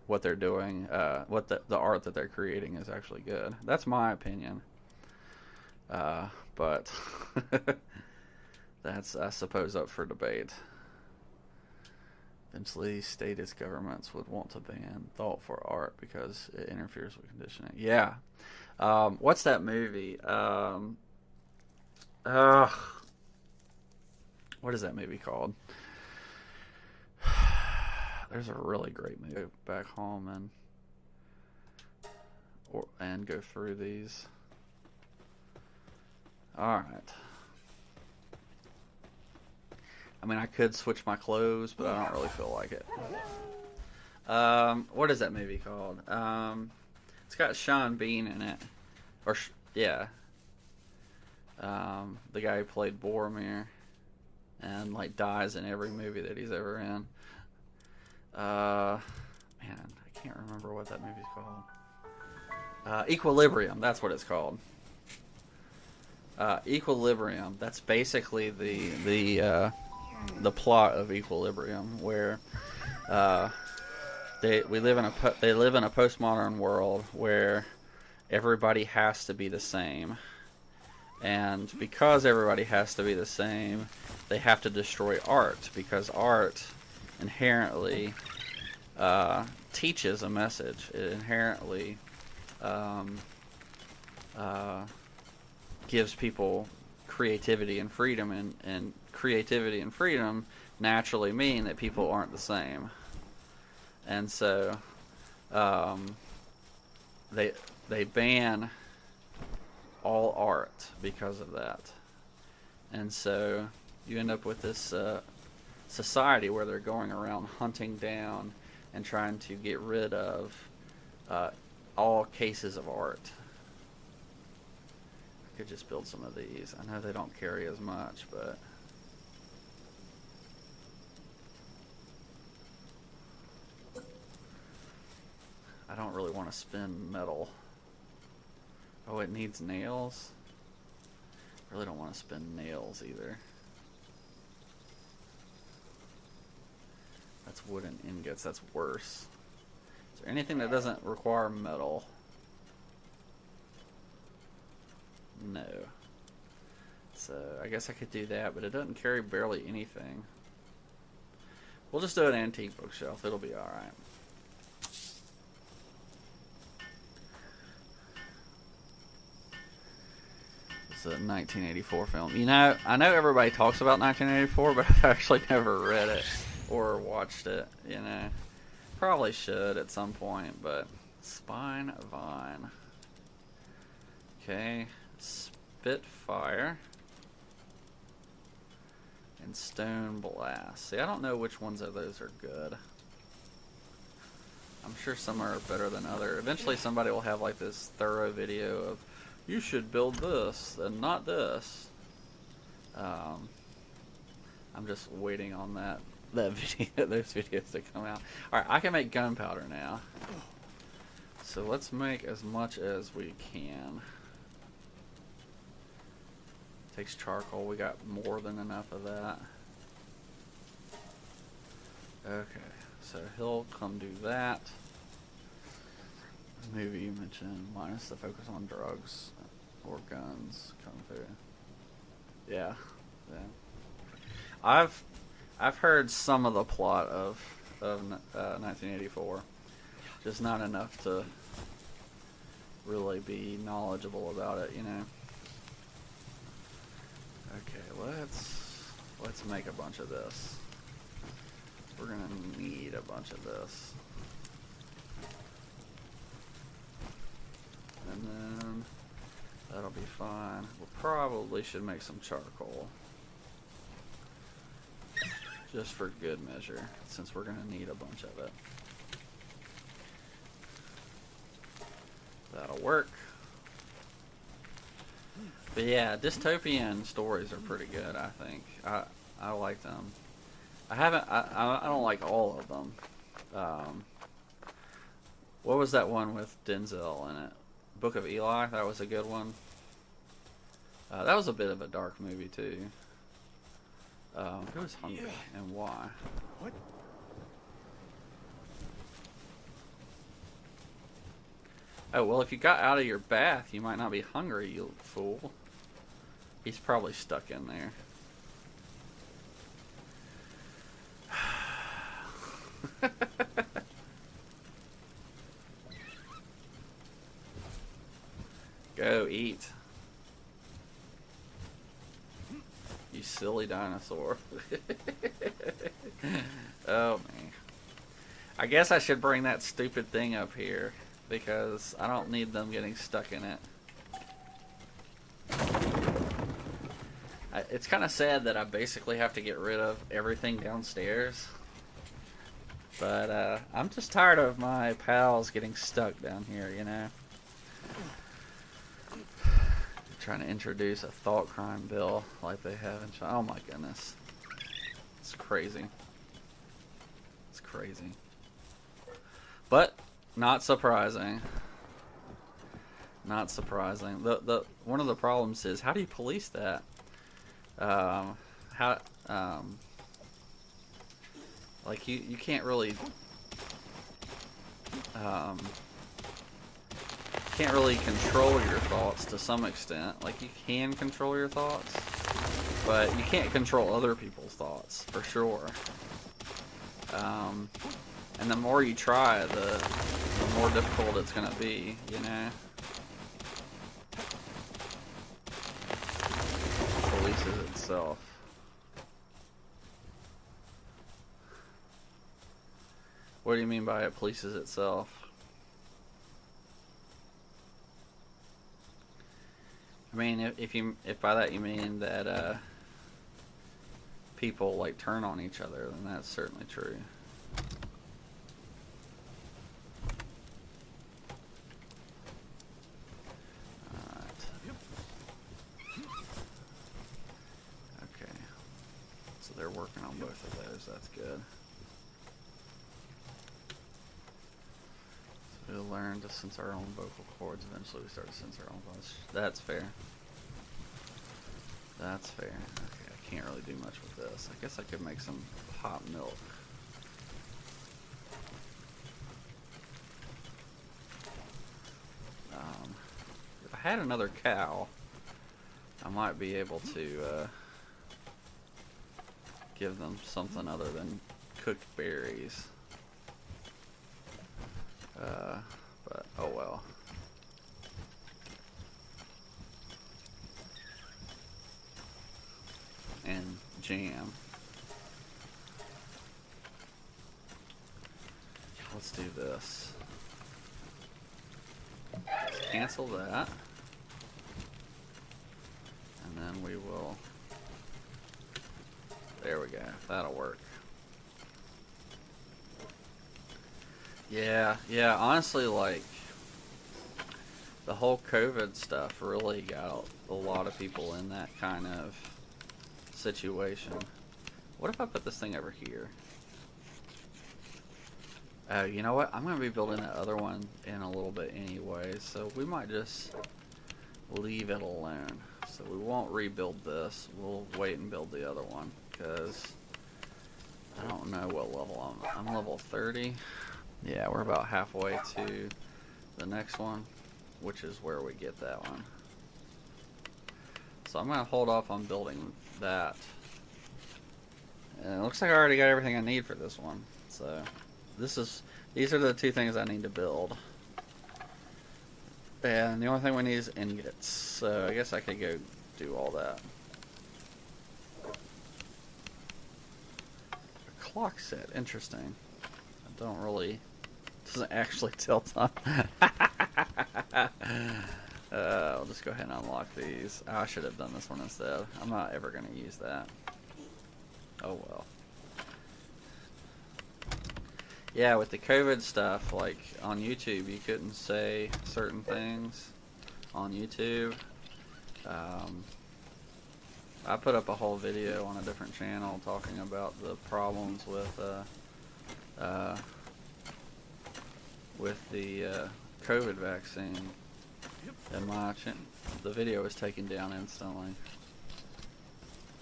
what they're doing, what the art that they're creating is actually good. That's my opinion. But that's, I suppose, up for debate. Eventually, statist governments would want to ban thought for art because it interferes with conditioning. Yeah. What's that movie? What is that movie called? There's a really great movie. Go back home and go through these. Alright. I mean, I could switch my clothes, but I don't really feel like it. What is that movie called? It's got Sean Bean in it. Yeah. The guy who played Boromir. And, like, dies in every movie that he's ever in. Man, I can't remember what that movie's called. Equilibrium, that's what it's called. Equilibrium, that's basically the plot of Equilibrium, where they live in a postmodern world where everybody has to be the same, and because everybody has to be the same, they have to destroy art because art inherently teaches a message. It inherently gives people creativity and freedom, and creativity and freedom naturally mean that people aren't the same, and so they ban all art because of that, and so you end up with this society where they're going around hunting down and trying to get rid of all cases of art. I could just build some of these. I know they don't carry as much, but I don't really want to spend metal. Oh, it needs nails? I really don't want to spend nails either. That's wooden ingots. That's worse. Is there anything that doesn't require metal? No. So I guess I could do that, but it doesn't carry barely anything. We'll just do an antique bookshelf. It'll be alright. It's a 1984 film. You know, I know everybody talks about 1984, but I've actually never read it or watched it, you know. Probably should at some point, but Spine Vine. Okay. Spitfire. And Stone Blast. See, I don't know which ones of those are good. I'm sure some are better than others. Eventually somebody will have like this thorough video of, you should build this and not this. I'm just waiting on that video, those videos to come out. Alright, I can make gunpowder now. So let's make as much as we can. Takes charcoal. We got more than enough of that. Okay, so he'll come do that. Movie you mentioned, minus the focus on drugs or guns, kung fu. Yeah, yeah. I've heard some of the plot of 1984, just not enough to really be knowledgeable about it, you know. Okay, let's make a bunch of this. We're gonna need a bunch of this. And then that'll be fine. We probably should make some charcoal. Just for good measure, since we're gonna need a bunch of it. That'll work. But yeah, dystopian stories are pretty good, I think. I like them. I don't like all of them. What was that one with Denzel in it? Book of Eli, that was a good one. That was a bit of a dark movie too. Who was hungry and why? What? Oh, well, if you got out of your bath, you might not be hungry, you fool. He's probably stuck in there. Go eat. You silly dinosaur. Oh, man. I guess I should bring that stupid thing up here, because I don't need them getting stuck in it. It's kind of sad that I basically have to get rid of everything downstairs. But I'm just tired of my pals getting stuck down here, you know. Trying to introduce a thought crime bill like they have in China. Oh my goodness. It's crazy. It's crazy. But not surprising. Not surprising. The one of the problems is, how do you police that? Like you can't really control your thoughts to some extent. Like, you can control your thoughts, but you can't control other people's thoughts for sure. And the more you try, the more difficult it's gonna be, you know. Polices itself. What do you mean by it polices itself? I mean, if by that you mean that people like turn on each other, then that's certainly true. Alright. Okay. So they're working on both of those, that's good. So we'll learn to sense our own vocal cords, eventually we start to sense our own voice. That's fair. That's fair. Okay, I can't really do much with this. I guess I could make some hot milk. If I had another cow, I might be able to give them something other than cooked berries. But oh well. And jam. Let's do this. Let's cancel that. And then we will... There we go. That'll work. Yeah, honestly, like, the whole COVID stuff really got a lot of people in that kind of situation. What if I put this thing over here? You know what? I'm going to be building that other one in a little bit anyway, so we might just leave it alone. So So we won't rebuild this. We'll wait and build the other one, because I don't know what level I'm level 30. Yeah, we're about halfway to the next one, which is where we get that one. So I'm going to hold off on building that. And it looks like I already got everything I need for this one. So these are the two things I need to build. And the only thing we need is ingots. So I guess I could go do all that. A clock set, interesting. I don't really, doesn't actually tell time. I'll just go ahead and unlock these. Oh, I should have done this one instead. I'm not ever going to use that. Oh well. Yeah, with the COVID stuff, like on YouTube, you couldn't say certain things on YouTube. I put up a whole video on a different channel talking about the problems with the COVID vaccine, and the video was taken down instantly.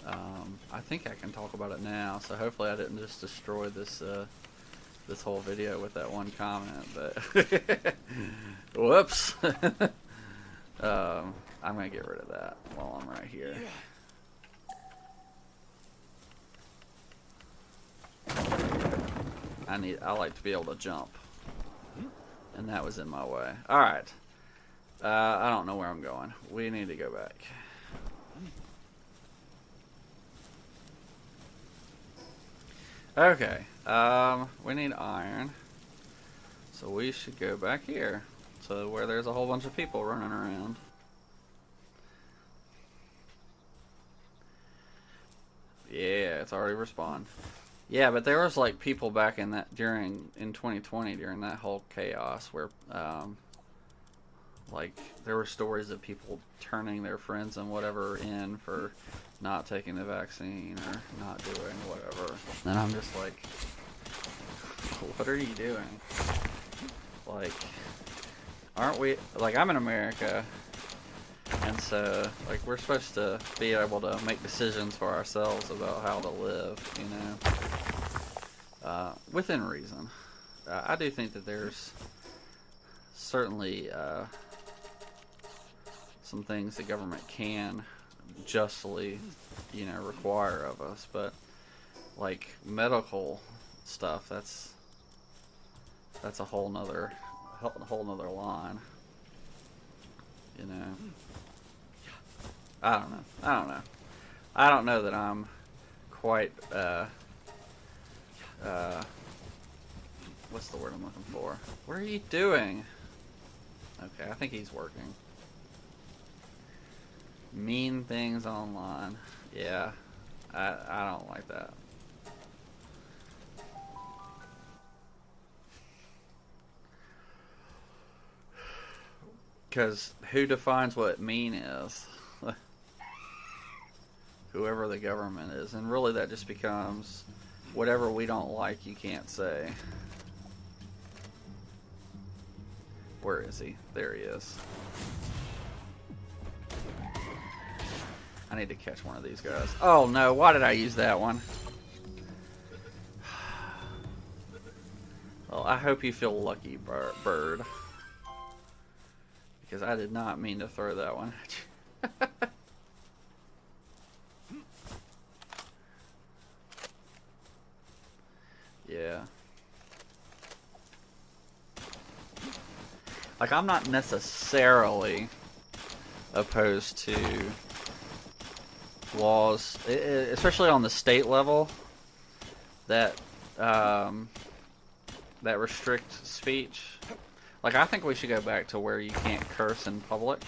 I think I can talk about it now, so hopefully I didn't just destroy this whole video with that one comment, but whoops. I'm gonna get rid of that while I'm right here. I like to be able to jump, and that was in my way. Alright, I don't know where I'm going. We need to go back. Okay, we need iron, so we should go back here, so where there's a whole bunch of people running around. Yeah, it's already respawned. Yeah, but there was like people back in 2020 during that whole chaos where like there were stories of people turning their friends and whatever in for not taking the vaccine or not doing whatever. And I'm just like, what are you doing? Like, aren't we, like, I'm in America, and so like we're supposed to be able to make decisions for ourselves about how to live, you know, within reason. I do think that there's certainly some things the government can justly, you know, require of us, but like medical stuff, that's a whole nother line, you know. I don't know that I'm quite what's the word I'm looking for? What are you doing? Okay, I think he's working. Mean things online. Yeah, I don't like that. Because who defines what mean is? Whoever the government is. And really that just becomes whatever we don't like you can't say. Where is he? There he is. I need to catch one of these guys. Oh no, why did I use that one? Well, I hope you feel lucky, bird. Because I did not mean to throw that one at you. Yeah. Like, I'm not necessarily opposed to laws, especially on the state level, that that restrict speech. Like, I think we should go back to where you can't curse in public.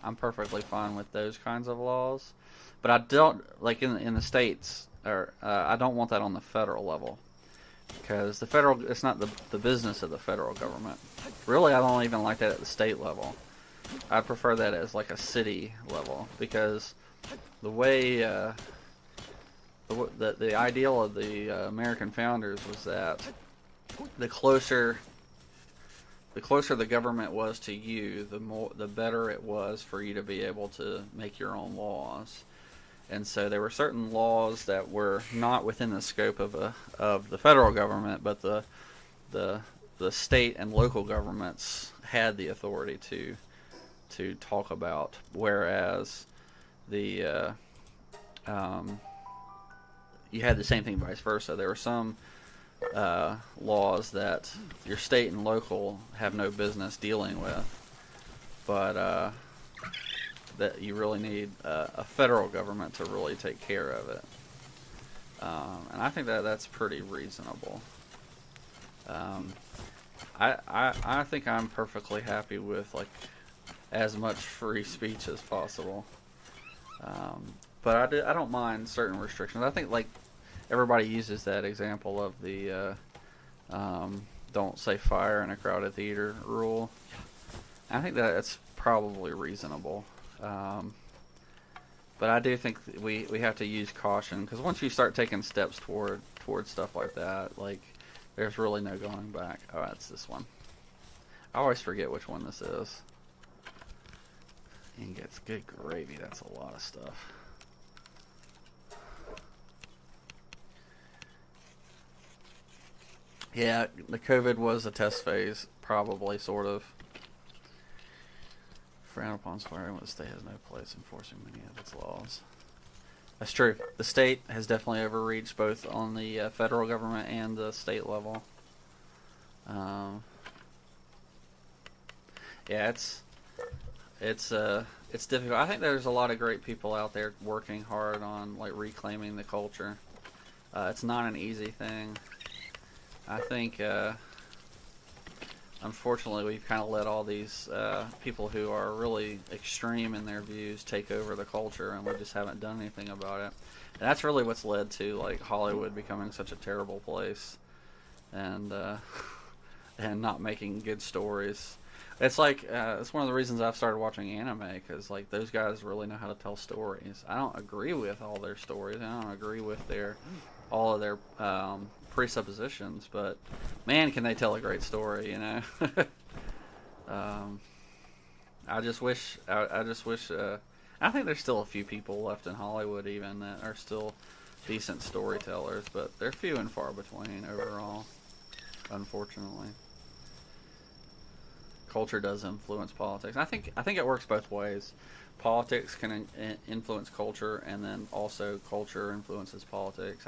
I'm perfectly fine with those kinds of laws, but I don't, like, in the states, or I don't want that on the federal level, because the federal, it's not the business of the federal government. Really, I don't even like that at the state level. I prefer that as like a city level, because the way the ideal of the American founders was that the closer the closer the government was to you, the better it was for you to be able to make your own laws. And so there were certain laws that were not within the scope of the federal government, but the the state and local governments had the authority to talk about, whereas the you had the same thing vice versa. There were some laws that your state and local have no business dealing with, but that you really need a federal government to really take care of it. And I think that's pretty reasonable. I think I'm perfectly happy with as much free speech as possible. But I don't mind certain restrictions. I think everybody uses that example of the don't say fire in a crowded theater rule. I think that's probably reasonable. But I do think we have to use caution, because once you start taking steps toward stuff like that, there's really no going back. Oh, that's this one. I always forget which one this is. Ingots, good gravy, that's a lot of stuff. Yeah, the COVID was a test phase, probably, sort of. Frown upon swearing when the state has no place enforcing many of its laws. That's true. The state has definitely overreached, both on the federal government and the state level. Yeah, it's difficult. I think there's a lot of great people out there working hard on reclaiming the culture. It's not an easy thing. I think unfortunately we've kind of let all these people who are really extreme in their views take over the culture, and we just haven't done anything about it. And that's really what's led to Hollywood becoming such a terrible place, and not making good stories. It's it's one of the reasons I've started watching anime, because those guys really know how to tell stories. I don't agree with all their stories. I don't agree with all of their presuppositions, but man, can they tell a great story, I just wish I think there's still a few people left in Hollywood even that are still decent storytellers, but they're few and far between overall, unfortunately. Culture does influence politics. I think it works both ways. Politics can influence culture, and then also culture influences politics.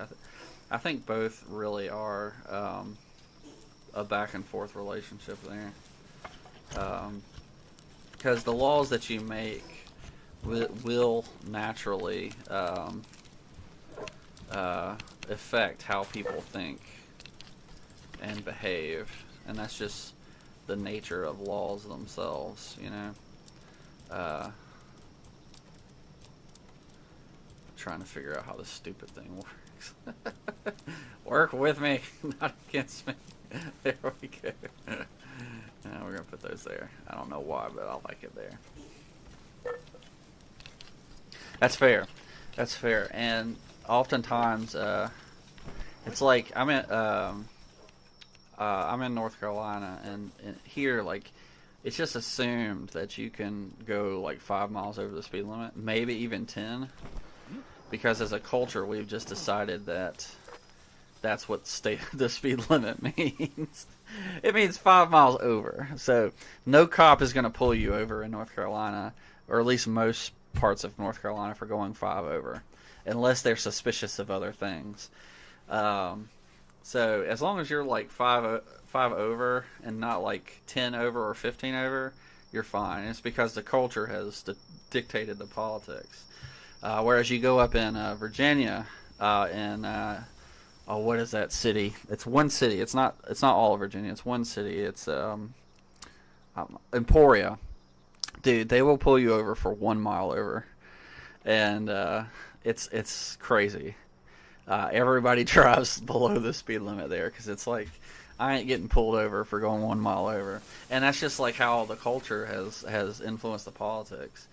I think both really are a back and forth relationship there. Because the laws that you make will naturally affect how people think and behave, and that's just the nature of laws themselves, trying to figure out how this stupid thing works. Work with me, not against me. There we go. Now we're gonna put those there. I don't know why, but I like it there. That's fair. That's fair. And oftentimes, it's I'm in North Carolina, and here, it's just assumed that you can go 5 miles over the speed limit, maybe even 10, because as a culture we've just decided that that's what the speed limit means. It means 5 miles over. So no cop is going to pull you over in North Carolina, or at least most parts of North Carolina, for going 5 over, unless they're suspicious of other things. So as long as you're 5 over and not 10 over or 15 over, you're fine. It's because the culture has dictated the politics. Whereas you go up in Virginia, what is that city? It's one city. It's not all of Virginia. It's one city. It's Emporia. Dude, they will pull you over for 1 mile over, and it's crazy. Everybody drives below the speed limit there, because it's I ain't getting pulled over for going 1 mile over, and that's just how the culture has influenced the politics.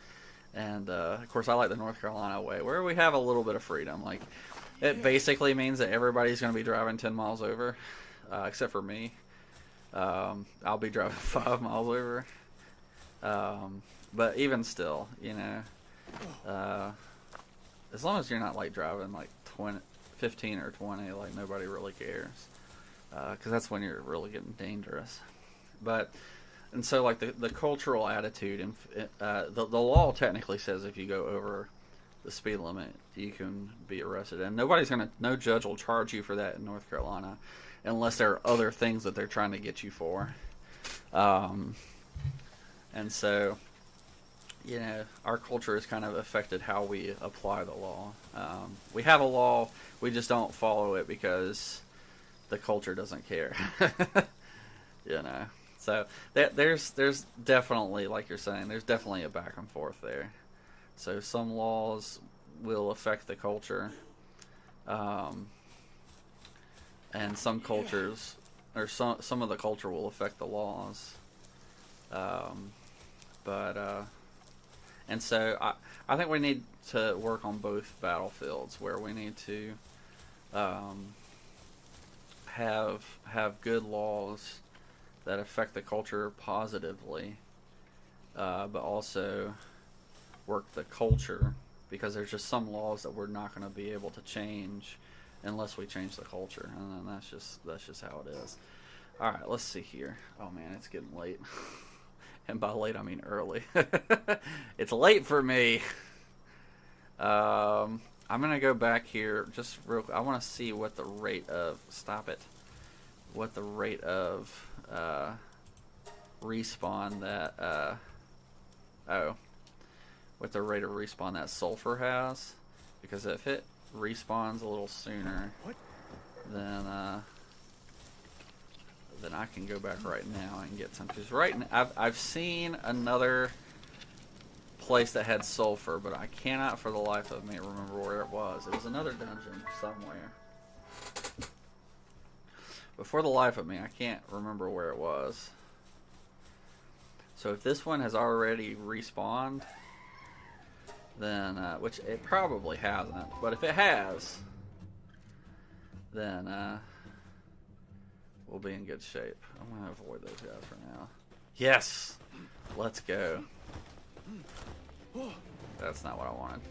And of course, I like the North Carolina way, where we have a little bit of freedom. It basically means that everybody's going to be driving 10 miles over, except for me. I'll be driving 5 miles over. But even still, as long as you're not like driving like 15 or 20, like nobody really cares, because that's when you're really getting dangerous. And so like the cultural attitude and the law technically says if you go over the speed limit, you can be arrested, and no judge will charge you for that in North Carolina, unless there are other things that they're trying to get you for. And so, our culture has kind of affected how we apply the law. We have a law, we just don't follow it because the culture doesn't care. So there's definitely, like you're saying, there's definitely a back and forth there. So some laws will affect the culture, and some cultures, or some of the culture will affect the laws. And so I think we need to work on both battlefields, where we need to have good laws that affect the culture positively, but also work the culture, because there's just some laws that we're not going to be able to change unless we change the culture, and then that's just how it is. All right, let's see here. Oh man, it's getting late. And by late, I mean early. It's late for me. I'm going to go back here just real quick. I want to see what the rate of... Stop it. What the rate of respawn that... what the rate of respawn that sulfur has. Because if it respawns a little sooner, then I can go back right now and get some. Because I've seen another place that had sulfur, but I cannot for the life of me remember where it was. It was another dungeon somewhere. But for the life of me, I can't remember where it was. So if this one has already respawned, then, which it probably hasn't, but if it has, then we'll be in good shape. I'm going to avoid those guys for now. Yes! Let's go. That's not what I wanted.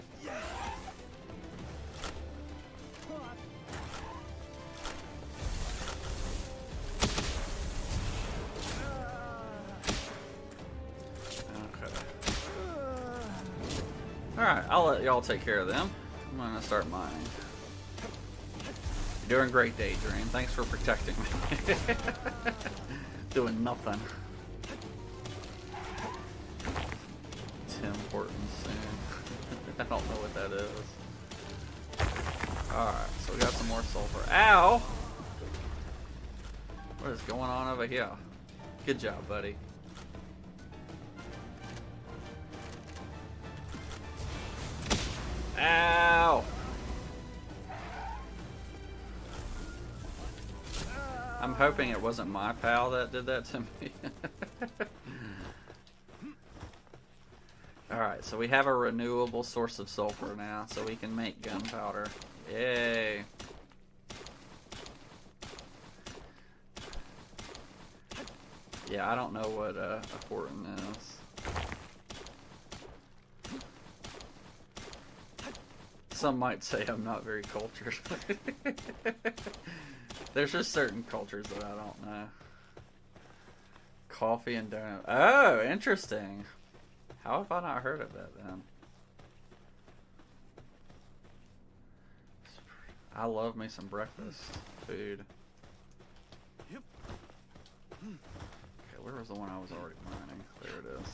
Okay. Alright, I'll let y'all take care of them. I'm going to start mining. You're doing great, Daydream. Thanks for protecting me. Doing nothing. Tim Hortons soon. I don't know what that is. Alright, so we got some more sulfur. Ow! What is going on over here? Good job, buddy. Ow! I'm hoping it wasn't my pal that did that to me. Alright, so we have a renewable source of sulfur now, so we can make gunpowder. Yay! Yeah, I don't know what a Horton is. Some might say I'm not very cultured. There's just certain cultures that I don't know. Coffee and donut. Oh, interesting. How have I not heard of that then? I love me some breakfast food. Yep. Okay, where was the one I was already mining? There it is.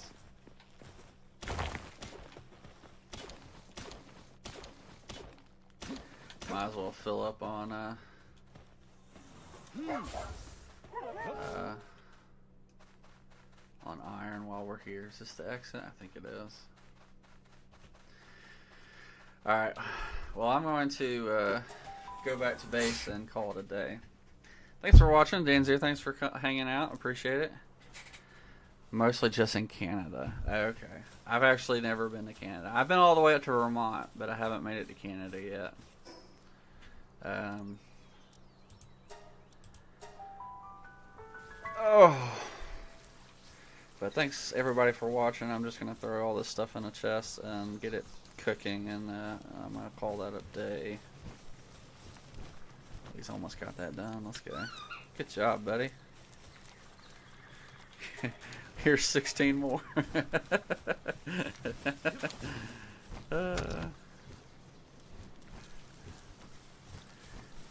Might as well fill up on iron while we're here. Is this the exit? I think it is. Alright. Well, I'm going to go back to base and call it a day. Thanks for watching. Dan's here. Thanks for hanging out. Appreciate it. Mostly just in Canada. Okay. I've actually never been to Canada. I've been all the way up to Vermont, but I haven't made it to Canada yet. Oh. But thanks everybody for watching. I'm just gonna throw all this stuff in a chest and get it cooking, and I'm gonna call that a day. He's almost got that done. Let's go. Good job, buddy. Here's 16 more.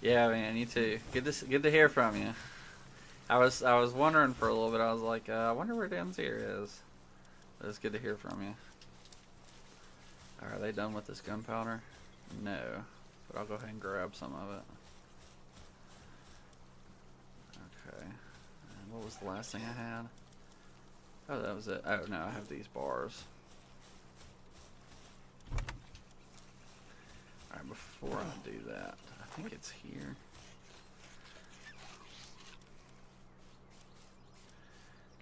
Yeah, man, you too. Good to hear from you. I was wondering for a little bit. I was like, I wonder where Danzier is. But it's good to hear from you. Are they done with this gunpowder? No, but I'll go ahead and grab some of it. Okay. And what was the last thing I had? Oh, that was it. Oh no, I have these bars. Alright, before I do that, I think it's here.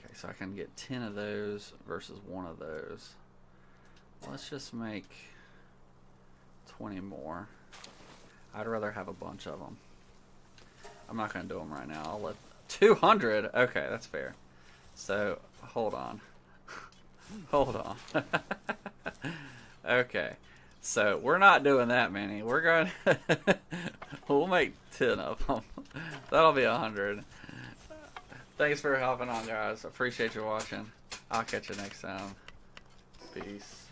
Okay, so I can get 10 of those versus one of those. Let's just make 20 more. I'd rather have a bunch of them. I'm not going to do them right now. I'll let 200. Okay, that's fair. So, hold on. Hold on. Okay. So, we're not doing that many. We're going we'll make 10 of them. That'll be 100. Thanks for helping on, guys. Appreciate you watching. I'll catch you next time. Peace.